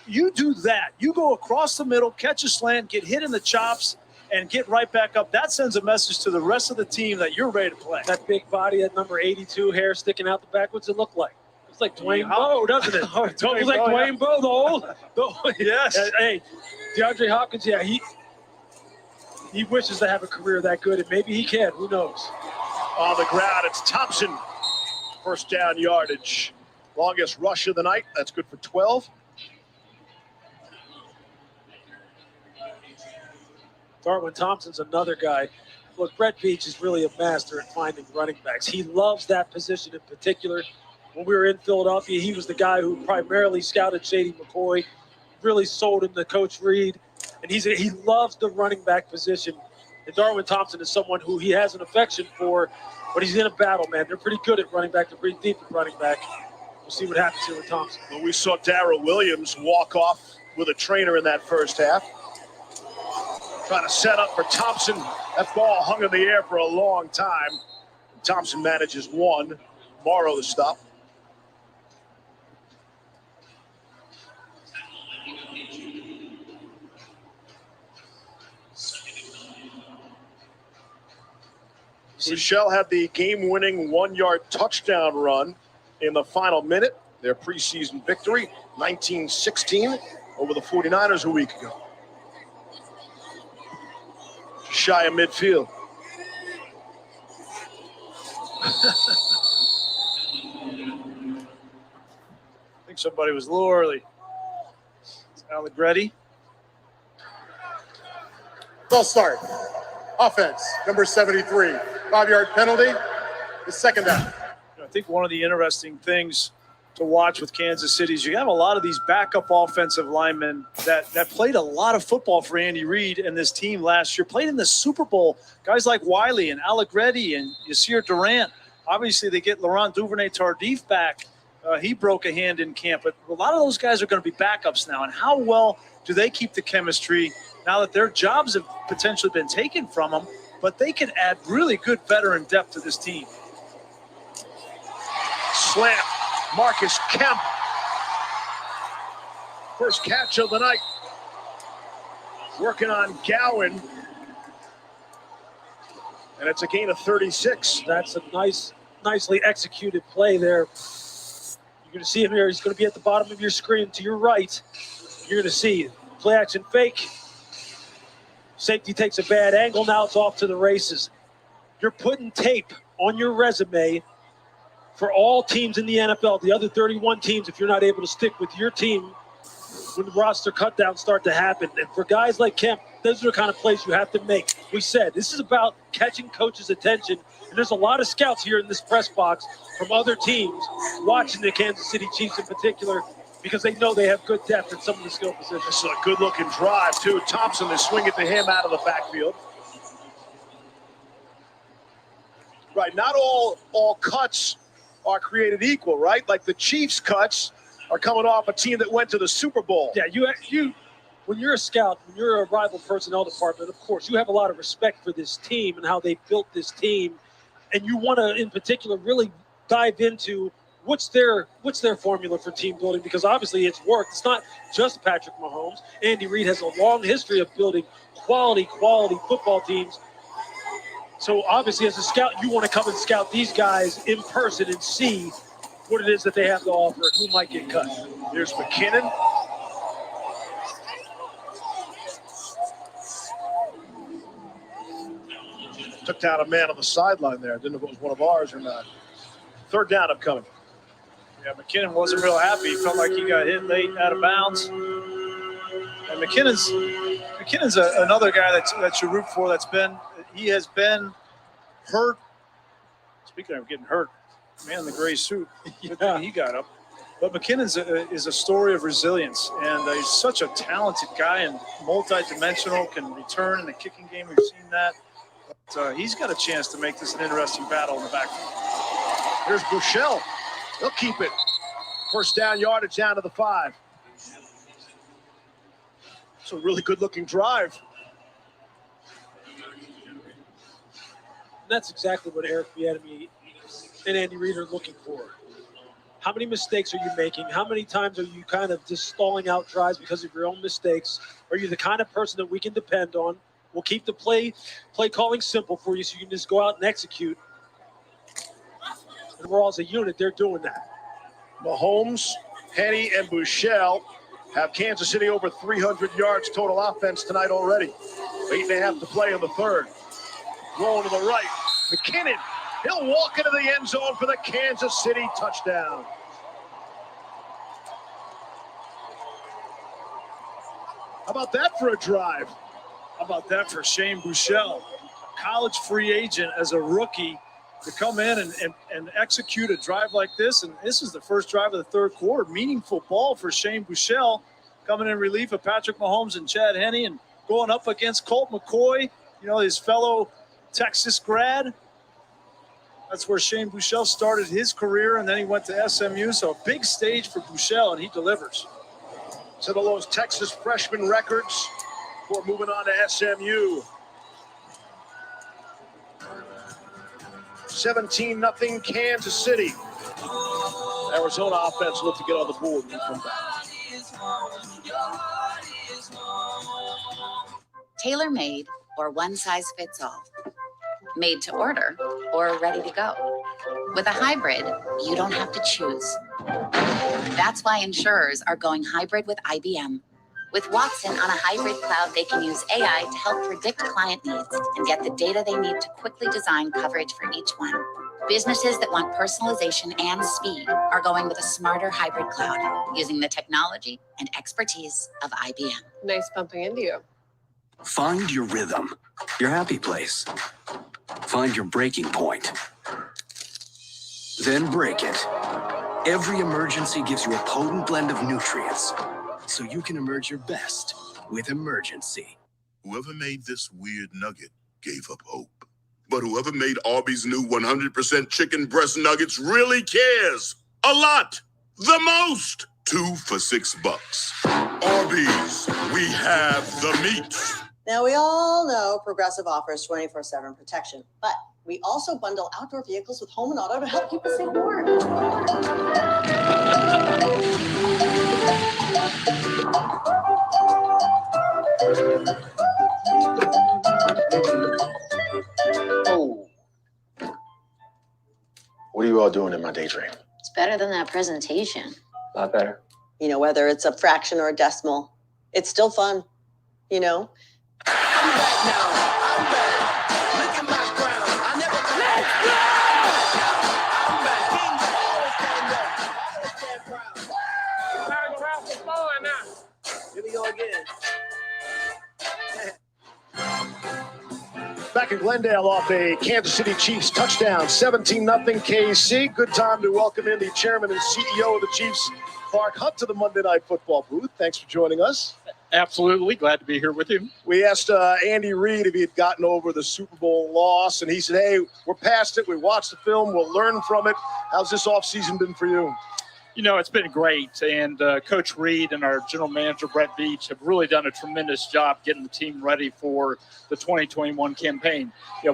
you do that. You go across the middle, catch a slant, get hit in the chops, and get right back up. That sends a message to the rest of the team that you're ready to play. That big body, that number 82 hair sticking out the back, what's it look like? It's like Dwayne Bowe, doesn't it? It's like Dwayne Bowe, the old. Yes. Hey, DeAndre Hopkins, yeah, he wishes to have a career that good, and maybe he can. Who knows? On the ground, it's Thompson. First down yardage. Longest rush of the night. That's good for 12. Darwin Thompson's another guy. Look, Brett Beach is really a master at finding running backs. He loves that position in particular. When we were in Philadelphia, he was the guy who primarily scouted Shady McCoy, really sold him to Coach Reed, and he loves the running back position. And Darwin Thompson is someone who he has an affection for, but he's in a battle, man. They're pretty good at running back. They're pretty deep at running back. We'll see what happens here with Thompson. Well, we saw Darrell Williams walk off with a trainer in that first half. Trying to set up for Thompson. That ball hung in the air for a long time. Thompson manages one. Morrow the stop. Michelle had the game-winning 1-yard touchdown run in the final minute. Their preseason victory, 19-16, over the 49ers a week ago. Shy of midfield. I think somebody was a little early. It's Allegretti. False start. Offense, number 73. 5-yard penalty. The second down. I think one of the interesting things to watch with Kansas City is you have a lot of these backup offensive linemen that played a lot of football for Andy Reid and this team last year, played in the Super Bowl. Guys like Wiley and Allegretti and Yasir Durant. Obviously, they get Laurent Duvernay-Tardif back. He broke a hand in camp. But a lot of those guys are going to be backups now. And how well do they keep the chemistry now that their jobs have potentially been taken from them? But they can add really good veteran depth to this team. Slam. Marcus Kemp. First catch of the night. Working on Gowan. And it's a gain of 36. That's a nicely executed play there. You're going to see him here. He's going to be at the bottom of your screen to your right. You're going to see play action fake. Safety takes a bad angle. Now it's off to the races. You're putting tape on your resume for all teams in the NFL, the other 31 teams, if you're not able to stick with your team when the roster cutdowns start to happen. And for guys like Kemp, those are the kind of plays you have to make. We said this is about catching coaches' attention, and there's a lot of scouts here in this press box from other teams watching the Kansas City Chiefs in particular because they know they have good depth in some of the skill positions. This is a good-looking drive, too. Thompson is swinging to him out of the backfield. Right, not all cuts are created equal, right? Like the Chiefs' cuts are coming off a team that went to the Super Bowl. Yeah, you when you're a scout, when you're a rival personnel department, of course, you have a lot of respect for this team and how they built this team. And you want to, in particular, really dive into what's their formula for team building, because obviously it's worked. It's not just Patrick Mahomes. Andy Reid has a long history of building quality football teams. So obviously as a scout, you want to come and scout these guys in person and see what it is that they have to offer and who might get cut. Here's McKinnon. Took down a man on the sideline there. Didn't know if it was one of ours or not. Third down upcoming. Yeah, McKinnon wasn't real happy. He felt like he got hit late out of bounds. And McKinnon's another guy that you root for. He has been hurt. Speaking of getting hurt, man in the gray suit, yeah, he got up. But McKinnon is a story of resilience, and he's such a talented guy and multi-dimensional, can return in the kicking game. We've seen that. But he's got a chance to make this an interesting battle in the backfield. Here's Buechele. He'll keep it. First down yardage down to the 5. It's a really good-looking drive. That's exactly what Eric Bieniemy and Andy Reid are looking for. How many mistakes are you making? How many times are you kind of just stalling out drives because of your own mistakes? Are you the kind of person that we can depend on? We'll keep the play calling simple for you so you can just go out and execute. And we're all as a unit, they're doing that. Mahomes, Henny, and Buechele have Kansas City over 300 yards total offense tonight already. 8.5 to play in the third. Rolling to the right. McKinnon, he'll walk into the end zone for the Kansas City touchdown. How about that for a drive? How about that for Shane Buechele? College free agent as a rookie to come in and execute a drive like this. And this is the first drive of the third quarter. Meaningful ball for Shane Buechele, coming in relief of Patrick Mahomes and Chad Henne and going up against Colt McCoy, his fellow Texas grad. That's where Shane Buechele started his career, and then he went to SMU. So a big stage for Buechele, and he delivers. Set all those Texas freshman records before moving on to SMU. 17-0 Kansas City. Arizona offense look to get on the board when we come back. Tailor-made or one size fits all. Made to order or ready to go. With a hybrid, you don't have to choose. That's why insurers are going hybrid with IBM. With Watson on a hybrid cloud, they can use AI to help predict client needs and get the data they need to quickly design coverage for each one. Businesses that want personalization and speed are going with a smarter hybrid cloud using the technology and expertise of IBM. Nice bumping into you. Find your rhythm, your happy place. Find your breaking point. Then break it. Every emergency gives you a potent blend of nutrients, so you can emerge your best with Emergency. Whoever made this weird nugget gave up hope. But whoever made Arby's new 100% chicken breast nuggets really cares. A lot. The most. 2 for $6. Arby's, we have the meat. Now, we all know Progressive offers 24/7 protection, but we also bundle outdoor vehicles with home and auto to help people stay warm. Oh. What are you all doing in my daydream? It's better than that presentation. A lot better. Whether it's a fraction or a decimal, it's still fun, Back in Glendale off a Kansas City Chiefs touchdown, 17-0 KC. Good time to welcome in the chairman and CEO of the Chiefs, Clark Hunt, to the Monday Night Football booth. Thanks for joining us. Absolutely. Glad to be here with you. We asked Andy Reid if he had gotten over the Super Bowl loss, and he said, hey, we're past it. We watched the film. We'll learn from it. How's this offseason been for you? It's been great, and Coach Reid and our general manager, Brett Veach, have really done a tremendous job getting the team ready for the 2021 campaign.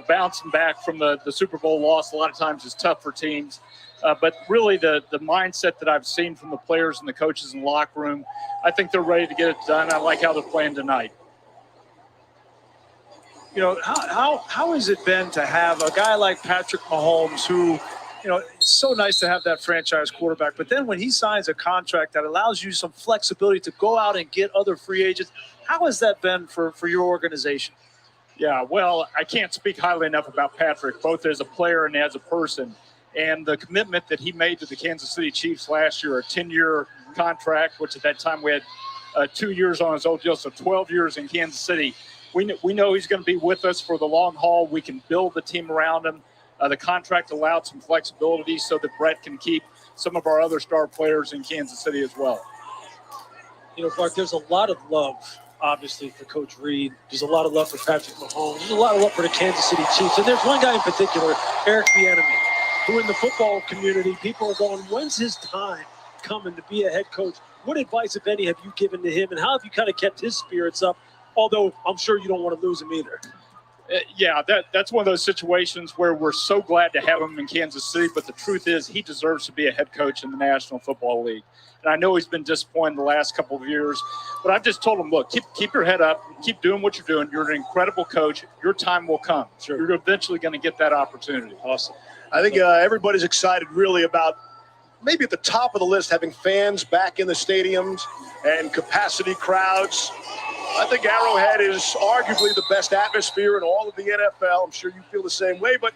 Bouncing back from the Super Bowl loss a lot of times is tough for teams, but really the mindset that I've seen from the players and the coaches in the locker room, I think they're ready to get it done. I like how they're playing tonight. How has it been to have a guy like Patrick Mahomes who – it's so nice to have that franchise quarterback. But then when he signs a contract that allows you some flexibility to go out and get other free agents, how has that been for your organization? Yeah, well, I can't speak highly enough about Patrick, both as a player and as a person. And the commitment that he made to the Kansas City Chiefs last year, a 10-year contract, which at that time we had 2 years on his old deal, so 12 years in Kansas City. We know he's going to be with us for the long haul. We can build the team around him. The contract allowed some flexibility so that Brett can keep some of our other star players in Kansas City as well. Clark, there's a lot of love, obviously, for Coach Reid. There's a lot of love for Patrick Mahomes. There's a lot of love for the Kansas City Chiefs. And there's one guy in particular, Eric Bieniemy, who in the football community, people are going, when's his time coming to be a head coach? What advice, if any, have you given to him, and how have you kind of kept his spirits up, although I'm sure you don't want to lose him either? Yeah, that's one of those situations where we're so glad to have him in Kansas City, but the truth is he deserves to be a head coach in the National Football League. And I know he's been disappointed the last couple of years, but I've just told him, look, keep your head up, keep doing what you're doing. You're an incredible coach. Your time will come. Sure. You're eventually going to get that opportunity. Awesome. I think everybody's excited really about maybe at the top of the list having fans back in the stadiums and capacity crowds. I think Arrowhead is arguably the best atmosphere in all of the NFL. I'm sure you feel the same way, but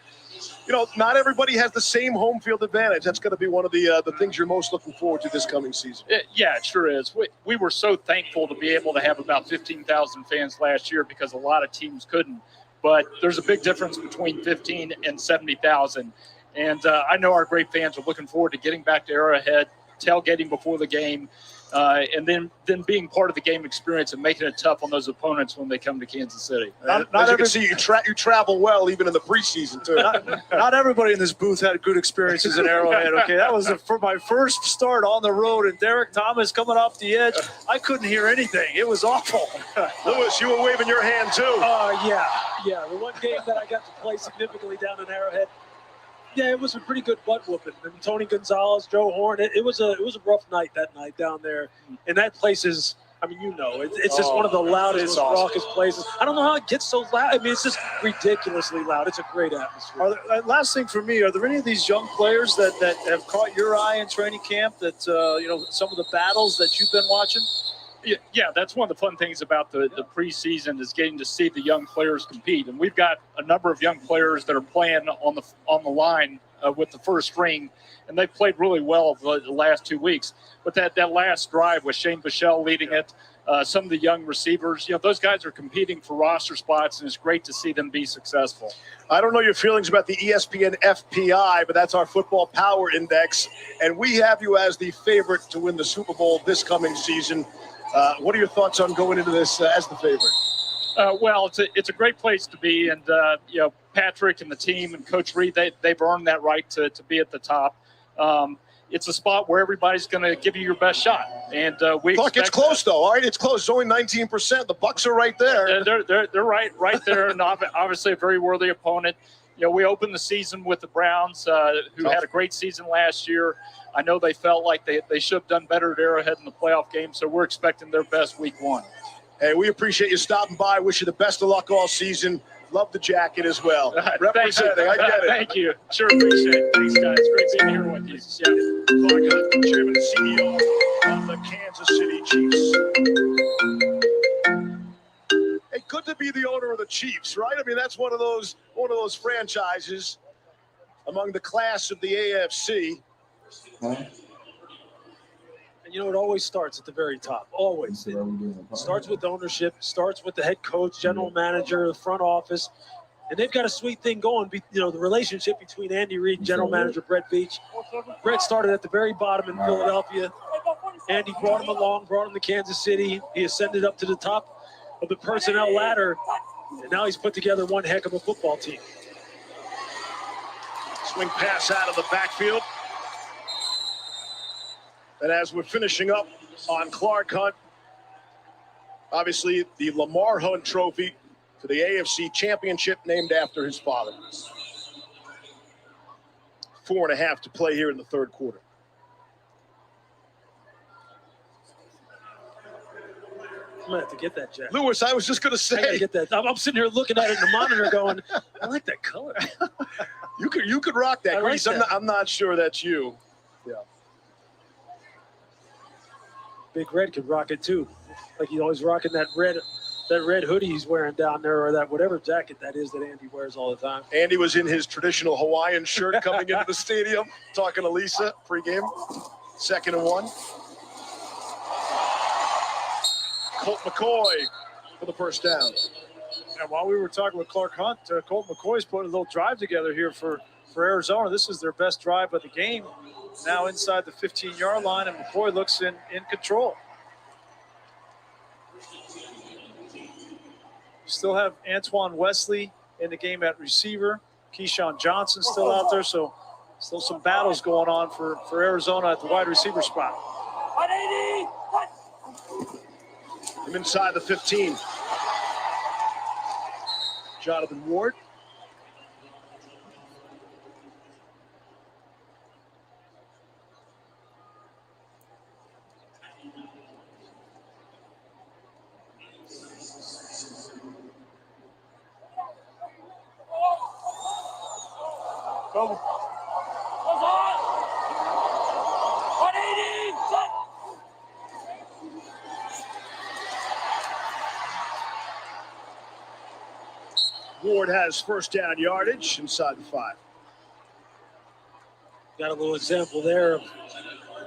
not everybody has the same home field advantage. That's going to be one of the things you're most looking forward to this coming season. Yeah, it sure is. We were so thankful to be able to have about 15,000 fans last year because a lot of teams couldn't. But there's a big difference between 15 and 70,000. And I know our great fans are looking forward to getting back to Arrowhead, tailgating before the game, and then being part of the game experience and making it tough on those opponents when they come to Kansas City. Not as you can see, you travel well even in the preseason, too. Not everybody in this booth had good experiences in Arrowhead, okay? That was for my first start on the road, and Derek Thomas coming off the edge. I couldn't hear anything. It was awful. Lewis, you were waving your hand, too. Yeah. The one game that I got to play significantly down in Arrowhead, it was a pretty good butt whooping. And Tony Gonzalez, Joe Horn, it was a rough night that night down there. And that place is, it's just one of the loudest, most raucous places. I don't know how it gets so loud. It's just ridiculously loud. It's a great atmosphere. Last thing for me, are there any of these young players that have caught your eye in training camp that, some of the battles that you've been watching? Yeah, that's one of the fun things about the preseason is getting to see the young players compete. And we've got a number of young players that are playing on the line with the first string, and they've played really well the last 2 weeks. But that last drive with Shane Bichelle leading it, some of the young receivers, those guys are competing for roster spots, and it's great to see them be successful. I don't know your feelings about the ESPN FPI, but that's our football power index, and we have you as the favorite to win the Super Bowl this coming season. What are your thoughts on going into this as the favorite? Well, it's a great place to be, and Patrick and the team and Coach Reed, they've earned that right to be at the top. It's a spot where everybody's going to give you your best shot, and Look, it's close though. All right, it's close. It's only 19%. The Bucs are right there. They're right there, and obviously a very worthy opponent. We opened the season with the Browns, who had a great season last year. I know they felt like they should have done better at Arrowhead in the playoff game, so we're expecting their best week one. Hey, we appreciate you stopping by. Wish you the best of luck all season. Love the jacket as well. Representing, I get it. Thank you. Sure appreciate it. Thanks, guys. Great being here with you. Yeah. Clark Hunt, Chairman and CEO of the Kansas City Chiefs. Hey, good to be the owner of the Chiefs, right? That's one of those franchises among the class of the AFC. And it always starts at the very top. Always. It starts with ownership, starts with the head coach, general manager, the front office. And they've got a sweet thing going, the relationship between Andy Reid and general manager Brett Veach. Brett started at the very bottom in Philadelphia. Andy brought him along, brought him to Kansas City. He ascended up to the top of the personnel ladder. And now he's put together one heck of a football team. Swing pass out of the backfield. And as we're finishing up on Clark Hunt, obviously the Lamar Hunt Trophy to the AFC Championship named after his father. 4.5 to play here in the third quarter. I'm going to have to get that, Jack. Lewis, I was just going to say. I gotta get that. I'm sitting here looking at it in the monitor going, I like that color. You could rock that, Grease. Like I'm not sure that's you. Yeah. Big Red could rock it too. Like he's always rocking that red hoodie he's wearing down there, or that whatever jacket that is that Andy wears all the time. Andy was in his traditional Hawaiian shirt coming into the stadium, talking to Lisa pregame. 2nd and 1. Colt McCoy for the first down. And while we were talking with Clark Hunt, Colt McCoy's putting a little drive together here for Arizona. This is their best drive of the game. Now inside the 15-yard line, and McCoy looks in control. Still have Antoine Wesley in the game at receiver. Keyshawn Johnson still out there, so still some battles going on for Arizona at the wide receiver spot. I'm inside the 15. Jonathan Ward. Go. Ward has first down yardage inside the 5. Got a little example there of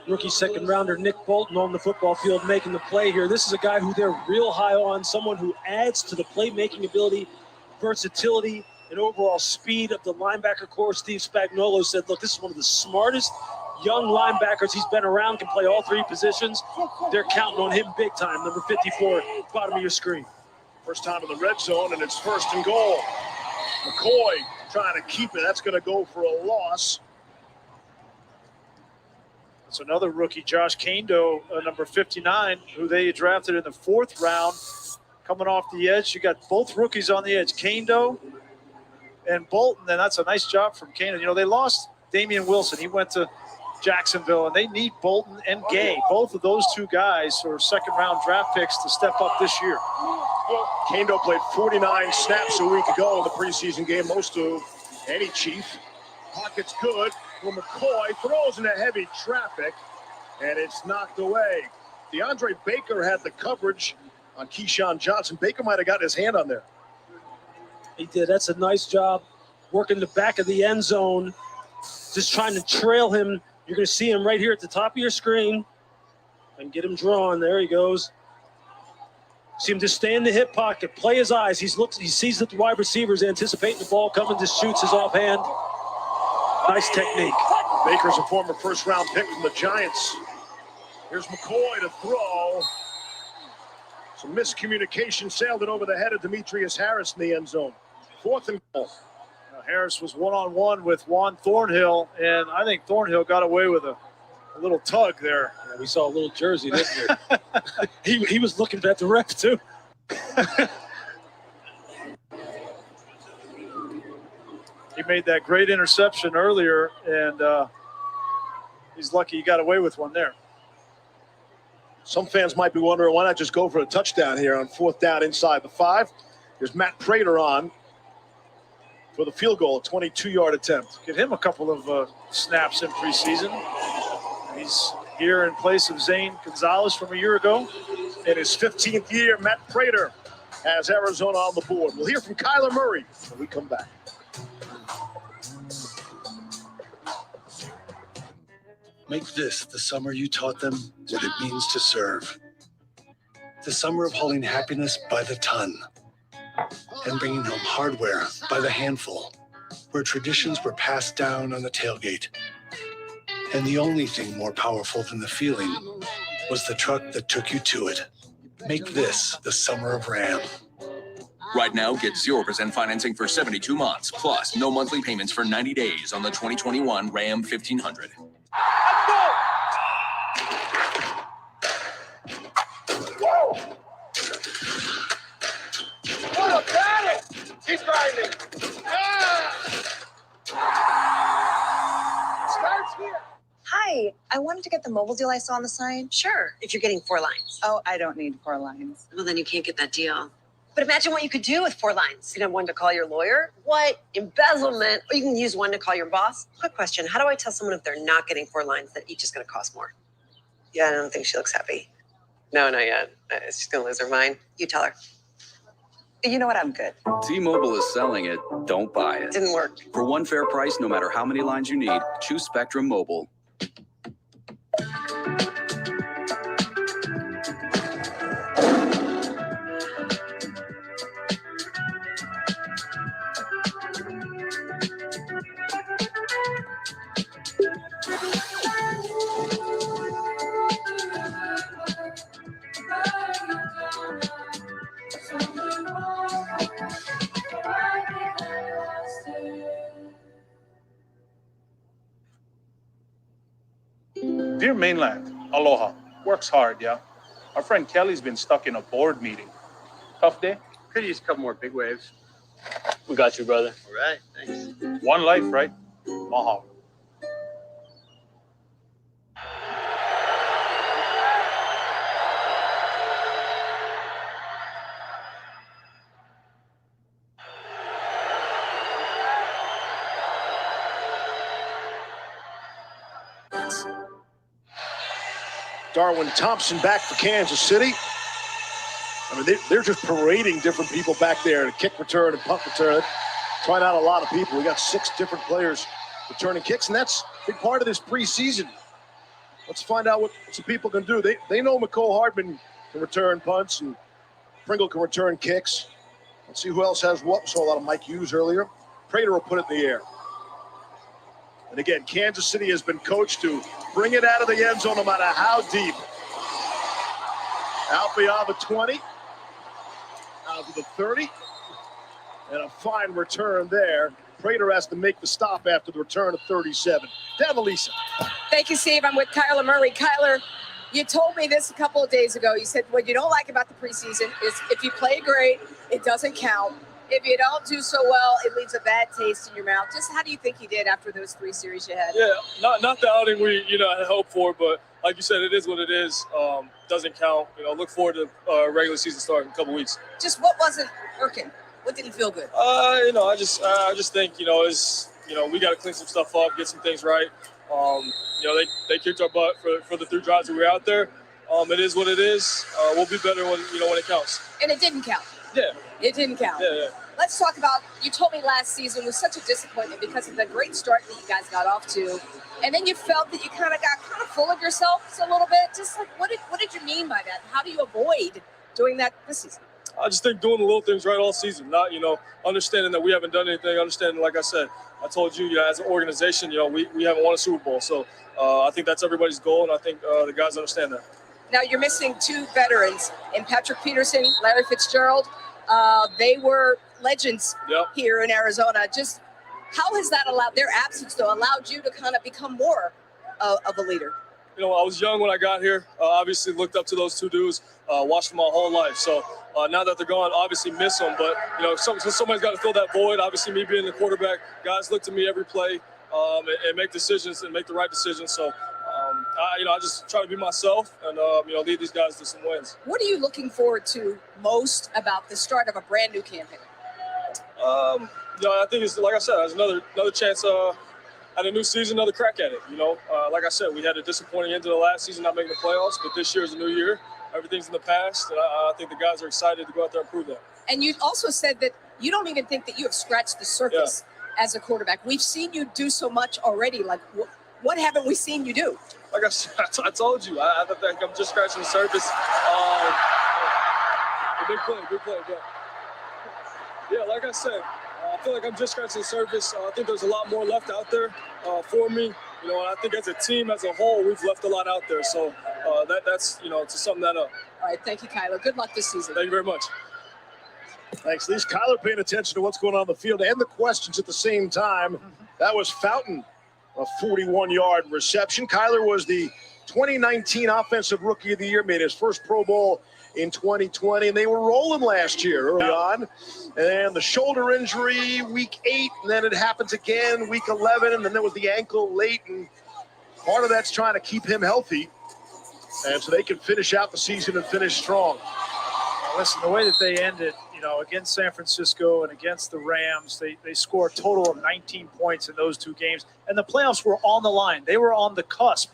rookie second rounder Nick Bolton on the football field making the play here. This is a guy who they're real high on, someone who adds to the playmaking ability, versatility, and overall speed of the linebacker core. Steve Spagnuolo said, look, this is one of the smartest young linebackers he's been around, can play all three positions. They're counting on him big time. Number 54, bottom of your screen. First time in the red zone, and it's 1st and goal. McCoy trying to keep it. That's going to go for a loss. It's another rookie, Josh Kando, number 59, who they drafted in the 4th round, coming off the edge. You got both rookies on the edge, Kando and Bolton, and that's a nice job from Kando. You know, they lost Damian Wilson. He went to Jacksonville, and they need Bolton and Gay. Both of those two guys are second-round draft picks to step up this year. Kando played 49 snaps a week ago in the preseason game, most of any Chief. Pocket's good. Well, McCoy throws into heavy traffic, and it's knocked away. DeAndre Baker had the coverage on Keyshawn Johnson. Baker might have got his hand on there. He did. That's a nice job working the back of the end zone, just trying to trail him. You're going to see him right here at the top of your screen and get him drawn. There he goes. See him just stay in the hip pocket, play his eyes. He sees that the wide receiver's anticipating the ball coming, just shoots his offhand. Nice technique. Baker's a former first-round pick from the Giants. Here's McCoy to throw. Some miscommunication sailed it over the head of Demetrius Harris in the end zone. 4th and goal. Harris was one-on-one with Juan Thornhill, and I think Thornhill got away with a little tug there. Yeah, we saw a little jersey, didn't we? he was looking at the ref, too. He made that great interception earlier, and he's lucky he got away with one there. Some fans might be wondering, why not just go for a touchdown here on 4th down inside the 5? Here's Matt Prater on for the field goal, a 22-yard attempt. Get him a couple of snaps in preseason. He's here in place of Zane Gonzalez from a year ago. In his 15th year, Matt Prater has Arizona on the board. We'll hear from Kyler Murray when we come back. Make this the summer you taught them what it means to serve. The summer of hauling happiness by the ton and bringing home hardware by the handful, where traditions were passed down on the tailgate. And the only thing more powerful than the feeling was the truck that took you to it. Make this the summer of Ram. Right now, get 0% financing for 72 months, plus no monthly payments for 90 days on the 2021 Ram 1500. What a battle! He's grinding. Starts here. Hi, I wanted to get the mobile deal I saw on the sign. Sure, if you're getting 4 lines. Oh, I don't need 4 lines. Well, then you can't get that deal. But imagine what you could do with 4 lines. You can have one to call your lawyer. What? Embezzlement. Or you can use one to call your boss. Quick question. How do I tell someone if they're not getting 4 lines that each is going to cost more? Yeah, I don't think she looks happy. No, not yet. She's going to lose her mind. You tell her. You know what? I'm good. T-Mobile is selling it. Don't buy it. Didn't work. For one fair price, no matter how many lines you need, choose Spectrum Mobile. Dear Mainland, aloha. Works hard, yeah? Our friend Kelly's been stuck in a board meeting. Tough day? Could use a couple more big waves. We got you, brother. All right, thanks. One life, right? Mahalo. Darwin Thompson back for Kansas City. I mean, they're just parading different people back there to kick return and punt return. Trying out a lot of people. We got 6 different players returning kicks, and that's big part of this preseason. Let's find out what some people can do. They know McCole Hardman can return punts and Pringle can return kicks. Let's see who else has what. We saw a lot of Mike Hughes earlier. Prater will put it in the air. And again, Kansas City has been coached to bring it out of the end zone no matter how deep. Out beyond the 20, out to the 30, and a fine return there. Prater has to make the stop after the return of 37. Down to Lisa. Thank you, Steve. I'm with Kyler Murray. Kyler, you told me this a couple of days ago. You said what you don't like about the preseason is if you play great, it doesn't count. If you don't do so well, it leaves a bad taste in your mouth. Just how do you think you did after those 3 series you had? Yeah, not the outing we had hoped for, but like you said, it is what it is. Doesn't count. Look forward to regular season start in a couple weeks. Just what wasn't working? What didn't feel good? I just think we got to clean some stuff up, get some things right. They kicked our butt for the 3 drives that we were out there. It is what it is. We'll be better when it counts. And it didn't count. Yeah. It didn't count. Yeah. Let's talk about, you told me last season was such a disappointment because of the great start that you guys got off to. And then you felt that you kind of got full of yourselves a little bit. Just like, what did you mean by that? How do you avoid doing that this season? I just think doing the little things right all season, not, understanding that we haven't done anything, understanding, like I said, I told you, as an organization, we haven't won a Super Bowl. So I think that's everybody's goal, and I think the guys understand that. Now, you're missing 2 veterans in Patrick Peterson, Larry Fitzgerald. They were legends here in Arizona. Just how has that their absence, though, allowed you to kind of become more of a leader? I was young when I got here. Obviously looked up to those 2 dudes, watched them my whole life. So now that they're gone, obviously miss them. But, somebody's got to fill that void. Obviously, me being the quarterback, guys look to me every play and make decisions and make the right decisions. So, I just try to be myself and, lead these guys to some wins. What are you looking forward to most about the start of a brand new campaign? I think it's, like I said, it's another chance at a new season, another crack at it. Like I said, we had a disappointing end to the last season, not making the playoffs, but this year is a new year. Everything's in the past, and I think the guys are excited to go out there and prove that. And you also said that you don't even think that you have scratched the surface as a quarterback. We've seen you do so much already. Like, what haven't we seen you do? Like I said, I told you, I think I'm just scratching the surface. Big play. Yeah, like I said, I feel like I'm just scratching the surface. I think there's a lot more left out there for me. And I think as a team, as a whole, we've left a lot out there. So that's to sum that up. All right, thank you, Kyler. Good luck this season. Thank you very much. Thanks, Lise. Kyler paying attention to what's going on in the field and the questions at the same time. That was Fountain, a 41-yard reception. Kyler was the 2019 Offensive Rookie of the Year, made his first Pro Bowl in 2020, and they were rolling last year early on. And the shoulder injury week 8, and then it happens again week 11, and then there was the ankle late, and part of that's trying to keep him healthy, and so they can finish out the season and finish strong. Listen, the way that they ended, against San Francisco and against the Rams, they scored a total of 19 points in those 2 games, and the playoffs were on the line. They were on the cusp.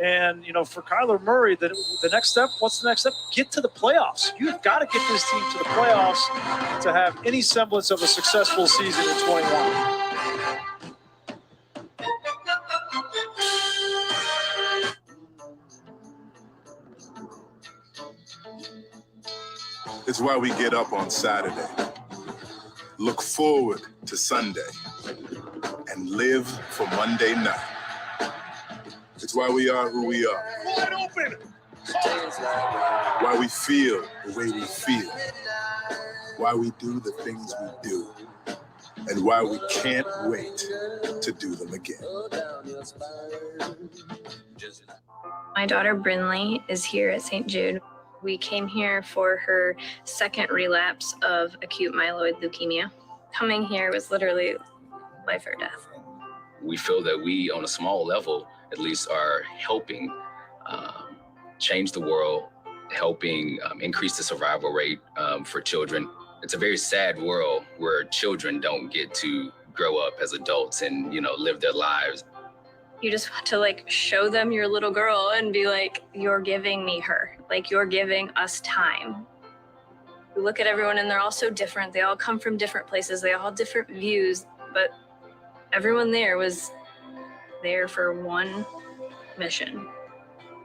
And, for Kyler Murray, the next step, what's the next step? Get to the playoffs. You've got to get this team to the playoffs to have any semblance of a successful season in 21. It's why we get up on Saturday, look forward to Sunday, and live for Monday night. It's why we are who we are. Wide open. Why we feel the way we feel. Why we do the things we do. And why we can't wait to do them again. My daughter Brinley is here at St. Jude. We came here for her 2nd relapse of acute myeloid leukemia. Coming here was literally life or death. We feel that we, on a small level, at least, are helping change the world, helping increase the survival rate for children. It's a very sad world where children don't get to grow up as adults and, live their lives. You just want to show them your little girl and be like, you're giving me her. You're giving us time. We look at everyone and they're all so different. They all come from different places. They all have different views, but everyone there was there for one mission.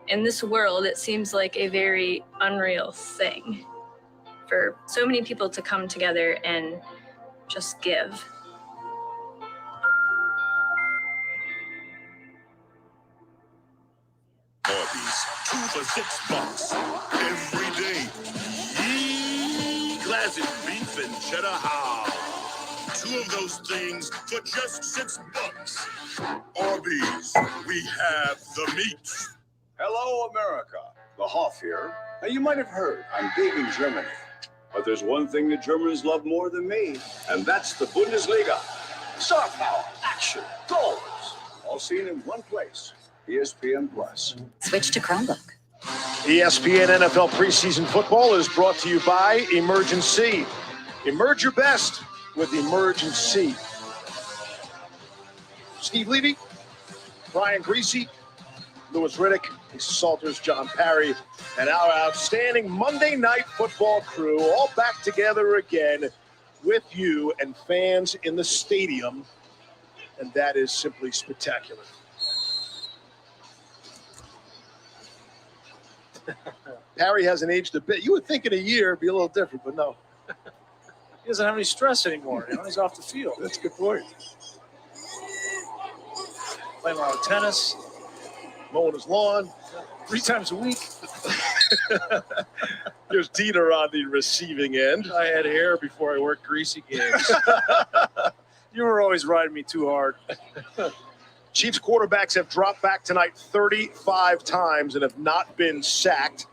In this world, it seems like a very unreal thing for so many people to come together and just give. Arby's, 2 for $6 every day. Yee, classic beef and cheddar how. 2 of those things for just $6. Arby's, we have the meat. Hello, America. The Hoff here. Now, you might have heard I'm big in Germany. But there's one thing the Germans love more than me, and that's the Bundesliga. Star power, action, goals, all seen in one place. ESPN Plus. Switch to Chromebook. ESPN NFL preseason football is brought to you by Emergency. Emerge your best with Emergency. Steve Levy, Brian Greasy, Louis Riddick, Lisa Salters, John Parry, and our outstanding Monday Night Football crew all back together again with you and fans in the stadium, and that is simply spectacular. Parry hasn't aged a bit. You would think in a year it'd be a little different, but no. He doesn't have any stress anymore. You know, he's off the field. That's a good point. Playing a lot of tennis, Mowing his lawn 3 times a week. There's Dieter on the receiving end. I had hair before I worked greasy games. You were always riding me too hard. Chiefs quarterbacks have dropped back tonight 35 times and have not been sacked.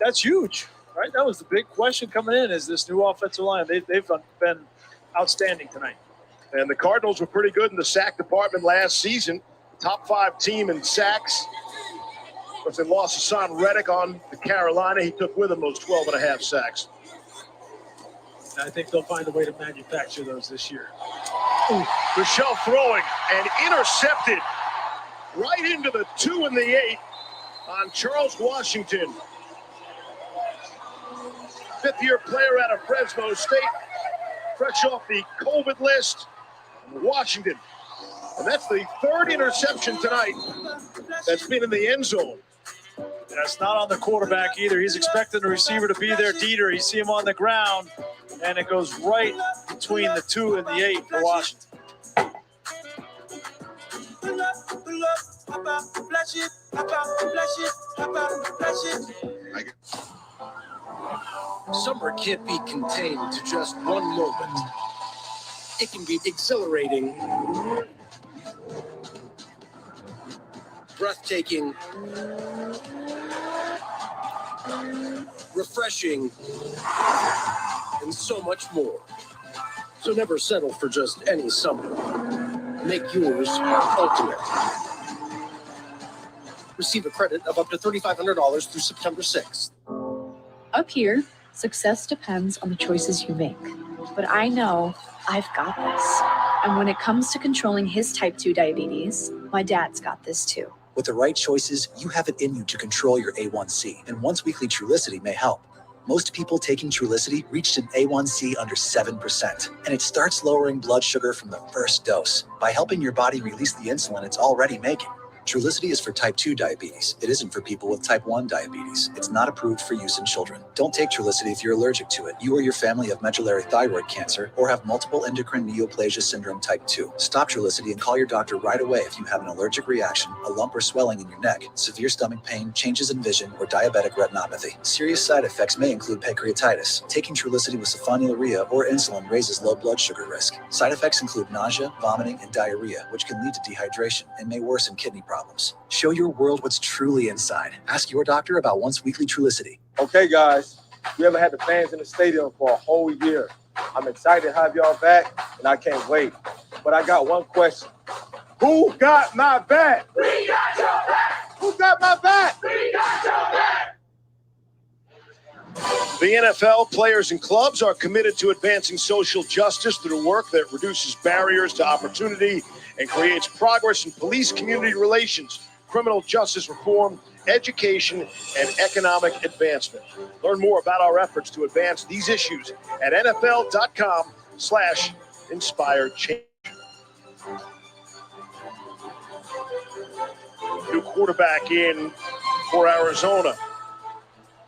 That's huge, right? That was the big question coming in, is this new offensive line. They've been outstanding tonight. And the Cardinals were pretty good in the sack department last season. Top 5 team in sacks. Of course, they lost Hassan Reddick on to Carolina. He took with him those 12.5 sacks. I think they'll find a way to manufacture those this year. Michelle throwing and intercepted right into the 2 and the 8 on Charles Washington. 5th-year player out of Fresno State, fresh off the COVID list. Washington. And that's the 3rd interception tonight that's been in the end zone. That's not on the quarterback either. He's expecting the receiver to be there. Dieter, you see him on the ground, and it goes right between the 2 and the 8 for Washington. Summer can't be contained to just one moment. It can be exhilarating, breathtaking, refreshing, and so much more. So never settle for just any summer. Make yours ultimate. Receive a credit of up to $3,500 through September 6th. Up here, success depends on the choices you make. But I know I've got this. And when it comes to controlling his type 2 diabetes, my dad's got this too. With the right choices, you have it in you to control your A1C, and once-weekly Trulicity may help. Most people taking Trulicity reached an A1C under 7%, and it starts lowering blood sugar from the first dose by helping your body release the insulin it's already making. Trulicity is for type 2 diabetes. It isn't for people with type 1 diabetes. It's not approved for use in children. Don't take Trulicity if you're allergic to it. You or your family have medullary thyroid cancer or have multiple endocrine neoplasia syndrome type 2. Stop Trulicity and call your doctor right away if you have an allergic reaction, a lump or swelling in your neck, severe stomach pain, changes in vision, or diabetic retinopathy. Serious side effects may include pancreatitis. Taking Trulicity with sulfonylurea or insulin raises low blood sugar risk. Side effects include nausea, vomiting, and diarrhea, which can lead to dehydration and may worsen kidney problems. Show your world what's truly inside. Ask your doctor about once-weekly Trulicity. Okay, guys, we haven't had the fans in the stadium for a whole year. I'm excited to have y'all back, and I can't wait. But I got one question. Who got my back? We got your back! Who got my back? We got your back! The NFL, players, and clubs are committed to advancing social justice through work that reduces barriers to opportunity and creates progress in police community relations, criminal justice reform, education, and economic advancement. Learn more about our efforts to advance these issues at NFL.com/inspired change. new quarterback in for Arizona.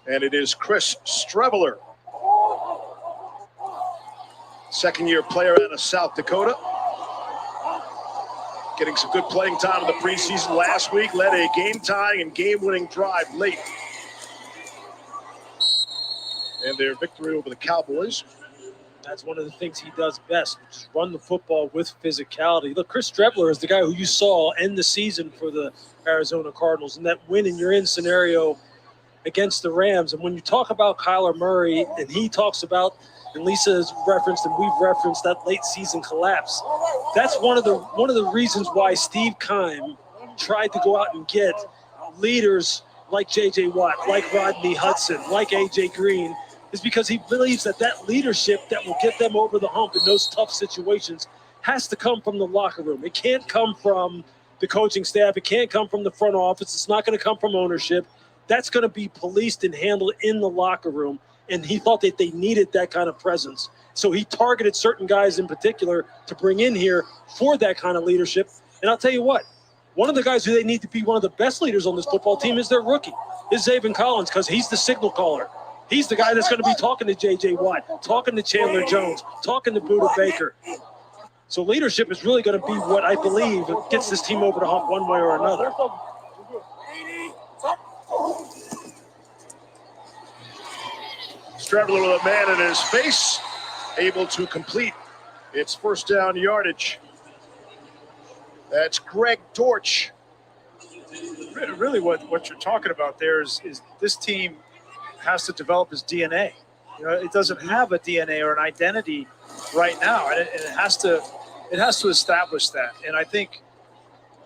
And it is Chris Streveler, second-year player out of South Dakota. Getting some good playing time in the preseason last week, led a game-tying and game-winning drive late. And their victory over the Cowboys. That's one of the things he does best, which is run the football with physicality. Look, Chris Streveler is the guy who you saw end the season for the Arizona Cardinals in that win and you're in scenario against the Rams. And when you talk about Kyler Murray, and he talks about, and Lisa has referenced and we've referenced that late season collapse, that's one of the reasons why Steve Keim tried to go out and get leaders like J.J. Watt, like Rodney Hudson, like A.J. Green, is because he believes that leadership that will get them over the hump in those tough situations has to come from the locker room. It can't come from the coaching staff. It can't come from the front office. It's not going to come from ownership. That's going to be policed and handled in the locker room. And he thought that they needed that kind of presence. So he targeted certain guys in particular to bring in here for that kind of leadership. And I'll tell you what, one of the guys who they need to be one of the best leaders on this football team is their rookie, is Zaven Collins, because he's the signal caller. He's the guy that's going to be talking to J.J. Watt, talking to Chandler Jones, talking to Budda Baker. So leadership is really going to be what I believe gets this team over the hump one way or another. Streveler with a man in his face, able to complete its first down yardage. That's Greg Dortch. Really what you're talking about there is this team has to develop his DNA. You know, it doesn't have a DNA or an identity right now, and it has to establish that. And I think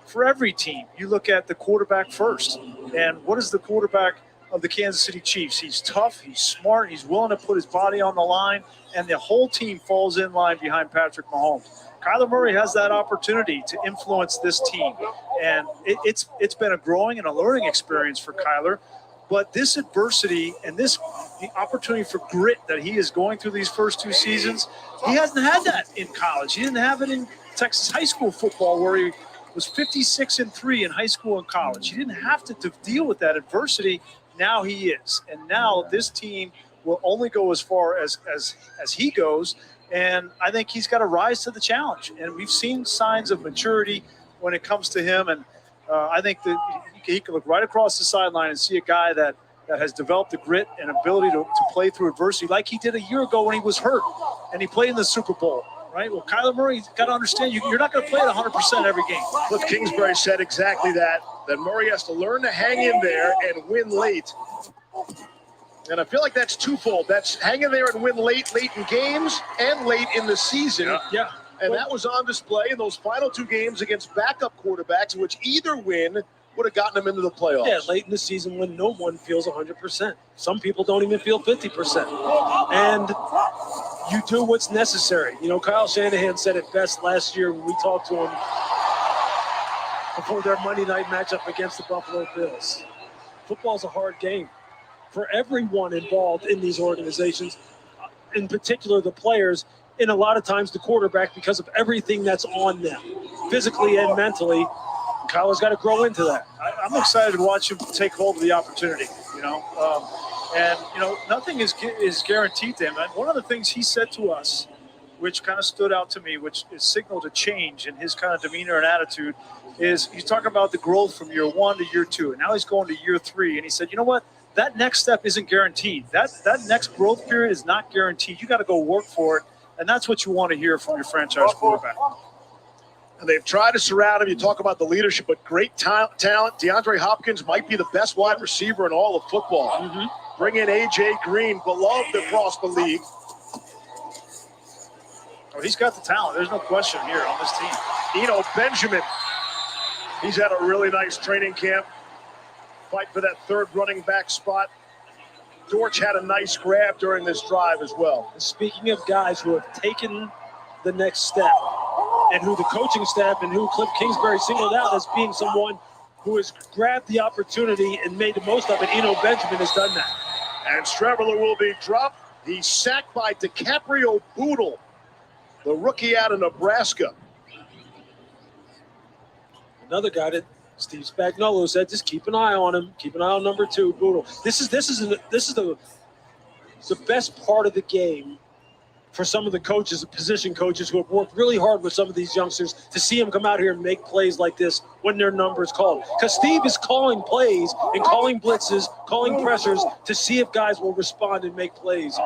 for every team, you look at the quarterback first. And what is the quarterback of the Kansas City Chiefs? He's tough, he's smart, he's willing to put his body on the line, and the whole team falls in line behind Patrick Mahomes. Kyler Murray has that opportunity to influence this team, and it's been a growing and a learning experience for Kyler. But this adversity and the opportunity for grit that he is going through these first two seasons, he hasn't had that in college. He didn't have it in Texas high school football, where he was 56-3 in high school and college. He didn't have to deal with that adversity. Now he is, and now this team will only go as far as he goes. And I think he's got to rise to the challenge. And we've seen signs of maturity when it comes to him. And I think that he can look right across the sideline and see a guy that has developed the grit and ability to play through adversity like he did a year ago when he was hurt and he played in the Super Bowl, right? Well, Kyler Murray's got to understand you're not going to play at 100% every game. Cliff Kingsbury said exactly that Murray has to learn to hang in there and win late. And I feel like that's twofold. That's hang in there and win late in games and late in the season. Yeah. And that was on display in those final two games against backup quarterbacks, in which either win would have gotten them into the playoffs. Yeah, late in the season when no one feels 100%. Some people don't even feel 50%. And you do what's necessary. You know, Kyle Shanahan said it best last year when we talked to him before their Monday night matchup against the Buffalo Bills. Football's a hard game for everyone involved in these organizations, in particular the players, and a lot of times the quarterback, because of everything that's on them, physically and mentally. Kyler's got to grow into that. I'm excited to watch him take hold of the opportunity, and nothing is guaranteed to him. And one of the things he said to us, which kind of stood out to me, which is signaled a change in his kind of demeanor and attitude, is he's talking about the growth from year 1 to year 2, and now he's going to year 3. And he said, you know what? That next step isn't guaranteed. That next growth period is not guaranteed. You got to go work for it, and that's what you want to hear from your franchise quarterback. And they've tried to surround him. You talk about the leadership, but great talent. DeAndre Hopkins might be the best wide receiver in all of football. Mm-hmm. Bring in A.J. Green, beloved across the league. Oh, he's got the talent. There's no question here on this team. Eno Benjamin. He's had a really nice training camp. Fight for that third running back spot. Dortch had a nice grab during this drive as well. And speaking of guys who have taken the next step, and who the coaching staff and who Cliff Kingsbury singled out as being someone who has grabbed the opportunity and made the most of it, Eno Benjamin has done that. And Streveler will be dropped. He's sacked by DiCaprio Boodle, the rookie out of Nebraska. Another guy that Steve Spagnuolo said, just keep an eye on him. Keep an eye on number 2, Boodle. This is the best part of the game for some of the coaches, the position coaches who have worked really hard with some of these youngsters to see them come out here and make plays like this when their number is called. Because Steve is calling plays and calling blitzes, calling pressures to see if guys will respond and make plays.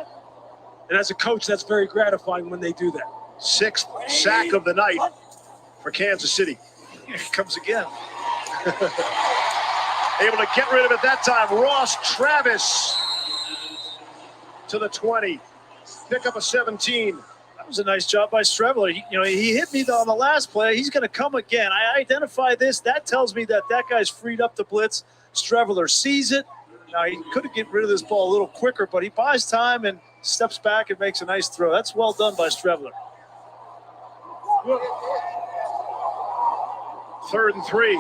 And as a coach, that's very gratifying when they do that. 6th sack of the night for Kansas City. Here he comes again. Able to get rid of it that time. Ross Travis to the 20. Pick up a 17. That was a nice job by Streveler. He hit me on the last play. He's going to come again. I identify this. That tells me that guy's freed up the blitz. Streveler sees it. Now, he could have get rid of this ball a little quicker, but he buys time and steps back and makes a nice throw. That's well done by Streveler. 3rd and 3.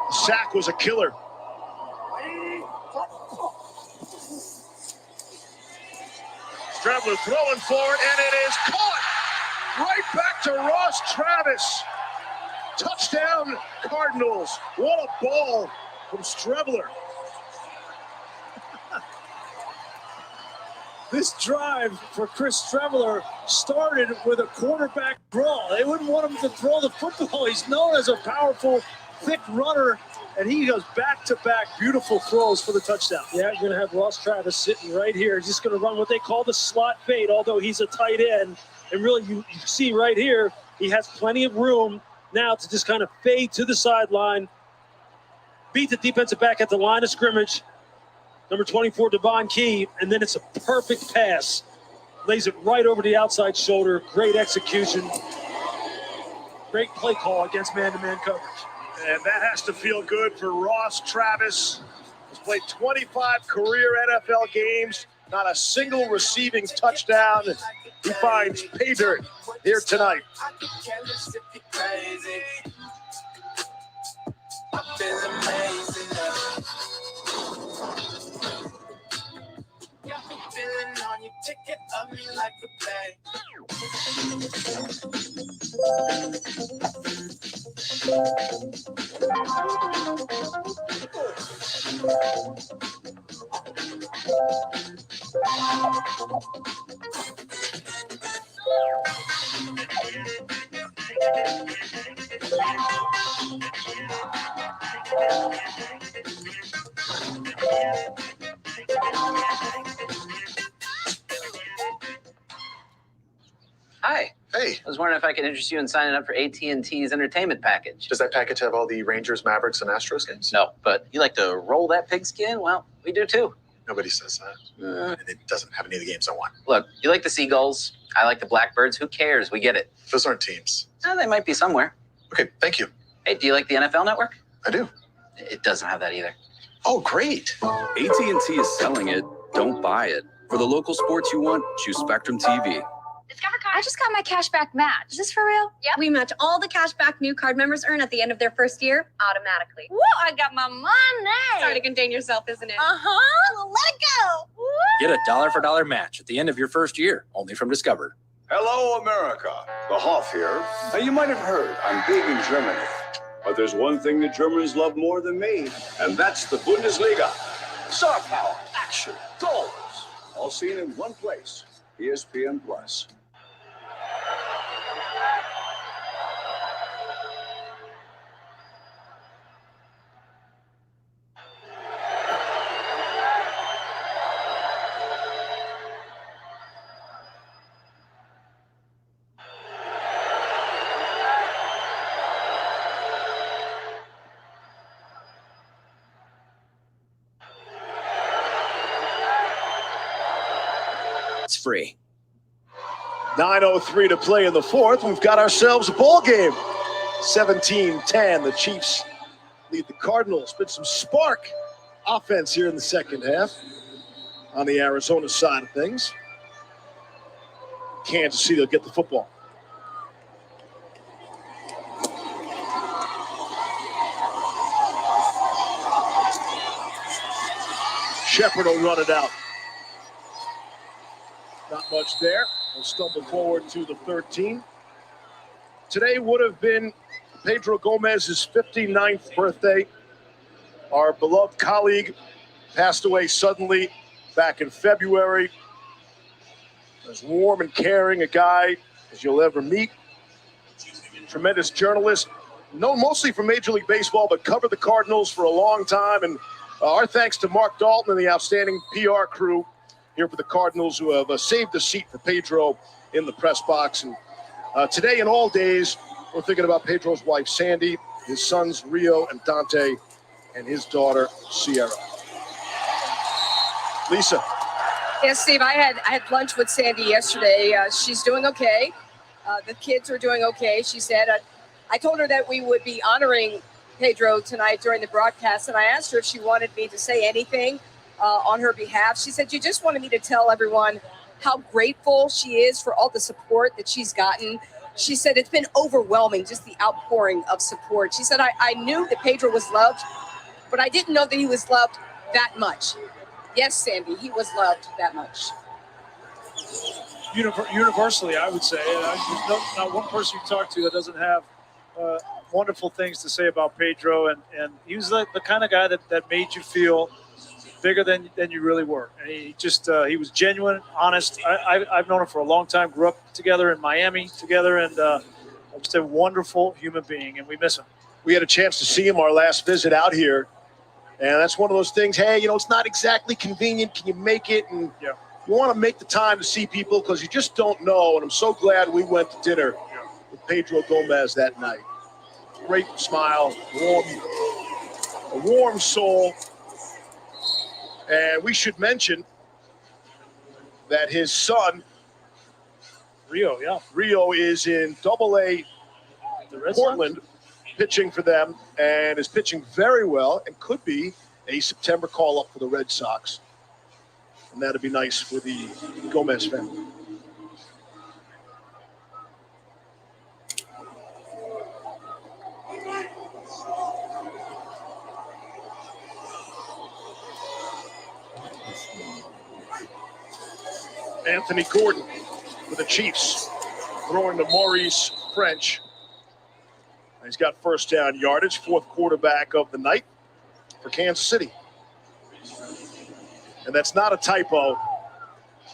The sack was a killer. Streveler throwing forward, and it is caught right back to Ross Travis. Touchdown, Cardinals. What a ball from Streveler. This drive for Chris Streveler started with a quarterback draw. They wouldn't want him to throw the football. He's known as a powerful, thick runner, and he goes back-to-back beautiful throws for the touchdown. Yeah, we're going to have Ross Travis sitting right here. He's just going to run what they call the slot fade, although he's a tight end. And really, you see right here, he has plenty of room now to just kind of fade to the sideline, beat the defensive back at the line of scrimmage, number 24, Devon Key, and then it's a perfect pass. Lays it right over the outside shoulder. Great execution. Great play call against man-to-man coverage. And that has to feel good for Ross Travis. He's played 25 career NFL games, not a single receiving touchdown. He finds pay dirt here tonight. Hi. Hey. I was wondering if I could interest you in signing up for AT&T's entertainment package. Does that package have all the Rangers, Mavericks, and Astros games? No, but you like to roll that pigskin? Well, we do too. Nobody says that. And it doesn't have any of the games I want. Look, you like the Seagulls. I like the Blackbirds. Who cares? We get it. Those aren't teams. Oh, they might be somewhere. Okay, thank you. Hey, do you like the NFL Network? I do. It doesn't have that either. Oh, great. AT&T is selling it. Don't buy it. For the local sports you want, choose Spectrum TV. I just got my cashback match. Is this for real? Yep. We match all the cashback new card members earn at the end of their first year automatically. Woo, I got my money. Sorry to contain yourself, isn't it? Uh-huh. Well, let it go. Woo. Get a $1-for-$1 match at the end of your first year, only from Discover. Hello, America. The Hoff here. Now, you might have heard I'm big in Germany. But there's one thing the Germans love more than me, and that's the Bundesliga. Star power, action, goals, all seen in one place. ESPN+. It's free. 9:03 to play in the fourth. We've got ourselves a ball game. 17-10. The Chiefs lead the Cardinals. Been some spark offense here in the second half on the Arizona side of things. Kansas City will get the football. Shepard will run it out. Not much there. We'll stumble forward to the 13. Today would have been Pedro Gomez's 59th birthday. Our beloved colleague passed away suddenly back in February. As warm and caring a guy as you'll ever meet. Tremendous journalist, known mostly from Major League Baseball, but covered the Cardinals for a long time. And our thanks to Mark Dalton and the outstanding PR crew here for the Cardinals who have saved a seat for Pedro in the press box. And today and all days, we're thinking about Pedro's wife, Sandy, his sons, Rio and Dante, and his daughter, Sierra. Lisa. Yes, Steve, I had lunch with Sandy yesterday. She's doing okay. The kids are doing okay. She said, I told her that we would be honoring Pedro tonight during the broadcast, and I asked her if she wanted me to say anything on her behalf. She said, you just wanted me to tell everyone how grateful she is for all the support that she's gotten. She said, it's been overwhelming, just the outpouring of support. She said, I knew that Pedro was loved, but I didn't know that he was loved that much. Yes, Sandy, he was loved that much. Universally, I would say. There's not one person you talk to that doesn't have wonderful things to say about Pedro. And he was the kind of guy that made you feel bigger than you really were. And he was genuine, honest. I've known him for a long time, grew up together in Miami together, and just a wonderful human being, and we miss him. We had a chance to see him our last visit out here. And that's one of those things, hey, it's not exactly convenient. Can you make it? And you want to make the time to see people because you just don't know. And I'm so glad we went to dinner with Pedro Gomez that night. Great smile, a warm soul. And we should mention that his son, Rio is in Double-A Portland, pitching for them, and is pitching very well and could be a September call-up for the Red Sox. And that'd be nice for the Gomez family. Anthony Gordon for the Chiefs, throwing to Maurice French. He's got first down yardage, fourth quarterback of the night for Kansas City. And that's not a typo.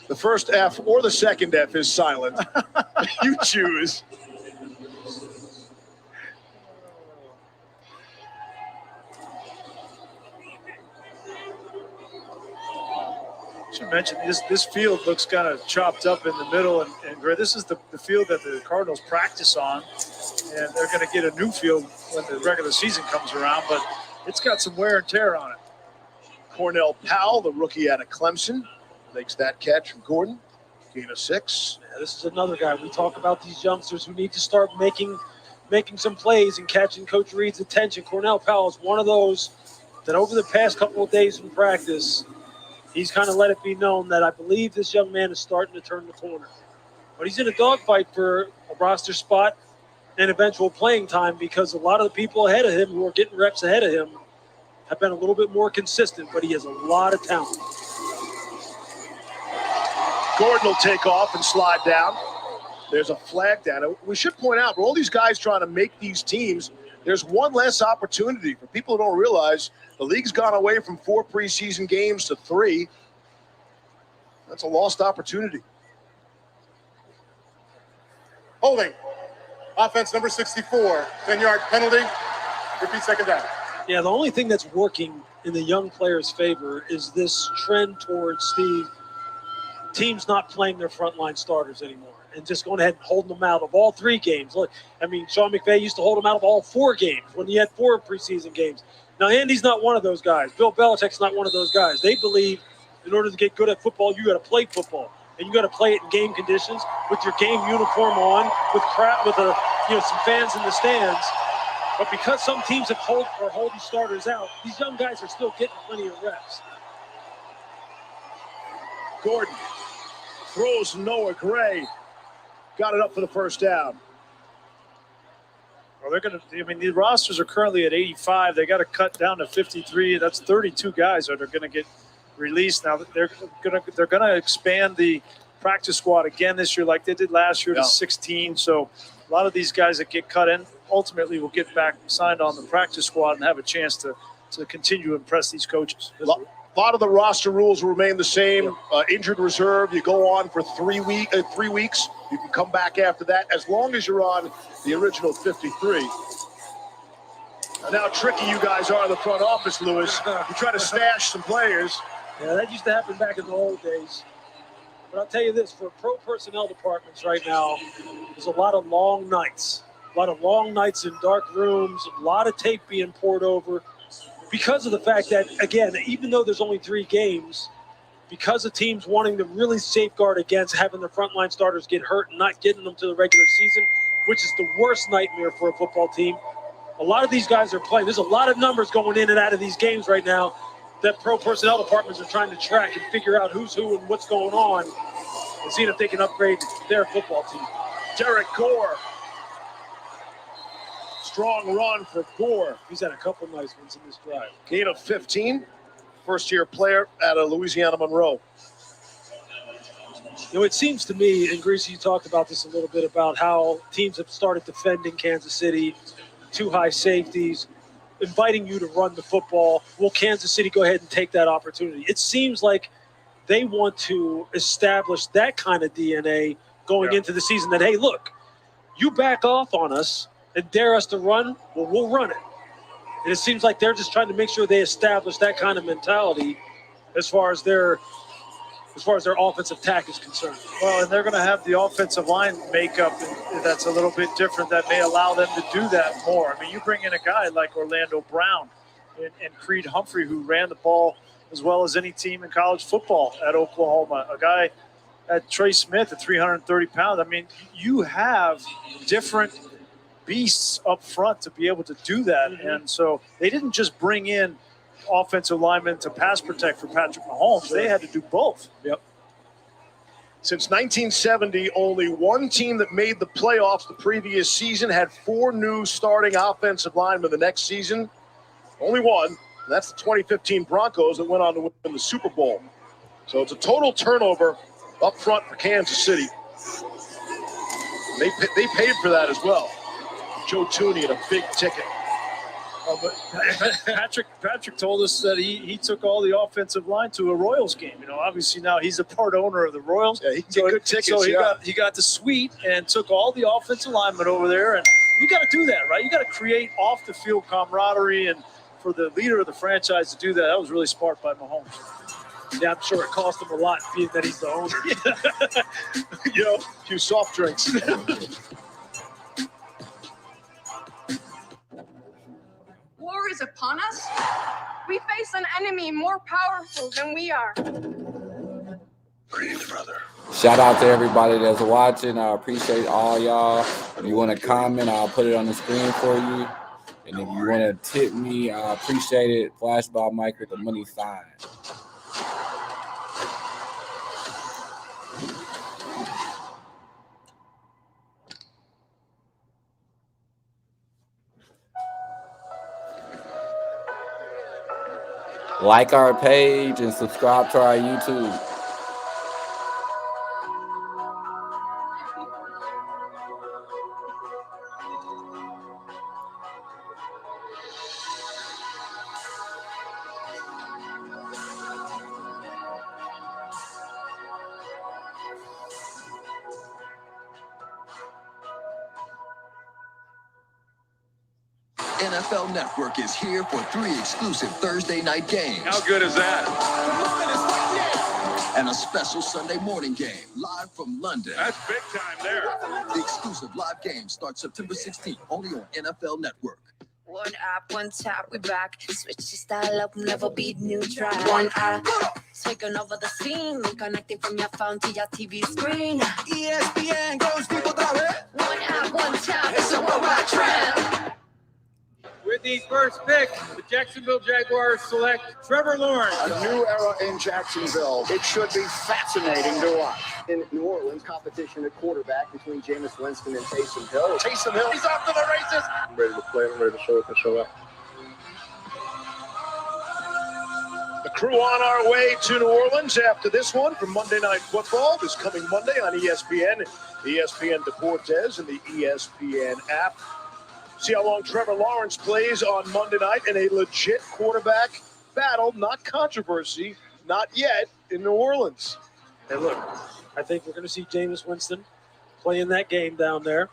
The first F or the second F is silent. You choose. Should mention this field looks kind of chopped up in the middle, and this is the field that the Cardinals practice on, and they're going to get a new field when the regular season comes around, but it's got some wear and tear on it. Cornell Powell, the rookie out of Clemson, makes that catch from Gordon. Gain of 6. Yeah, this is another guy. We talk about these youngsters who need to start making some plays and catching Coach Reed's attention. Cornell Powell is one of those that over the past couple of days in practice, he's kind of let it be known that I believe this young man is starting to turn the corner. But he's in a dogfight for a roster spot and eventual playing time because a lot of the people ahead of him who are getting reps ahead of him have been a little bit more consistent, but he has a lot of talent. Gordon will take off and slide down. There's a flag down. We should point out, for all these guys trying to make these teams, there's one less opportunity. For people who don't realize, the league's gone away from 4 preseason games to 3. That's a lost opportunity. Holding. Offense number 64. 10-yard penalty. Repeat second down. Yeah, the only thing that's working in the young players' favor is this trend towards, Steve, teams not playing their frontline starters anymore and just going ahead and holding them out of all 3 games. Look, I mean, Sean McVay used to hold them out of all 4 games when he had 4 preseason games. Now, Andy's not one of those guys. Bill Belichick's not one of those guys. They believe in order to get good at football, you got to play football. And you got to play it in game conditions with your game uniform on, with some fans in the stands. But because some teams are holding starters out, these young guys are still getting plenty of reps. Gordon throws Noah Gray. Got it up for the first down. Well, the rosters are currently at 85. They got to cut down to 53. That's 32 guys that are going to get released. Now they're going to expand the practice squad again this year, like they did last year, to 16. So a lot of these guys that get cut in ultimately will get back signed on the practice squad and have a chance to continue to impress these coaches. A lot of the roster rules will remain the same. Injured reserve, you go on for 3 weeks. You can come back after that as long as you're on the original 53. Now tricky you guys are in the front office, Lewis. You try to stash some players. Yeah, that used to happen back in the old days. But I'll tell you this, for pro personnel departments right now, there's a lot of long nights. A lot of long nights in dark rooms, a lot of tape being poured over because of the fact that, again, even though there's only 3 games, because of teams wanting to really safeguard against having their frontline starters get hurt and not getting them to the regular season, which is the worst nightmare for a football team, a lot of these guys are playing. There's a lot of numbers going in and out of these games right now that pro personnel departments are trying to track and figure out who's who and what's going on and seeing if they can upgrade their football team. Derek Gore. Strong run for Gore. He's had a couple nice ones in this drive. Gain of 15. First-year player out of Louisiana Monroe. You know, it seems to me, and Greasy, you talked about this a little bit, about how teams have started defending Kansas City, 2 high safeties, inviting you to run the football. Will Kansas City go ahead and take that opportunity? It seems like they want to establish that kind of DNA going into the season that, hey, look, you back off on us and dare us to run, well, we'll run it. And it seems like they're just trying to make sure they establish that kind of mentality as far as their offensive attack is concerned. Well, and they're going to have the offensive line makeup that's a little bit different that may allow them to do that more. I mean, you bring in a guy like Orlando Brown and Creed Humphrey, who ran the ball as well as any team in college football at Oklahoma, a guy at Trey Smith at 330 pounds. I mean, you have different beasts up front to be able to do that. And so they didn't just bring in offensive linemen to pass protect for Patrick Mahomes. They had to do both. Yep. Since 1970, only one team that made the playoffs the previous season had 4 new starting offensive linemen the next season. Only one, and that's the 2015 Broncos that went on to win the Super Bowl. So it's a total turnover up front for Kansas City. They paid for that as well. Joe Tooney at a big ticket. But Patrick told us that he took all the offensive line to a Royals game. You know, obviously now he's a part owner of the Royals. Yeah, he get good tickets. So he got the suite and took all the offensive linemen over there. And you got to do that, right? You got to create off the field camaraderie, and for the leader of the franchise to do that was really smart by Mahomes. Yeah, I'm sure it cost him a lot being that he's the owner. You know, a few soft drinks. War is upon us. We face an enemy more powerful than we are. Greetings, brother. Shout out to everybody that's watching. I appreciate all y'all. If you want to comment, I'll put it on the screen for you. And if you want to tip me, I appreciate it. Flashball Mike with the money sign. Like our page and subscribe to our YouTube. NFL Network is here for 3 exclusive Thursday night games. How good is that? And a special Sunday morning game live from London. That's big time there. The exclusive live game starts September 16th only on NFL Network. One app, one tap, we back. Switch your style up, never beat new track. One app, taking over the scene. Connecting from your phone to your TV screen. ESPN goes deep otra vez. One app, one tap, it's a worldwide trend. With the first pick, the Jacksonville Jaguars select Trevor Lawrence. A new era in Jacksonville. It should be fascinating to watch. In New Orleans, competition at quarterback between Jameis Winston and Taysom Hill. Taysom Hill, he's off to the races. I'm ready to play. I'm ready to show up and show up. The crew on our way to New Orleans after this one from Monday Night Football. This coming Monday on ESPN, ESPN Deportes, and the ESPN app. See how long Trevor Lawrence plays on Monday night in a legit quarterback battle, not controversy, not yet in New Orleans. And look, I think we're going to see Jameis Winston playing that game down there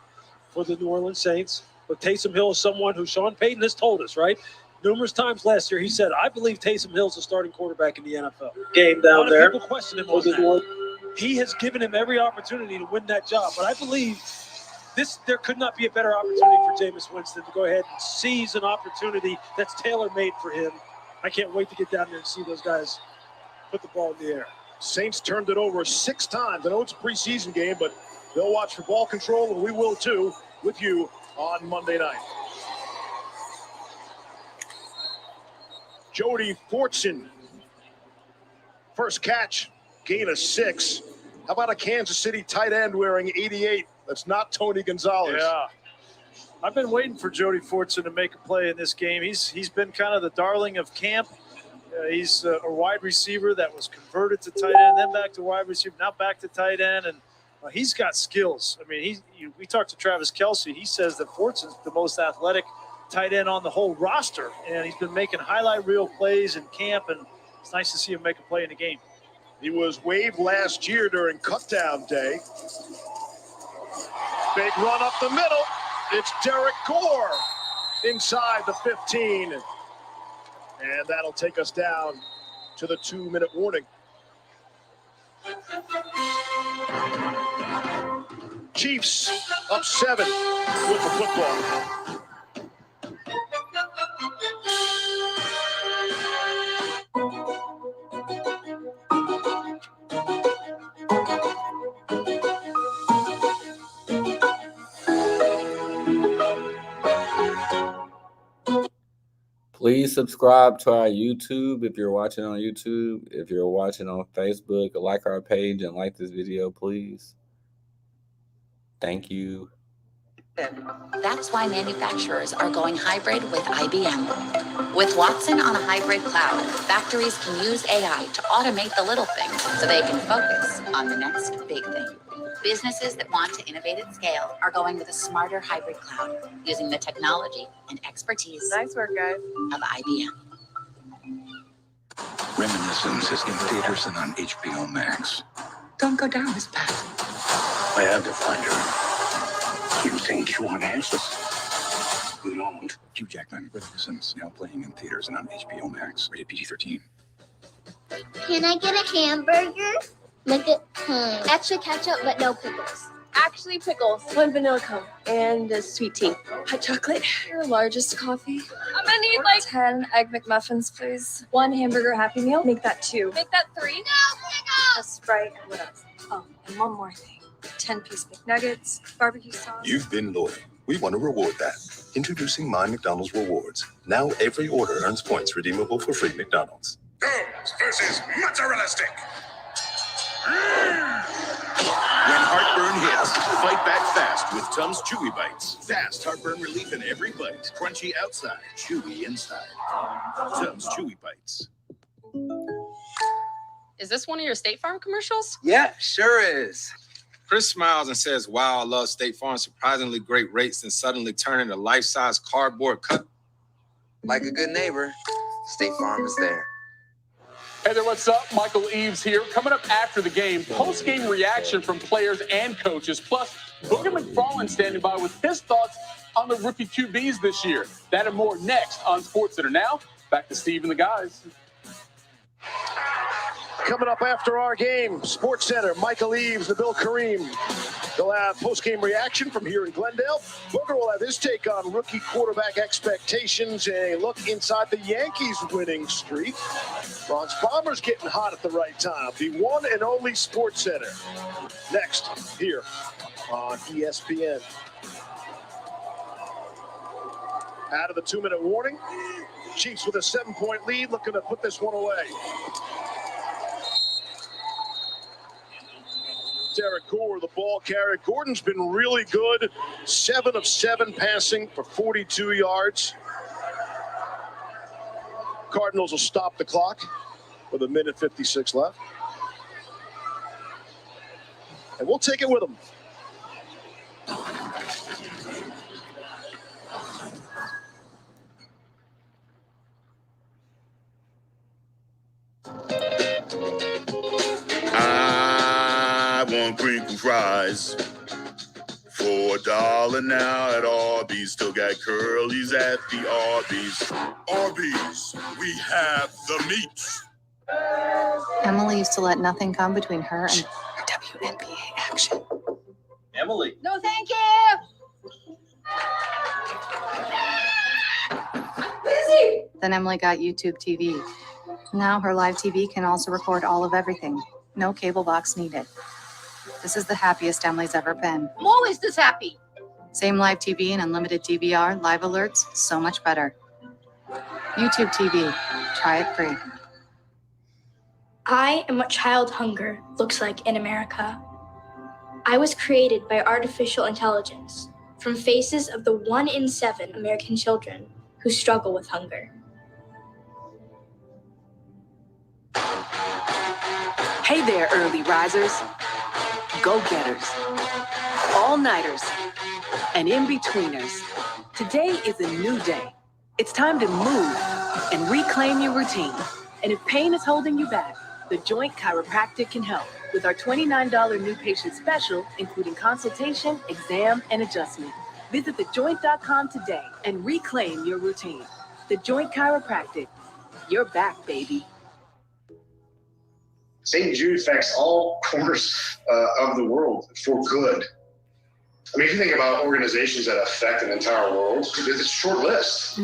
for the New Orleans Saints. But Taysom Hill is someone who Sean Payton has told us, right? Numerous times last year, he said, I believe Taysom Hill's the starting quarterback in the NFL. Game down there. People question him on that. He has given him every opportunity to win that job. But I believe there could not be a better opportunity for Jameis Winston to go ahead and seize an opportunity that's tailor-made for him. I can't wait to get down there and see those guys put the ball in the air. Saints turned it over 6 times. I know it's a preseason game, but they'll watch for ball control, and we will too, with you on Monday night. Jody Fortson, first catch, gain of 6. How about a Kansas City tight end wearing 88? That's not Tony Gonzalez. Yeah. I've been waiting for Jody Fortson to make a play in this game. He's been kind of the darling of camp. He's a wide receiver that was converted to tight end, then back to wide receiver, now back to tight end, and he's got skills. I mean, we talked to Travis Kelce. He says that Fortson's the most athletic tight end on the whole roster, and he's been making highlight reel plays in camp, and it's nice to see him make a play in the game. He was waived last year during cutdown day. Big run up the middle. It's Derek Gore inside the 15. And that'll take us down to the 2-minute warning. Chiefs up 7 with the football. Please subscribe to our YouTube if you're watching on YouTube. If you're watching on Facebook, like our page and like this video, please. Thank you. That's why manufacturers are going hybrid with IBM. With Watson on a hybrid cloud, factories can use AI to automate the little things so they can focus on the next big thing. Businesses that want to innovate at scale are going with a smarter hybrid cloud using the technology and expertise Nice work, guys. of IBM. Reminiscence is in theaters and on HBO Max. Don't go down this path. I had to find her. You think you want answers? You don't. Hugh Jackman, Reminiscence, now playing in theaters and on HBO Max. Rated PG-13. Can I get a hamburger? Make it extra ketchup, but no pickles. Actually, pickles. 1 vanilla cone and a sweet tea. Hot chocolate. Your largest coffee. I'm gonna need like 10 egg McMuffins, please. 1 hamburger Happy Meal. Make that 2. Make that 3. No, A Sprite. And what else? Oh, and 1 more thing. 10-piece McNuggets, barbecue sauce. You've been loyal. We want to reward that. Introducing My McDonald's Rewards. Now every order earns points redeemable for free McDonald's. Tums versus mozzarella stick. When heartburn hits, fight back fast with Tums Chewy Bites. Fast heartburn relief in every bite. Crunchy outside, chewy inside. Tums Chewy Bites. Is this one of your State Farm commercials? Yeah, sure is. Chris smiles and says, wow, I love State Farm's surprisingly great rates and suddenly turning a life-size cardboard cut. Like a good neighbor, State Farm is there. Hey there, what's up? Michael Eaves here. Coming up after the game, post-game reaction from players and coaches, plus Booger McFarland standing by with his thoughts on the rookie QBs this year. That and more next on SportsCenter. Now, back to Steve and the guys. Coming up after our game, SportsCenter, Michael Eaves, Nabil Kareem. They'll have post-game reaction from here in Glendale. Booger will have his take on rookie quarterback expectations and a look inside the Yankees' winning streak. Bronx Bombers getting hot at the right time. The one and only SportsCenter. Next, here on ESPN. Out of the 2-minute warning, Chiefs with a 7-point lead, looking to put this one away. Derek Gore, the ball carrier. Gordon's been really good. 7 of 7 passing for 42 yards. Cardinals will stop the clock with 1:56 left. And we'll take it with them. on crinkle fries. $4 now at Arby's. Still got curlies at the Arby's. Arby's, we have the meats. Emily used to let nothing come between her and WNBA action. Emily. No, thank you. Busy. Then Emily got YouTube TV. Now her live TV can also record all of everything. No cable box needed. This is the happiest Emily's ever been. I'm always this happy. Same live TV and unlimited DVR, live alerts, so much better. YouTube TV, try it free. I am what child hunger looks like in America. I was created by artificial intelligence from faces of the 1 in 7 American children who struggle with hunger. Hey there, early risers, go-getters, all-nighters, and in-betweeners. Today is a new day. It's time to move and reclaim your routine. And if pain is holding you back, The Joint Chiropractic can help with our $29 new patient special, including consultation, exam, and adjustment. Visit thejoint.com today and reclaim your routine. The Joint Chiropractic. You're back, baby. St. Jude affects all corners of the world for good. I mean, if you think about organizations that affect an entire world, it's a short list.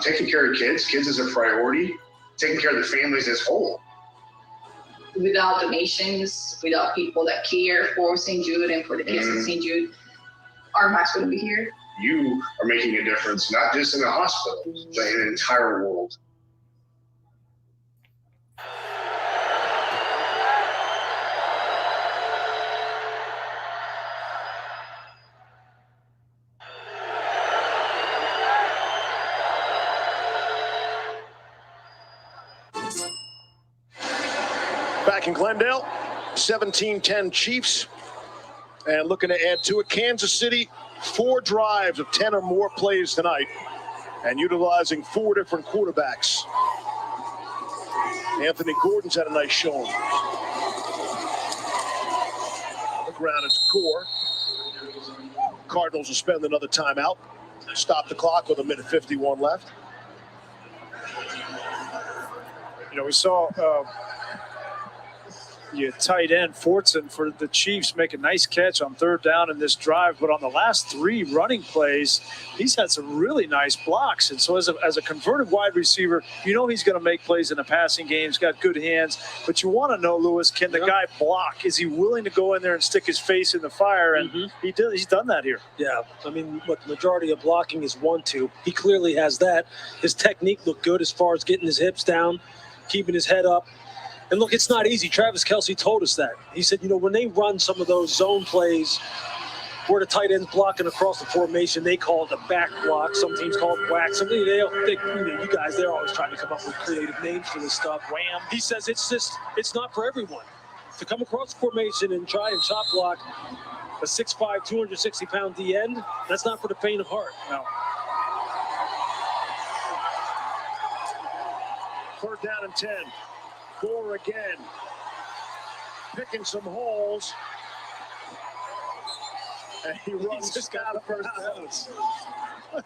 Taking care of kids is a priority. Taking care of the families as whole. Without donations, without people that care for St. Jude and for the kids at St. Jude, our match wouldn't be here. You are making a difference, not just in the hospital, but in the entire world. Back in Glendale, 17-10 Chiefs. And looking to add to it, Kansas City, 4 drives of 10 or more plays tonight. And utilizing 4 different quarterbacks. Anthony Gordon's had a nice showing. Look around at Gore. Cardinals will spend another timeout. Stop the clock with 1:51 left. You know, we saw tight end Fortson for the Chiefs make a nice catch on 3rd down in this drive, but on the last 3 running plays, he's had some really nice blocks. And so as a converted wide receiver, you know he's going to make plays in the passing game. He's got good hands, but you want to know, Lewis, can the guy block? Is he willing to go in there and stick his face in the fire? And he's done that here. Yeah, I mean, look, the majority of blocking is 1-2. He clearly has that. His technique looked good as far as getting his hips down, keeping his head up. And look, it's not easy. Travis Kelce told us that. He said, you know, when they run some of those zone plays where the tight end's blocking across the formation, they call it the back block. Some teams call it whack. Some you guys, they're always trying to come up with creative names for this stuff. Wham. He says it's not for everyone. To come across the formation and try and chop block a 6'5", 260-pound D end, that's not for the faint of heart. No. 3rd down and 10. Gore again, picking some holes, and he runs. Just got the first down.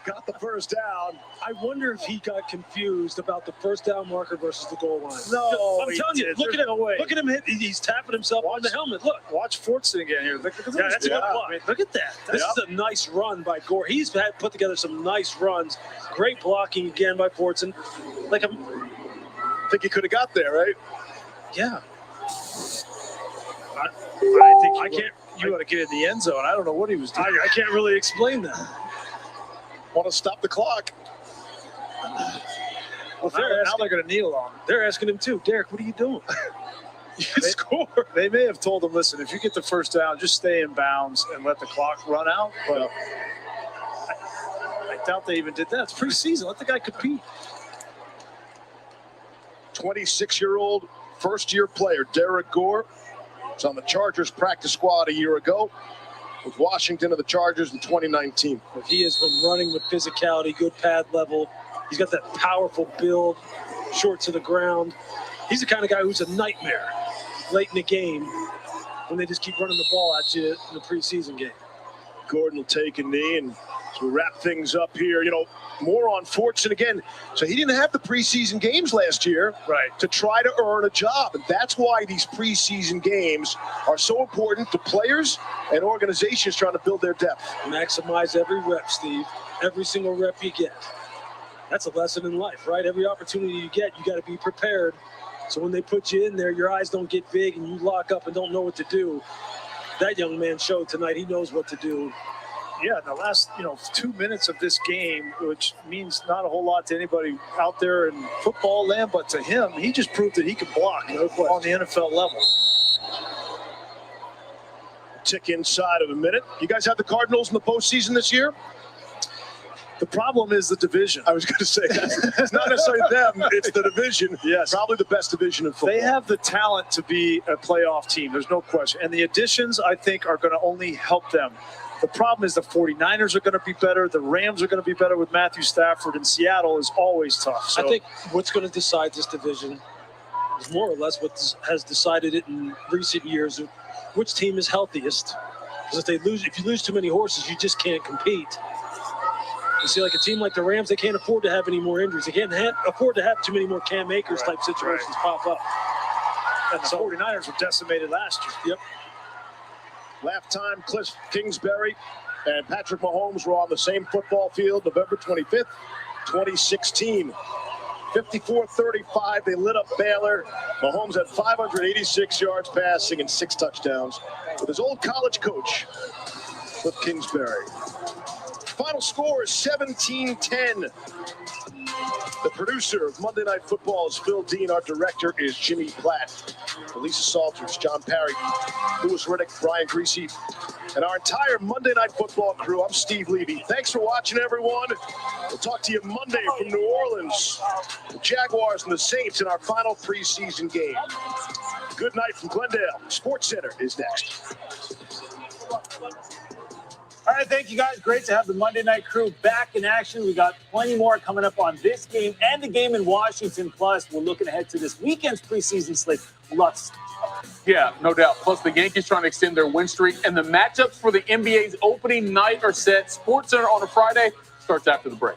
Got the first down. I wonder if he got confused about the 1st down marker versus the goal line. No, I'm telling you, look at him. Look at him hit. He's tapping himself on the helmet. Look, watch Fortson again here. Look at this. Yeah, that's a good block. Look at that. This is a nice run by Gore. He's put together some nice runs. Great blocking again by Fortson. I think he could have got there, right? Yeah. I can't. You got to get in the end zone. I don't know what he was doing. I can't really explain that. Want to stop the clock? Well, now they're going to kneel on him. They're asking him too. Derek, what are you doing? They may have told him, listen, if you get the 1st down, just stay in bounds and let the clock run out. But I doubt they even did that. It's preseason. Let the guy compete. 26-year-old first-year player Derek Gore was on the Chargers practice squad a year ago with Washington of the Chargers in 2019. But he has been running with physicality, good pad level. He's got that powerful build, short to the ground. He's the kind of guy who's a nightmare late in the game. when they just keep running the ball at you in the preseason game. Gordon will take a knee, and as we wrap things up here, more on Fortson again. So he didn't have the preseason games last year to try to earn a job. And that's why these preseason games are so important to players and organizations trying to build their depth. Maximize every rep, Steve. Every single rep you get. That's a lesson in life, right? Every opportunity you get, you got to be prepared. So when they put you in there, your eyes don't get big and you lock up and don't know what to do. That young man showed tonight he knows what to do. Yeah, the last 2 minutes of this game, which means not a whole lot to anybody out there in football land, but to him, he just proved that he can block on the NFL level. Tick inside of a minute. You guys have the Cardinals in the postseason this year? The problem is the division. I was going to say that. It's not necessarily them, it's the division. Yes. Probably the best division in football. They have the talent to be a playoff team. There's no question. And the additions, I think, are going to only help them. The problem is the 49ers are going to be better. The Rams are going to be better with Matthew Stafford. And Seattle is always tough. So I think what's going to decide this division is more or less what has decided it in recent years, which team is healthiest. Because if you lose too many horses, you just can't compete. You see, like a team like the Rams, they can't afford to have any more injuries. They can't afford to have too many more Cam Akers type situations pop up. And the 49ers were decimated last year. Yep. Halftime, Cliff Kingsbury and Patrick Mahomes were on the same football field November 25th, 2016. 54-35, they lit up Baylor. Mahomes had 586 yards passing and 6 touchdowns with his old college coach, Cliff Kingsbury. Final score is 17-10. The producer of Monday Night Football is Phil Dean. Our director is Jimmy Platt. Lisa Salters, John Parry, Louis Riddick, Brian Greasy, and our entire Monday Night Football crew. I'm Steve Levy. Thanks for watching, everyone. We'll talk to you Monday from New Orleans. The Jaguars and the Saints in our final preseason game. Good night from Glendale. Sports Center is next. All right, thank you guys. Great to have the Monday Night crew back in action. We got plenty more coming up on this game and the game in Washington. Plus, we're looking ahead to this weekend's preseason slate. Lots. Yeah, no doubt. Plus, the Yankees trying to extend their win streak. And the matchups for the NBA's opening night are set. SportsCenter on a Friday starts after the break.